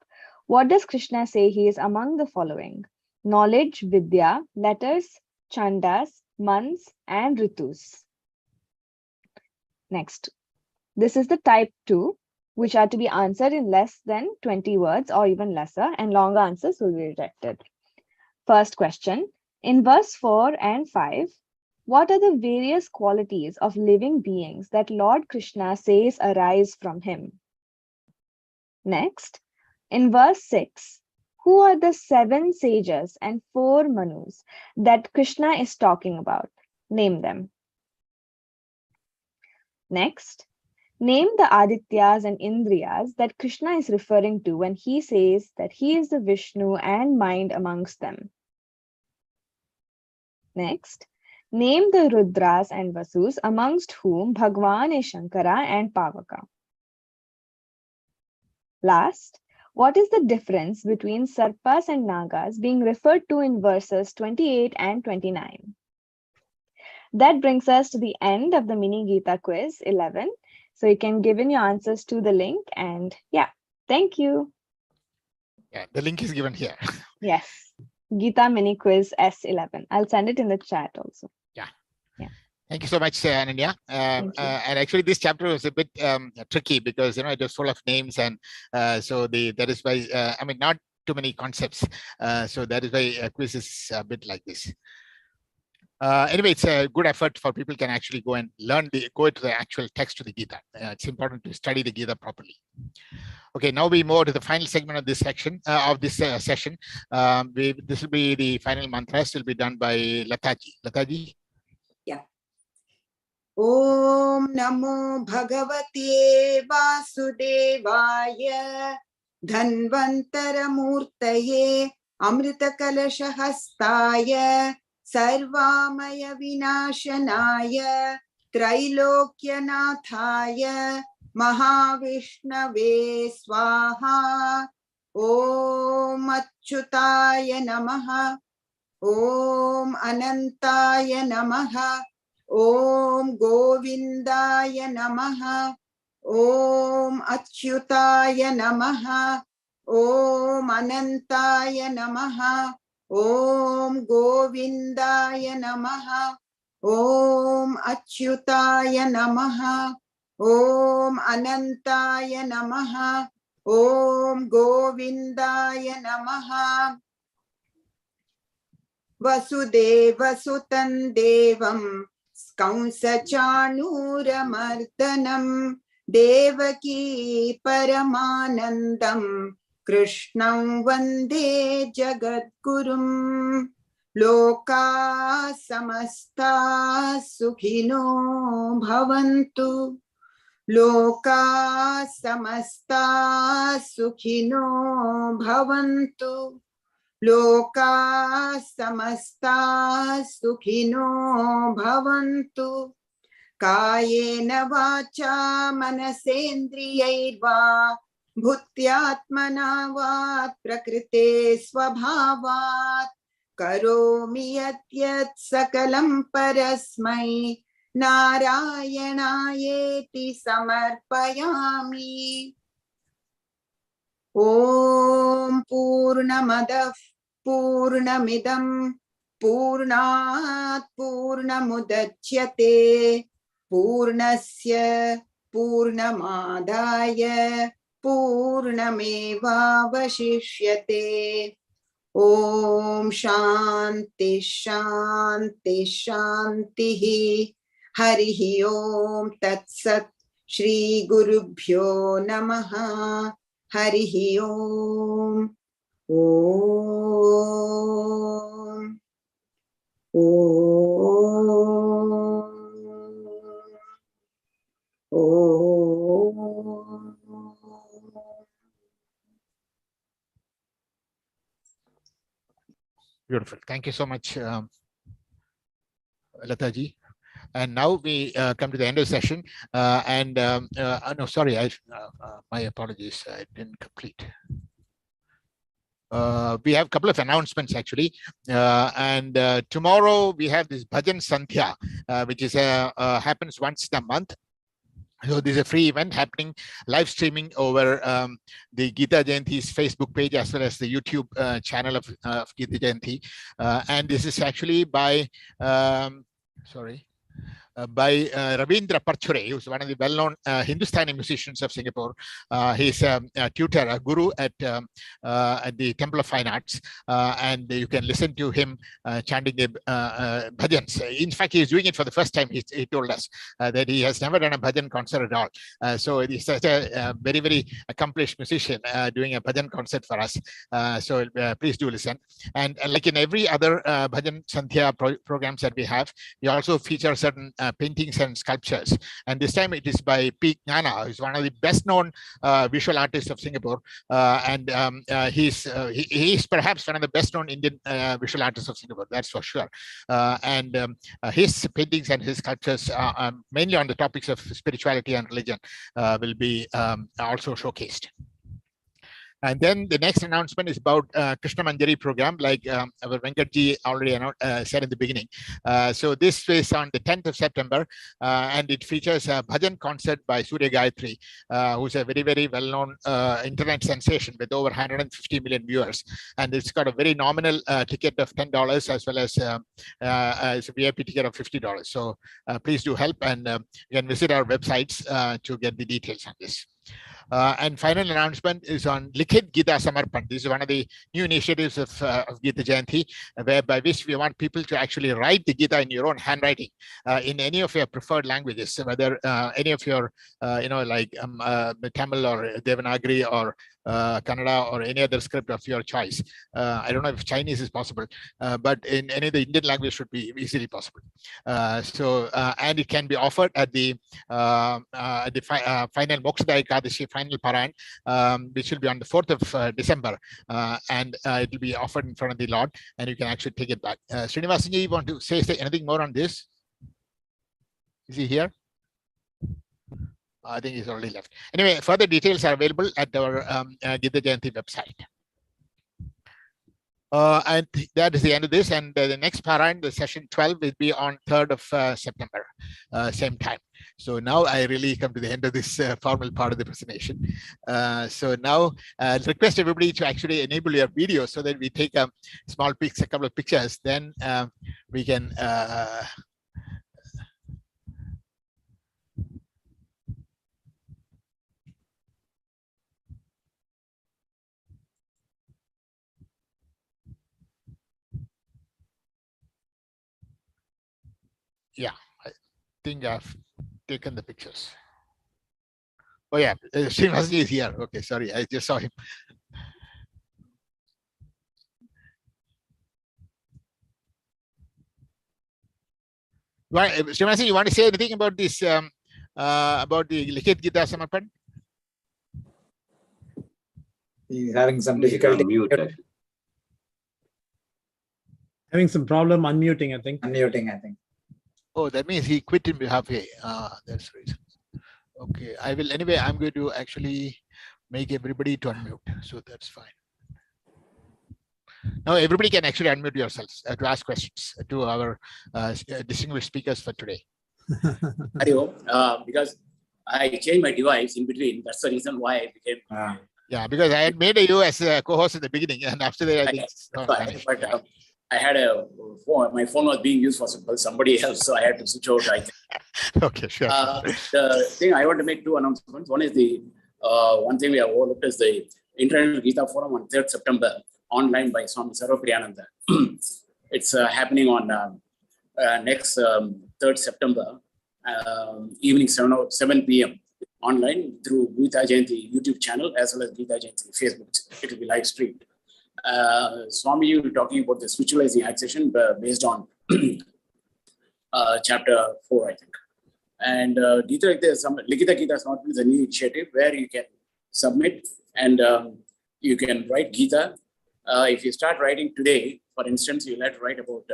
What does Krishna say he is among the following? Knowledge, Vidya, letters, Chandas, months, and Ritus. Next. This is the type 2, which are to be answered in less than 20 words or even lesser, and longer answers will be rejected. First question. In verse 4 and 5, what are the various qualities of living beings that Lord Krishna says arise from him? Next, in verse 6, who are the 7 sages and 4 Manus that Krishna is talking about? Name them. Next, name the Adityas and Indriyas that Krishna is referring to when he says that he is the Vishnu and mind amongst them. Next, name the Rudras and Vasus amongst whom Bhagwan is Shankara and Pavaka. Last, what is the difference between Sarpas and Nagas being referred to in verses 28 and 29? That brings us to the end of the mini Gita quiz 11. So you can give in your answers to the link, and yeah, thank you. Yeah, the link is given here. Yes, Gita mini quiz S11. I'll send it in the chat also. Yeah. Thank you so much, Ananya. And actually, this chapter was a bit tricky because it was full of names, and so that is why not too many concepts. So that is why a quiz is a bit like this. Anyway, it's a good effort for people can actually go and go into the actual text of the Gita. It's important to study the Gita properly. Okay, now we move to the final segment of this section session. This will be the final mantras. Will be done by Lataji. Lataji. Yeah. Om Namo Bhagavate Vasudevaya Dhanvantara Murtaye अमृतकलशहस्ताय सर्वामय विनाशनाय त्रैलोक्यनाथाय महाविष्णवे स्वाहा। ॐ अच्युताय नमः। ॐ अनन्ताय नमः। ॐ गोविन्दाय नमः। ॐ अच्युताय नमः। ॐ अनन्ताय नमः। ॐ गोविन्दाय नमः। ॐ अच्युताय नमः। ॐ अनन्ताय नमः। ॐ गोविन्दाय नमः। वसुदेवसुतं देवं कंसचाणूरमर्दनं देवकी परमानन्दं कृष्णं वन्दे जगद्गुरुं। लोकाः समस्ताः सुखिनो भवन्तु। लोकाः समस्ताः सुखिनो भवन्तु। लोकाः समस्ताः सुखिनो भवन्तु। कायेन वाचा मनसेन्द्रियैर्वा भूत्यात्मना वा प्रकृते स्वभावात् करोमि यत् सकलं परस्मै नारायणायेति समर्पयामि। ॐ पूर्णमदः पूर्णमिदं पूर्णात् पूर्णमुदच्यते पूर्णस्य पूर्णमादाय पूर्णमेवावशिष्यते। ॐ शान्ति शान्ति शान्तिः। हरिः ॐ तत्सत्। श्री गुरुभ्यो नमः। हरिः ॐ। ॐ ॐ ॐ। Beautiful. Thank you so much, Lataji. And now we come to the end of the session. No, sorry, my apologies, I didn't complete. We have a couple of announcements actually, and tomorrow we have this Bhajan Sandhya, which is happens once a month. So this is a free event happening, live streaming over the Gita Jayanti's Facebook page as well as the YouTube channel of Gita Jayanti. And this is actually by, Ravindra Parchure, who's one of the well-known Hindustani musicians of Singapore. He's a tutor, a guru at the Temple of Fine Arts, and you can listen to him chanting the bhajans. In fact, he's doing it for the first time. He told us that he has never done a bhajan concert at all. So he's such a very, very accomplished musician doing a bhajan concert for us. So please do listen. And like in every other Bhajan Sandhya programs that we have, we also feature certain paintings and sculptures. And this time it is by P. Gnana, who's one of the best known visual artists of Singapore. He's perhaps one of the best known Indian visual artists of Singapore, that's for sure. His paintings and his sculptures, mainly on the topics of spirituality and religion, will be also showcased. And then the next announcement is about Krishna Manjari program, like our Venkatji already said in the beginning. So this is on the 10th of September, and it features a bhajan concert by Surya Gayatri, who's a very, very well-known internet sensation with over 150 million viewers. And it's got a very nominal ticket of $10 as well as a VIP ticket of $50. So please do help, and you can visit our websites to get the details on this. And final announcement is on Likhit Gita Samarpan. This is one of the new initiatives of Gita Jayanti, by which we want people to actually write the Gita in your own handwriting in any of your preferred languages, whether any of your, like Tamil or Devanagari or Kannada, or any other script of your choice. I don't know if Chinese is possible, but in any of the Indian language should be easily possible. And it can be offered at the final Moksha Ekadashi, final Parayan, which will be on the 4th of December, and it will be offered in front of the Lord, and you can actually take it back. Srinivasanji, you want to say anything more on this? Is he here? I think he's already left. Anyway, further details are available at our Gita Jayanti website. And that is the end of this. And the next Parayan, the session 12, will be on 3rd of September, same time. So now I really come to the end of this formal part of the presentation. So now I'll request everybody to actually enable your video so that we take a small pics, a couple of pictures. Then we can yeah, I think I've taken the pictures. Oh yeah, Srinivasanji is here. Okay, sorry, I just saw him. Srinivasanji, you want to say anything about this, about the Likhit Gita Samarpan? He's having some He's difficulty. on mute, actually. Having some problem unmuting, I think. Unmuting, I think. Oh, that means he quit him halfway. That's the reason. Okay, I will anyway. I'm going to actually make everybody to unmute, so that's fine. Now everybody can actually unmute yourselves to ask questions to our distinguished speakers for today. Because I changed my device in between. That's the reason why I became. Yeah, because I had made you as a co-host in the beginning, and after that, I think. But I had a phone. My phone was being used for somebody else, so I had to switch out. I think. Okay, sure. The thing I want to make two announcements. One is the one thing we have overlooked is the International Gita Forum on 3rd September, online by Swami Sarvapriyananda. It's happening on next 3rd September, evening 7 p.m. online through Gita Jayanti YouTube channel as well as Gita Jayanti Facebook. It will be live streamed. Swami, you were talking about the spiritualizing accession based on chapter 4, I think. And Likhita Gita Samarpan is a new initiative where you can submit and you can write Gita. If you start writing today, for instance, you'll have to write about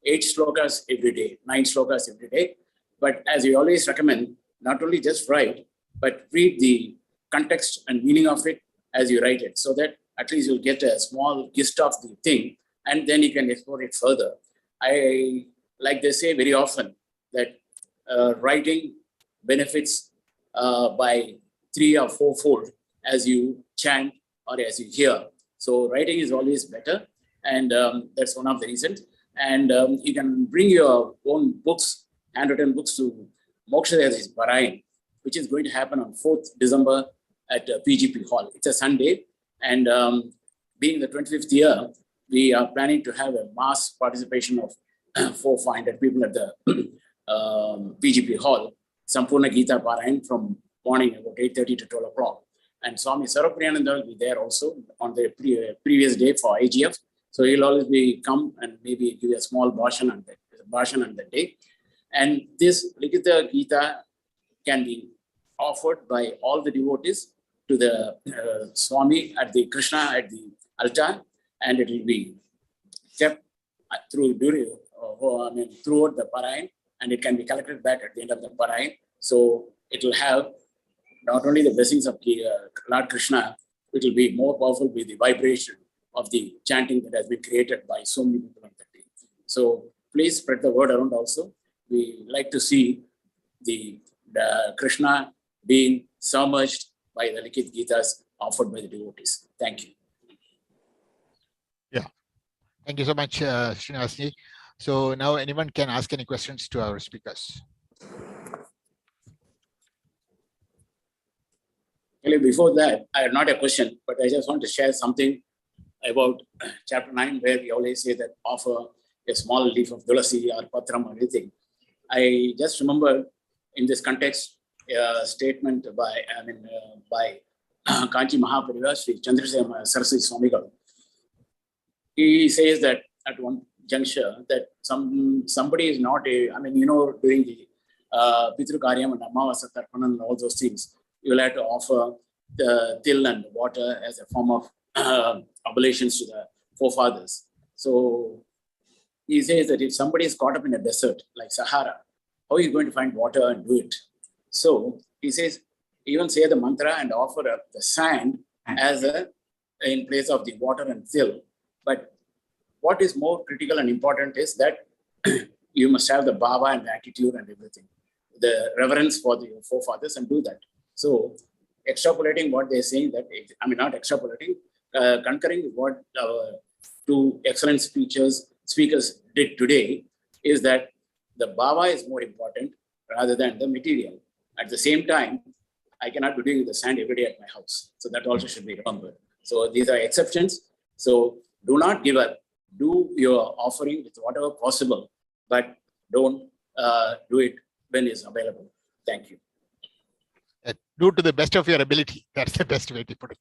8 slokas every day, 9 slokas every day. But as we always recommend, not only just write, but read the context and meaning of it as you write it, so that at least you'll get a small gist of the thing, and then you can explore it further. I, like they say very often, that writing benefits by 3 or 4-fold as you chant or as you hear. So writing is always better, and that's one of the reasons. And you can bring your own books, handwritten books, to Moksha Ekadashi Parayan, which is going to happen on 4th December at PGP Hall. It's a Sunday, and being the 25th year, we are planning to have a mass participation of 400-500 people at the PGP Hall, Sampurna Gita Parayan from morning about 8:30 to 12 o'clock. And Swami Sarvapriyananda will be there also on the previous day for IGF. So he'll always be come and maybe give a small bhashan on that day. And this Likhita Gita can be offered by all the devotees to the Swami at the Krishna at the altar, and it will be kept throughout the Parayan, and it can be collected back at the end of the Parayan. So it will have not only the blessings of Lord Krishna, it will be more powerful with the vibration of the chanting that has been created by so many people on that day. So please spread the word around also. We like to see the Krishna being submerged by the Likhit Gitas offered by the devotees. Thank you. Yeah. Thank you so much, Srinivasanji. So now anyone can ask any questions to our speakers. Before that, I have not a question, but I just want to share something about chapter 9, where we always say that offer a small leaf of tulasi or patram or anything. I just remember in this context a statement by Kanchi Mahapariva, Sri Chandrasekhar Saraswati Swamigal. He says that at one juncture that somebody is not during the Pitru Karyam and Amavasa Tarpana and all those things, you will have to offer the til and water as a form of oblations to the forefathers. So he says that if somebody is caught up in a desert like Sahara, how are you going to find water and do it? So he says, even say the mantra and offer up the sand as in place of the water and til. But what is more critical and important is that you must have the bhava and the attitude and everything, the reverence for the forefathers, and do that. So extrapolating what they're saying, that not extrapolating, concurring what our two excellent speakers did today, is that the bhava is more important rather than the material. At the same time, I cannot be doing the sand every day at my house. So that also should be remembered. So these are exceptions. So do not give up. Do your offering with whatever possible, but don't do it when it's available. Thank you. Do to the best of your ability. That's the best way to put it.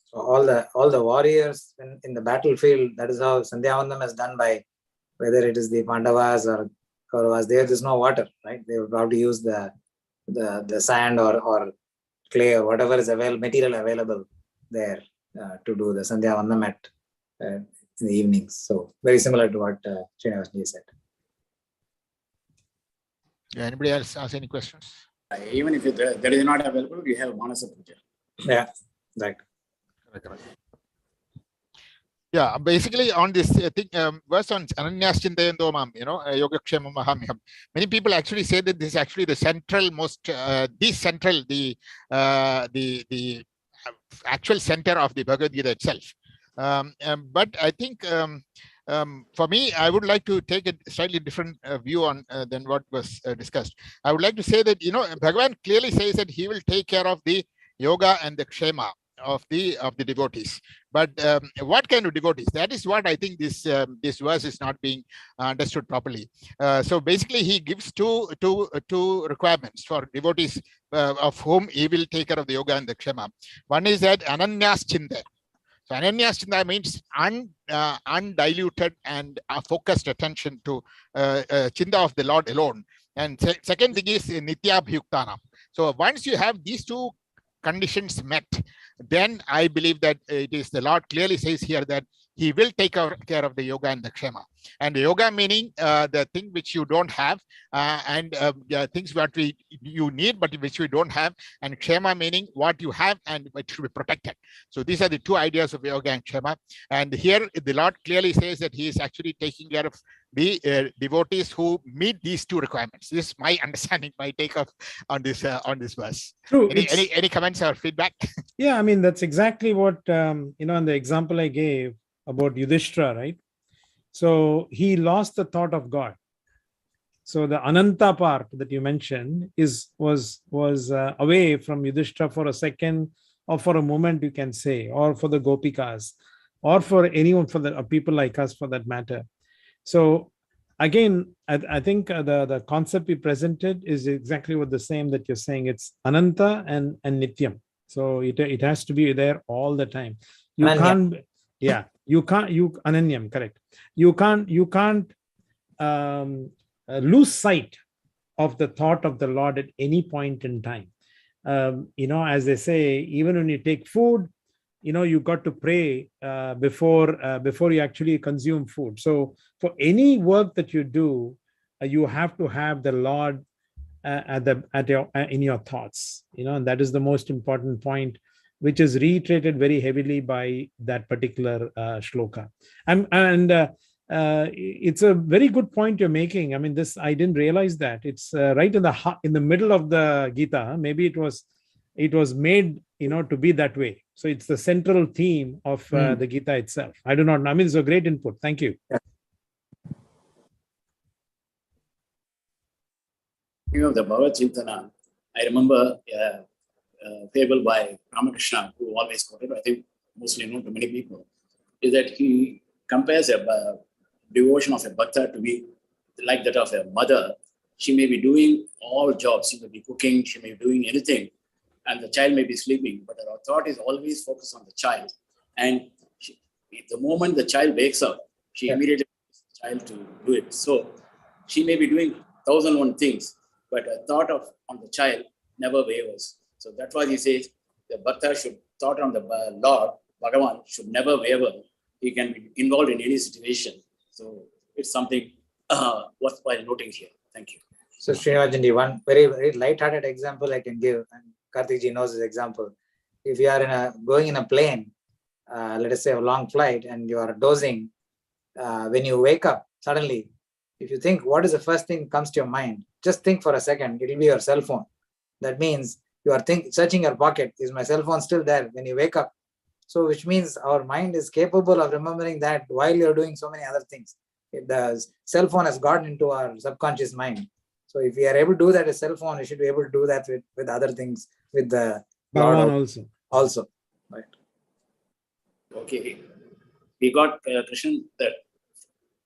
So all the warriors in the battlefield, that is how Sandhyavandanam is done by, whether it is the Pandavas or Kauravas. There is no water, right? They would probably use the sand or clay or whatever is material available there to do the Sandhyavandanam in the evenings. So very similar to what Srinivasji said. Yeah, anybody else ask any questions? Even if that is not available, you have Manasa Puja. Yeah, right. Correct. Yeah, basically on this verse on Ananyas Chintayento Mam, Yogakshemam Mahamyam. Many people actually say that this is actually the actual center of the Bhagavad Gita itself. But I think for me, I would like to take a slightly different view on than what was discussed. I would like to say that Bhagavan clearly says that he will take care of the yoga and the kshema of the devotees. But what kind of devotees? That is what I think this verse is not being understood properly. So basically, he gives two requirements for devotees of whom he will take care of the yoga and the kshema. One is that Ananyas Chinta. So Ananyas Chinta means undiluted and focused attention to Chinta of the Lord alone. And second thing is Nitya Bhyuktana. So once you have these two conditions met, then I believe that it is the Lord clearly says here that he will take care of the yoga and the kshema. And the yoga meaning the thing which you don't have, and things what you need but which we don't have, and kshema meaning what you have and it should be protected. So these are the two ideas of yoga and kshema. And here the Lord clearly says that he is actually taking care of the devotees who meet these two requirements. This is my understanding, my take on this verse. True. Any comments or feedback? Yeah, I mean, that's exactly what, in the example I gave about Yudhishthira, right? So he lost the thought of God. So the Ananta part that you mentioned was away from Yudhishthira for a second, or for a moment, you can say, or for the Gopikas, or for anyone, for the people like us for that matter. So again, I think the concept we presented is exactly what the same that you're saying. It's Ananta and Nityam. So it has to be there all the time. Ananyam, correct. You can't lose sight of the thought of the Lord at any point in time. As they say, even when you take food, you got to pray before you actually consume food. So for any work that you do, you have to have the Lord in your thoughts, and that is the most important point, which is reiterated very heavily by that particular shloka. And it's a very good point you're making. I mean, this I didn't realize that it's right in the middle of the Gita. Maybe it was made to be that way. So it's the central theme of the Gita itself. I do not know. I mean, it's a great input. Thank you. The Bhagavad Chintana, I remember a fable by Ramakrishna, who always quoted, I think mostly known to many people, is that he compares a devotion of a bhakta to be like that of a mother she may be doing all jobs. She may be cooking, she may be doing anything, and the child may be sleeping, but her thought is always focused on the child. And the moment the child wakes up, she immediately wants the child to do it. So she may be doing 1,001 things, but a thought on the child never wavers. So that's why he says the Bhakta should thought on the Lord, Bhagavan, should never waver. He can be involved in any situation. So it's something worthwhile noting here. Thank you. So Srinivasanji, one very, very light-hearted example I can give, and Karthikji knows this example. If you are going in a plane, let us say a long flight, and you are dozing, when you wake up, suddenly, if you think, what is the first thing that comes to your mind? Just think for a second, it will be your cell phone. That means you are searching your pocket. Is my cell phone still there when you wake up? So which means our mind is capable of remembering that while you're doing so many other things. The cell phone has gotten into our subconscious mind. So if we are able to do that with cell phone, we should be able to do that with other things, with the Lord also. Right. Okay. We got, Krishnan,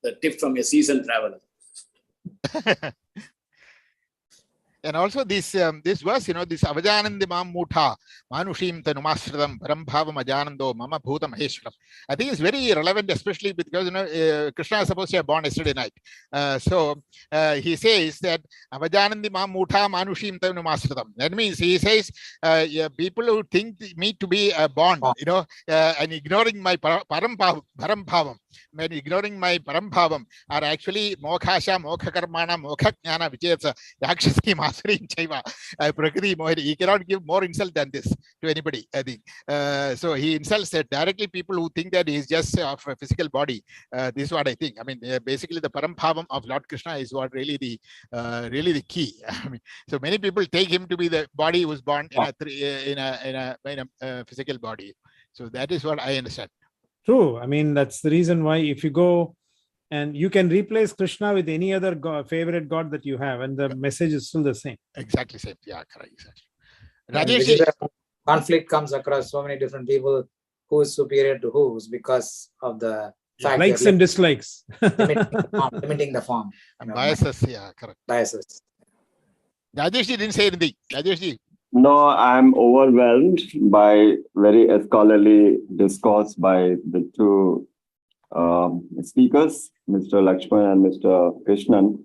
the tip from a seasoned traveler. And also this verse, this avajanandi mam mutha manushim tanumasridam parambhavam ajanando mama bhuta maheshwaram. I think it's very relevant, especially because Krishna is supposed to have born yesterday night. So he says that avajanandi mam mutha manushim tanumasridam. That means he says people who think me to be born, and ignoring my parambhavam, when ignoring my parambhavam, are actually mokhasha, mokhakarmana, mokhajnana, vichayatsa, yakshasi masri chaiva, prakriti mohini. He cannot give more insult than this to anybody, I think. So he insults directly people who think that he is just of a physical body. This is what I think. I mean, basically the parambhavam of Lord Krishna is what really the key. I mean, so many people take him to be the body who was born in a physical body. So that is what I understand. True. I mean, that's the reason why if you go and you can replace Krishna with any other favorite god that you have, and the message is still the same. Exactly same. Yeah, correct. Exactly. Rajesh, conflict comes across so many different people. Who is superior to who's because of the fact likes and dislikes. limiting the form. Biases, yeah, correct. Biases. Rajesh didn't say anything. Rajesh. No, I'm overwhelmed by very scholarly discourse by the two speakers, Mr. Lakshman and Mr. Krishnan.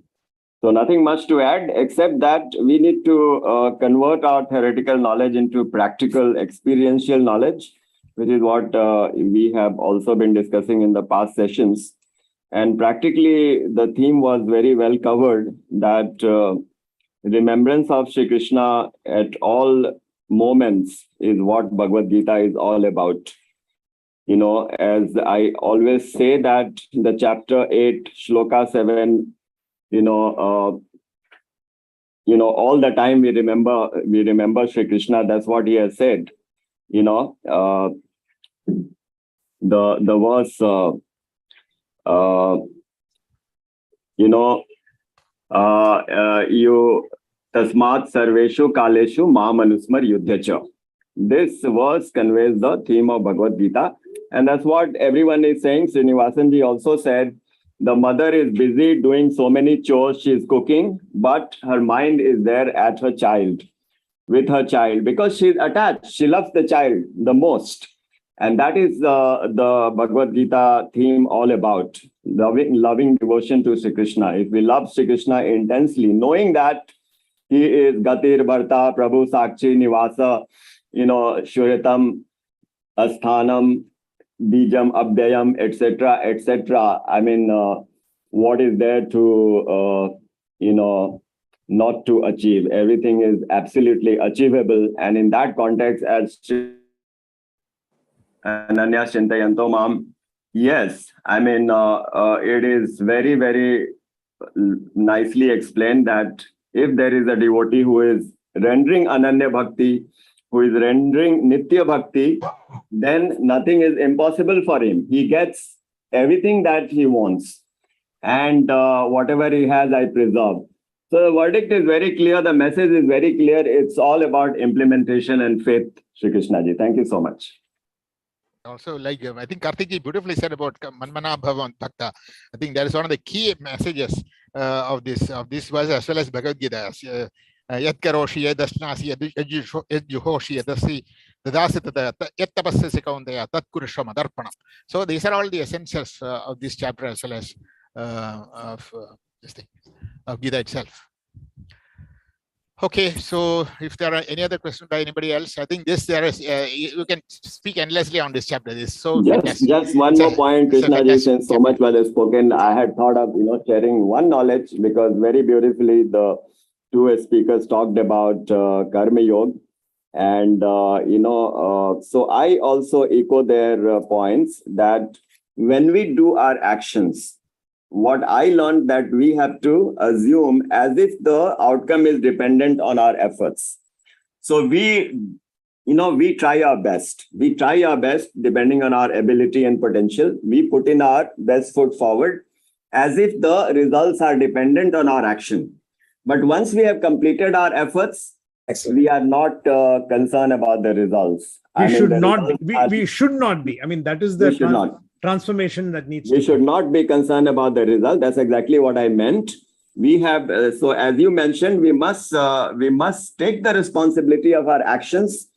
So nothing much to add, except that we need to convert our theoretical knowledge into practical experiential knowledge, which is what we have also been discussing in the past sessions. And practically, the theme was very well covered, that remembrance of Shri Krishna at all moments is what Bhagavad Gita is all about. As I always say that the chapter 8, shloka 7, all the time we remember Shri Krishna. That's what he has said. The verse, you tasmat sarveshu kaleshu ma manusmar yuddhacha. This verse conveys the theme of Bhagavad Gita, and that's what everyone is saying. Srinivasanji also said the mother is busy doing so many chores, she is cooking, but her mind is there at her child, with her child, because she is attached. She loves the child the most. And that is the Bhagavad Gita theme all about, loving devotion to Sri Krishna. If we love Sri Krishna intensely, knowing that he is Gatir Bharta, Prabhu Sakshi Nivasa, Shuritam, Asthanam, Bijam, Abdayam, etc., etc. I mean, what is there to, not to achieve? Everything is absolutely achievable. And in that context, as Ananya Chintayanto Mam, yes, I mean, it is very, very nicely explained that if there is a devotee who is rendering Ananya Bhakti, who is rendering Nitya Bhakti, then nothing is impossible for him. He gets everything that he wants. And whatever he has, I preserve. So the verdict is very clear. The message is very clear. It's all about implementation and faith, Shri Krishna ji. Thank you so much. Also, I think Karthik beautifully said about Manmana Bhavan Bhakta. I think that is one of the key messages of this verse as well as Bhagavad Gita. Yat karoshi yadasnasi yadjuhoshi yadasi dadasi yat tapassasi kaunteya tat kurishva madarpanam. So these are all the essentials of this chapter as well as of this thing of Gita itself. Okay, so if there are any other questions by anybody else, I think there is you can speak endlessly on this chapter. This is so fantastic. Just one more point, Krishna ji, since so much was spoken, I had thought of sharing one knowledge, because very beautifully the two speakers talked about Karma Yoga, and so I also echo their points that when we do our actions, what I learned that we have to assume as if the outcome is dependent on our efforts. So we try our best. We try our best depending on our ability and potential. We put in our best foot forward as if the results are dependent on our action. But once we have completed our efforts, we are not concerned about the results. We should not be. I mean, that is the transformation that needs. We should not be concerned about the result. That's exactly what I meant. We have so as you mentioned, we must take the responsibility of our actions.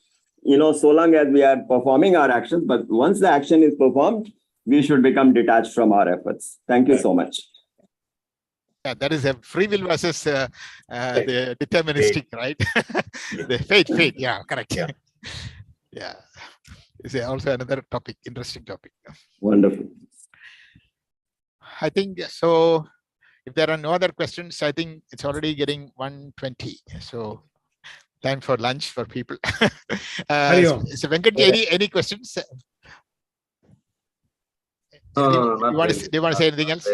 So long as we are performing our actions, but once the action is performed, we should become detached from our efforts. Thank you so much. Yeah, that is a free will versus the deterministic, right? The fate. Yeah, correct. Yeah. Is also another topic, interesting topic. Wonderful. I think so. If there are no other questions, I think it's already getting 1:20. So time for lunch for people. So Venkat, any questions? Do you want to say anything else?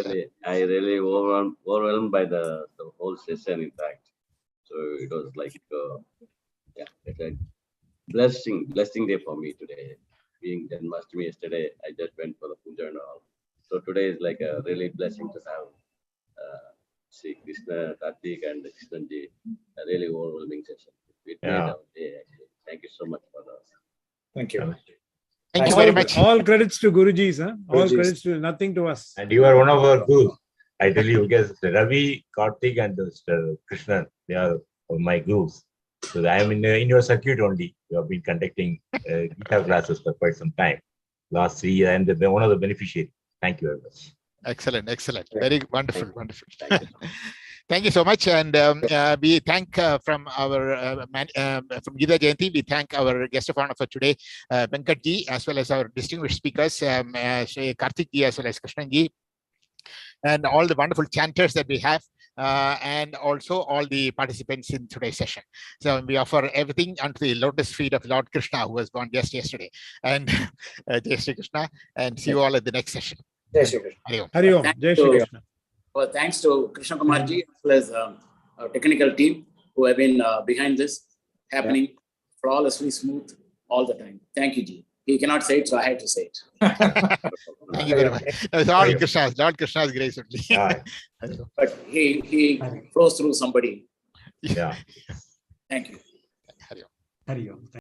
I really overwhelmed by the whole session, in fact. So it was like, it's a blessing day for me today. Being Janmashtami yesterday, I just went for the puja and all. So today is like a really blessing to have Sri Krishna, Karthik and Krishnanji, a really overwhelming session. It made our day, actually. Thank you so much for that. Thank you. Thank you very much. All credits to Guruji's, huh? All credits to nothing to us. And you are one of our gurus. I tell you, because Ravi, Karthik, and Mr. Krishna, they are my gurus. So I am in your circuit only. You have been conducting Gita classes for quite some time. Last 3 years, I am one of the beneficiaries. Thank you very much. Excellent. Very wonderful. Thank you so much. And we thank from our from Gita Jayanti, we thank our guest of honor for today, Venkat ji, as well as our distinguished speakers, Karthik ji, as well as Krishnan ji, and all the wonderful chanters that we have, and also all the participants in today's session. So we offer everything unto the lotus feet of Lord Krishna, who was born just yesterday. And Jai Shri Krishna, and see you all at the next session. Jai Shri Krishna. Hari Om. Jai Shri Krishna. Well, thanks to Krishna Kumarji as well as our technical team who have been behind this happening flawlessly smooth all the time. Thank you, Ji. He cannot say it, so I had to say it. Thank you very much. It's all Lord Krishna's grace only. But he flows through somebody. Yeah. Thank you. Hari Om. Hari Om.